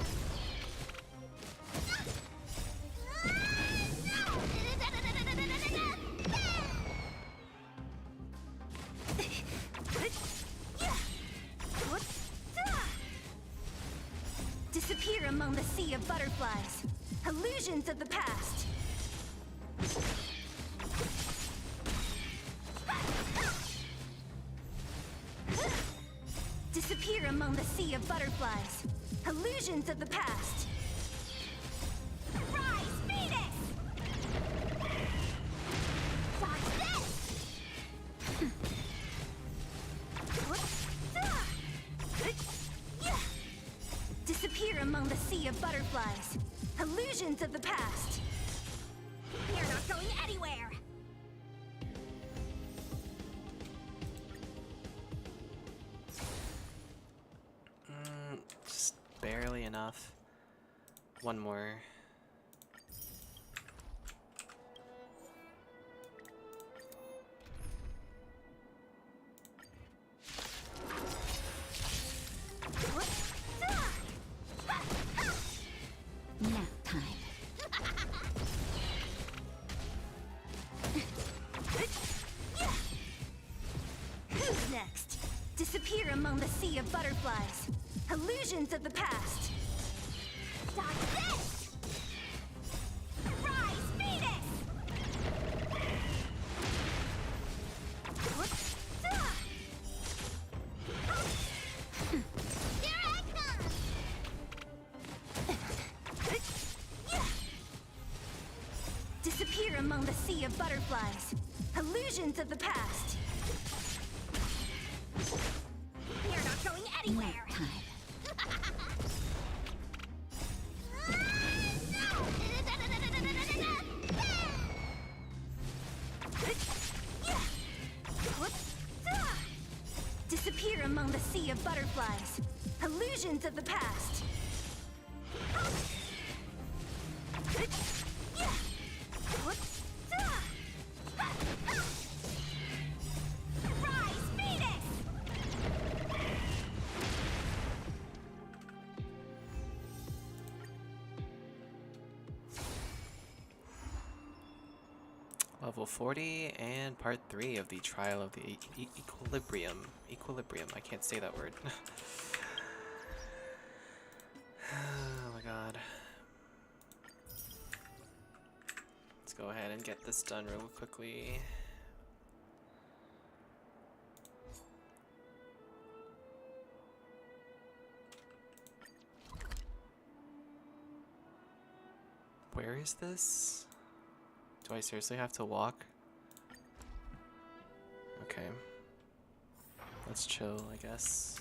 Disappear among the sea of butterflies. Illusions of the past. Disappear among the sea of butterflies. Illusions of the past. Rise, Venus! Dodge this! Disappear among the sea of butterflies. Illusions of the past. You're not going anywhere! Just barely enough. one more. Nap time. Who's next? Disappear among the sea of butterflies. Illusions of the past. Dodge this! Rise, Venus! Here I come! Disappear among the sea of butterflies. Illusions of the past. You're not going anywhere! Nap time. Disappear among the sea of butterflies. Illusions of the past. Rise, Venus! Level 40 and part 3 of the Trial of the Equilibrium. Equilibrium, I can't say that word. Oh my god. Let's go ahead and get this done real quickly. Where is this? Do I seriously have to walk? Okay. Let's chill, I guess.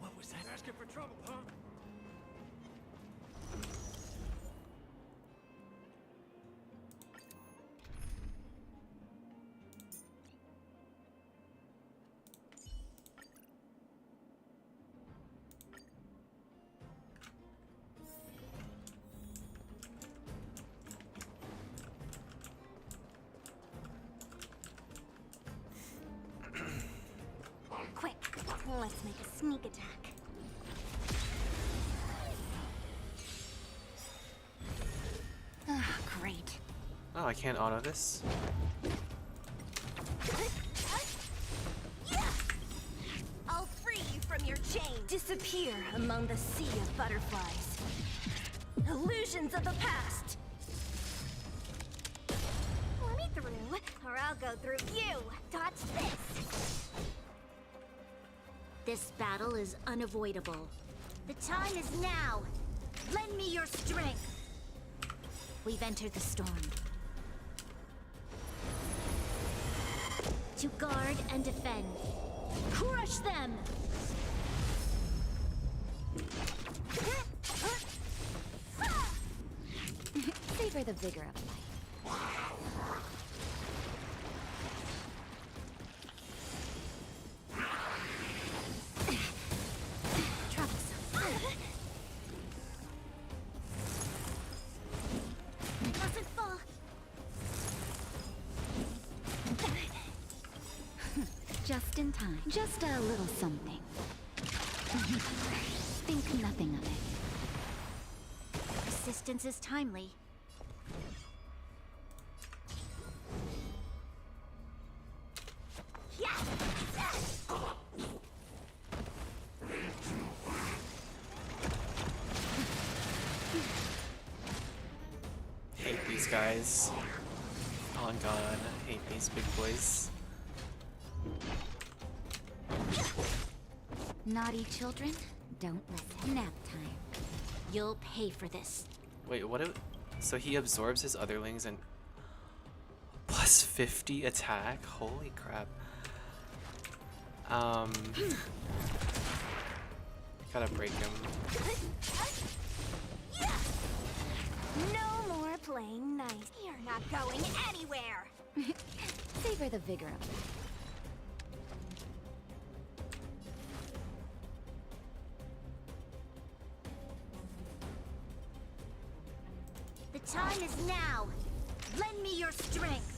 What was that? Asking for trouble, huh? Quick, let's make a sneak attack. Ah, great. Oh, I can't auto this? I'll free you from your chain. Disappear among the sea of butterflies. Illusions of the past. Let me through, or I'll go through you. Dodge this. This battle is unavoidable. The time is now. Lend me your strength. We've entered the storm. To guard and defend. Crush them! Savor the vigor of life. Mustn't fall. Just in time. Just a little something. Think nothing of it. Resistance is timely. Hate these guys. Oh god, I hate these big boys. Naughty children, don't listen. Nap time. You'll pay for this. Wait, what? So he absorbs his otherlings and plus 50 attack? Holy crap. Gotta break him. No more playing nice. You're not going anywhere. Savor the vigor of time is now. Lend me your strength.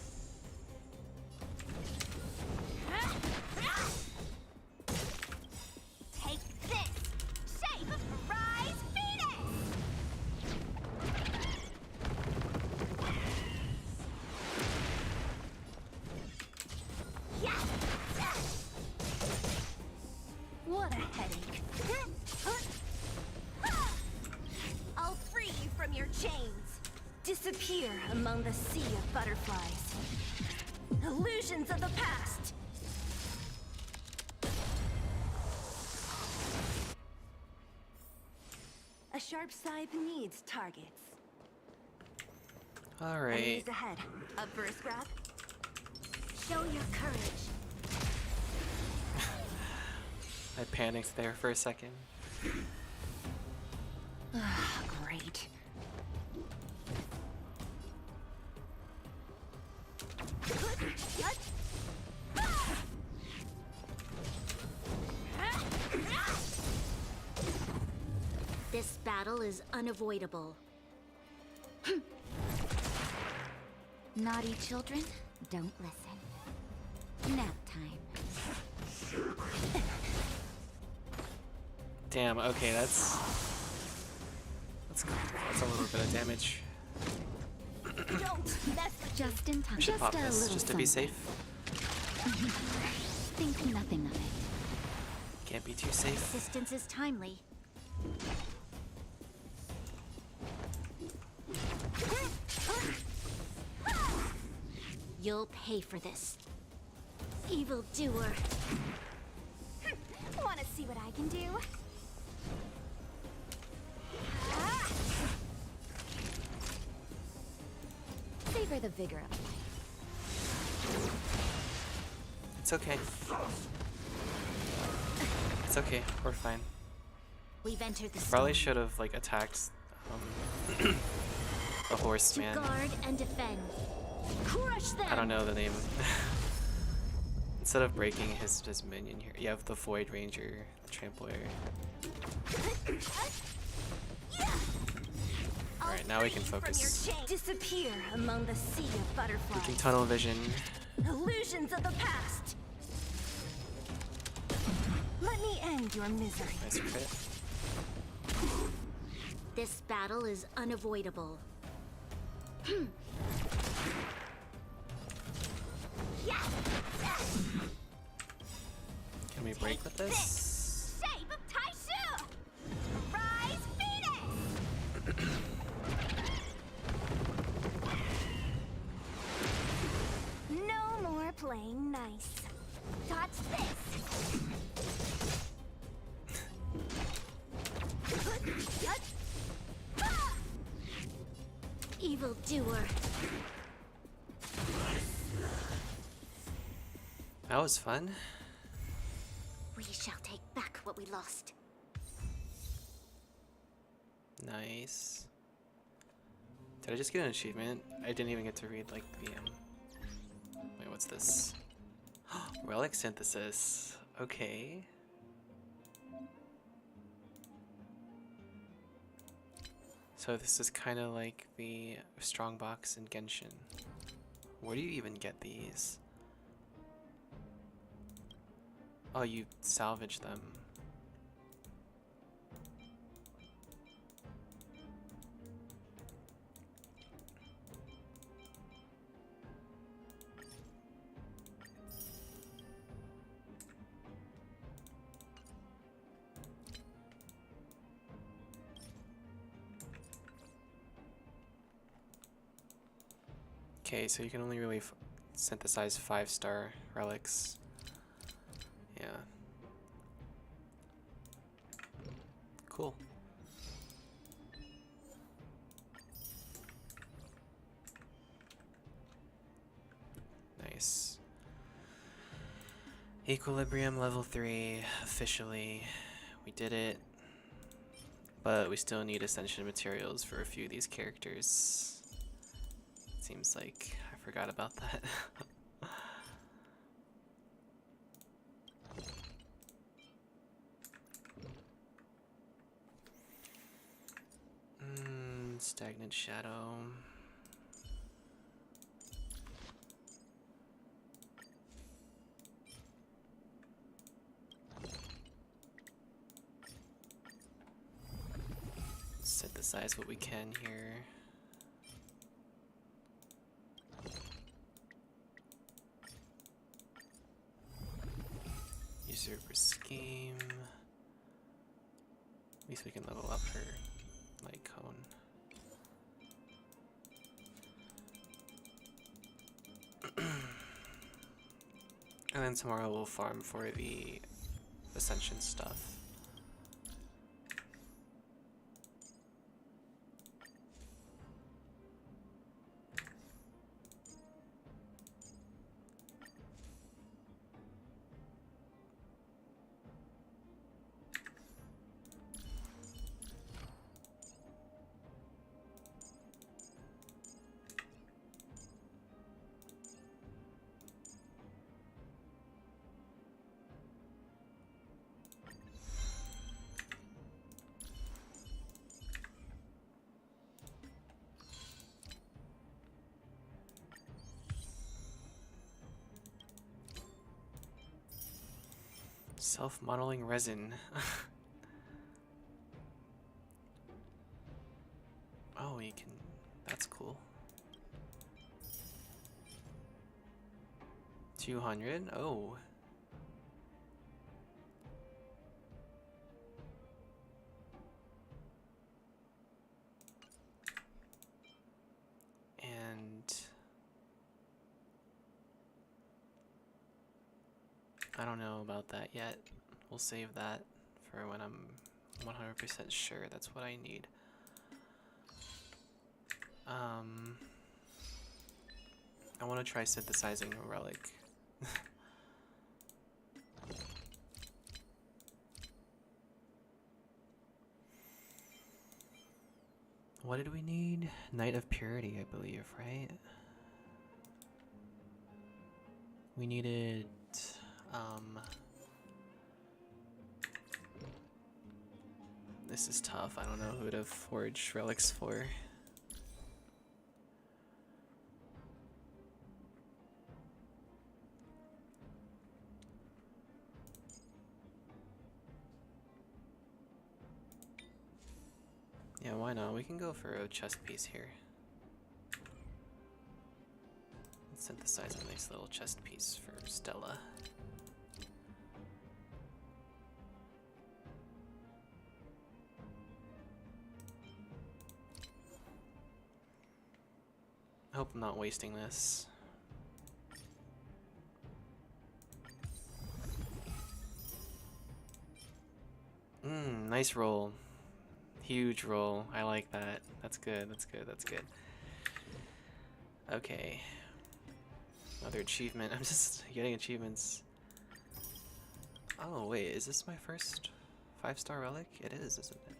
Take this! Shape of Rise Phoenix! What a headache. I'll free you from your chains. Disappear among the sea of butterflies. Illusions of the past. A sharp scythe needs targets. All right. Enemies ahead. Up for a scrap? Show your courage. I panicked there for a second. Great. This battle is unavoidable. Naughty children, don't listen. Nap time. Damn. Okay, that's a little bit of damage. Don't mess with Just in time. I should Just pop a this little just to be something. safe. Think nothing of it. Can't be too safe. Assistance is timely. You'll pay for this. Evildoer. Want to see what I can do? Savor the vigor of life. It's okay. It's okay. We're fine. We've entered the Probably storm. should have like attacked the horseman. To guard and defend. Crush them. I don't know the name. Instead of breaking his minion here, you have the Void Ranger, the Trampler. Alright, now we can focus. Disappear among the sea of We butterflies. can tunnel vision. Illusions of the past. Let me end your misery. Nice crit. This battle is unavoidable. Can we break with this? Shape of Taishu! Rise Phoenix! No more playing nice. Touch this! Evildoer. That was fun. We shall take back what we lost. Nice. Did I just get an achievement? I didn't even get to read like the wait, what's this? Relic synthesis. Okay. So this is kind of like the strongbox in Genshin. Where do you even get these? Oh, you salvage them. Okay, so you can only really synthesize 5-star relics. Yeah. Cool. Nice. Equilibrium level 3, officially. We did it. But we still need ascension materials for a few of these characters. Seems like I forgot about that. Stagnant shadow. Synthesize what we can here. Usurper scheme. At least we can level up her light cone. And then tomorrow we'll farm for the Ascension stuff. Self-modeling resin. Oh, you can... That's cool. 200? Oh. And... I don't know about that yet. We'll save that for when I'm 100% sure that's what I need. I want to try synthesizing a relic. What did we need? Night of Purity, I believe, right? We needed, this is tough. I don't know who to forge relics for. Yeah, why not? We can go for a chest piece here. Let's synthesize a nice little chest piece for Stella. I hope I'm not wasting this. Nice roll. Huge roll. I like that. That's good, that's good, that's good. Okay. Another achievement. I'm just getting achievements. Oh, wait, is this my first 5-star relic? It is, isn't it?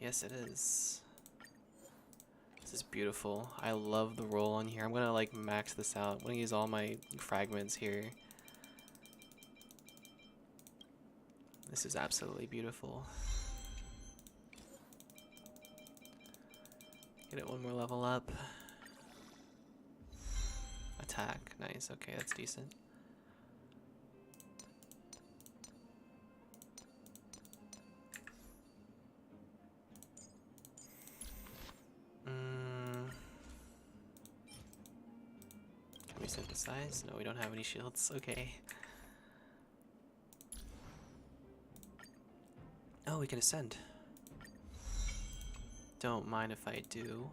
Yes, it is. This is beautiful. I love the roll on here. I'm gonna like max this out. I'm gonna use all my fragments here. This is absolutely beautiful. Get it one more level up. Attack. Nice. Okay, that's decent. Can we synthesize? No, we don't have any shields. Okay. Oh, we can ascend. Don't mind if I do.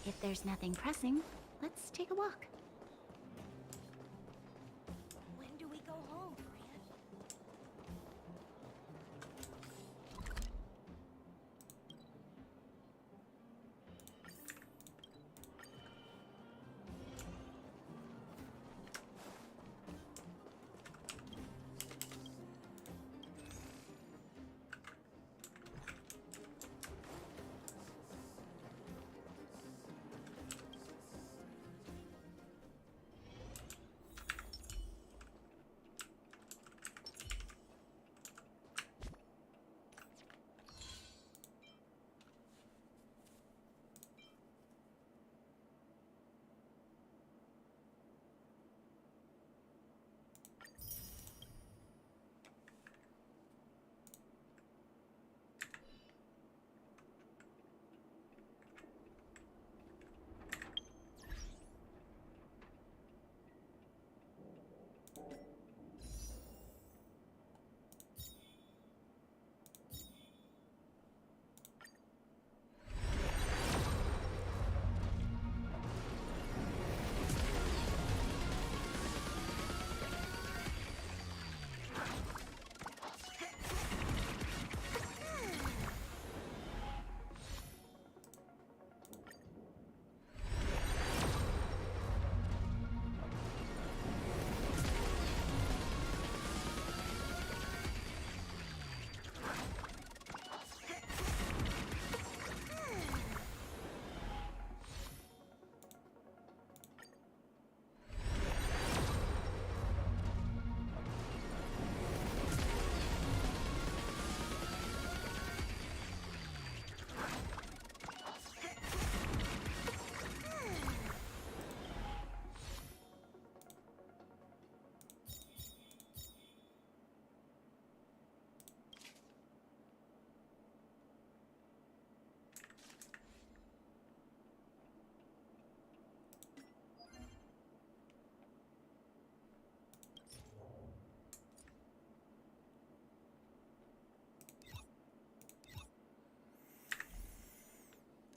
If there's nothing pressing, let's take a walk. When do we go home, Fran?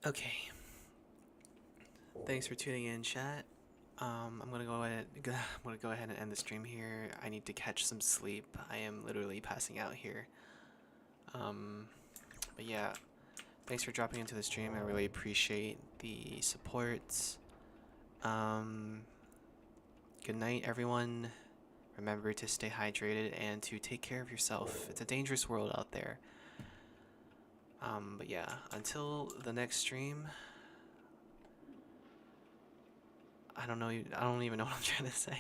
Okay. Thanks for tuning in, chat. I'm gonna go ahead and end the stream here. I need to catch some sleep. I am literally passing out here. But yeah, thanks for dropping into the stream. I really appreciate the support. Good night, everyone. Remember to stay hydrated and to take care of yourself. It's a dangerous world out there. But yeah, until the next stream, I don't know. I don't even know what I'm trying to say.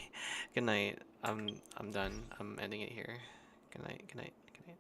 Good night. I'm done. I'm ending it here. Good night. Good night. Good night.